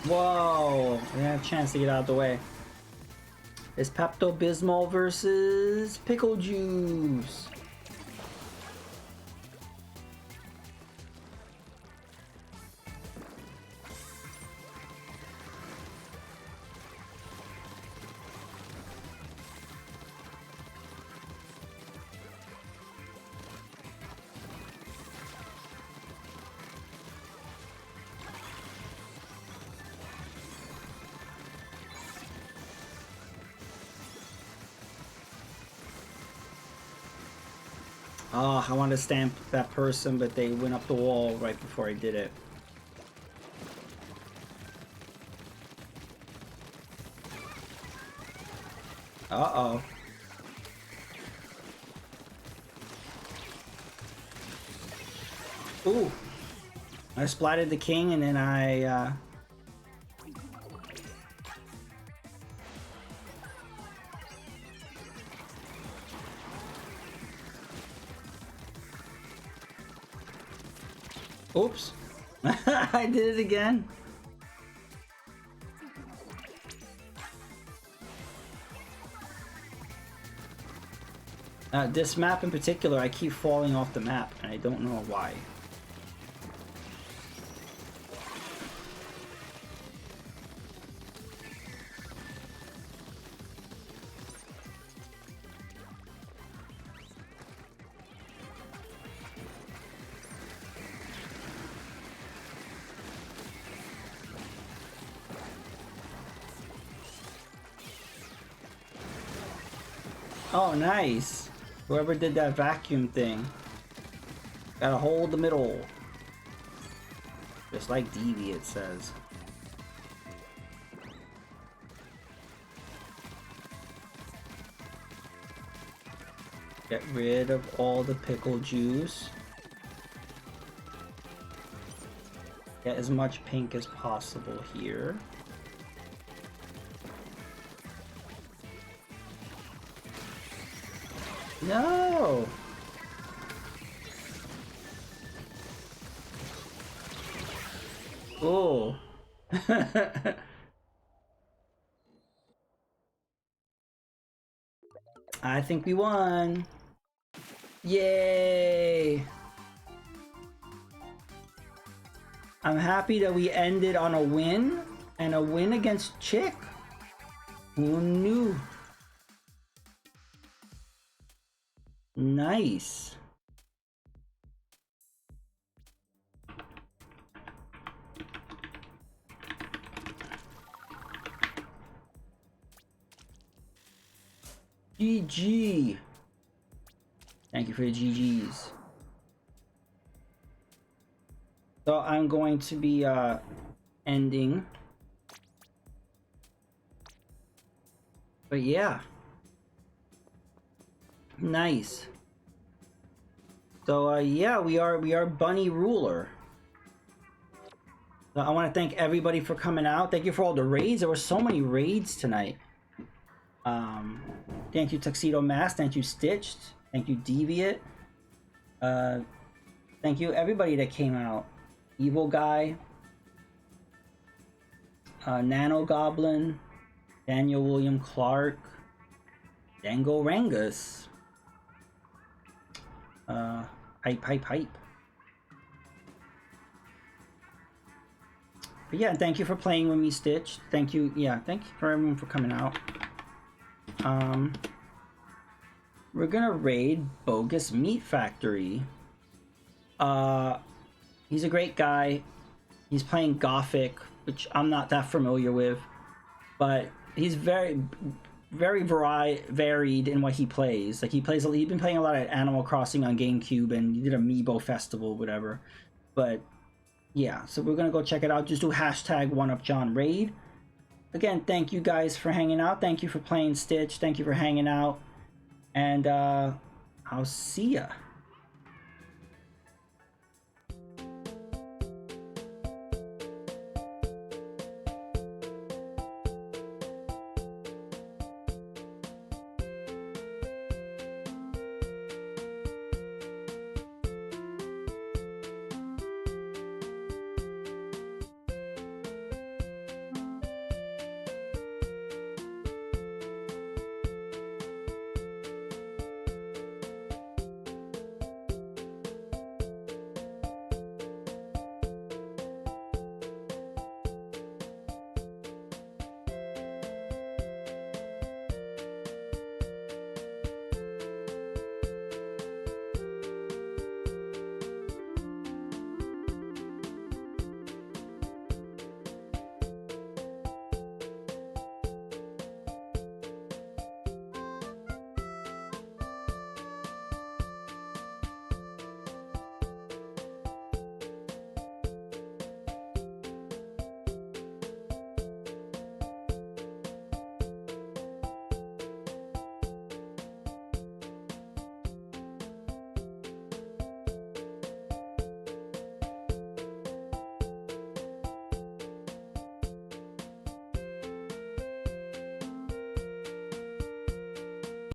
Whoa! I didn't have a chance to get out of the way. It's Pepto-Bismol versus Pickle Juice. Oh, I wanted to stamp that person, but they went up the wall right before I did it. Uh-oh. Ooh. I splatted the king and then I, Oops. I did it again. This map in particular, I keep falling off the map, and I don't know why. Oh, nice. Whoever did that vacuum thing. Gotta hold the middle. Just like Devi, it says. Get rid of all the pickle juice. Get as much pink as possible here. No! Oh. I think we won. Yay! I'm happy that we ended on a win, and a win against Chick. Who knew? Nice. GG. Thank you for the GGs. So I'm going to be ending. But yeah. Nice. So yeah, we are Bunny Ruler. So I want to thank everybody for coming out. Thank you for all the raids. There were so many raids tonight. Thank you Tuxedo Mask. Thank you Stitched. Thank you Deviate. Thank you everybody that came out. Evil Guy. Nano Goblin. Daniel William Clark. Dango Rangus. Hype. But yeah, thank you for playing with me, Stitch. Thank you, yeah, thank you for everyone for coming out. We're gonna raid Bogus Meat Factory. He's a great guy. He's playing Gothic, which I'm not that familiar with, but he's very varied in what he plays. Like he's been playing a lot of Animal Crossing on GameCube, and he did Amiibo Festival, whatever. But yeah, so we're gonna go check it out. Just do hashtag 1UpJohn raid. Again, thank you guys for hanging out. Thank you for playing Stitch. Thank you for hanging out, and I'll see ya.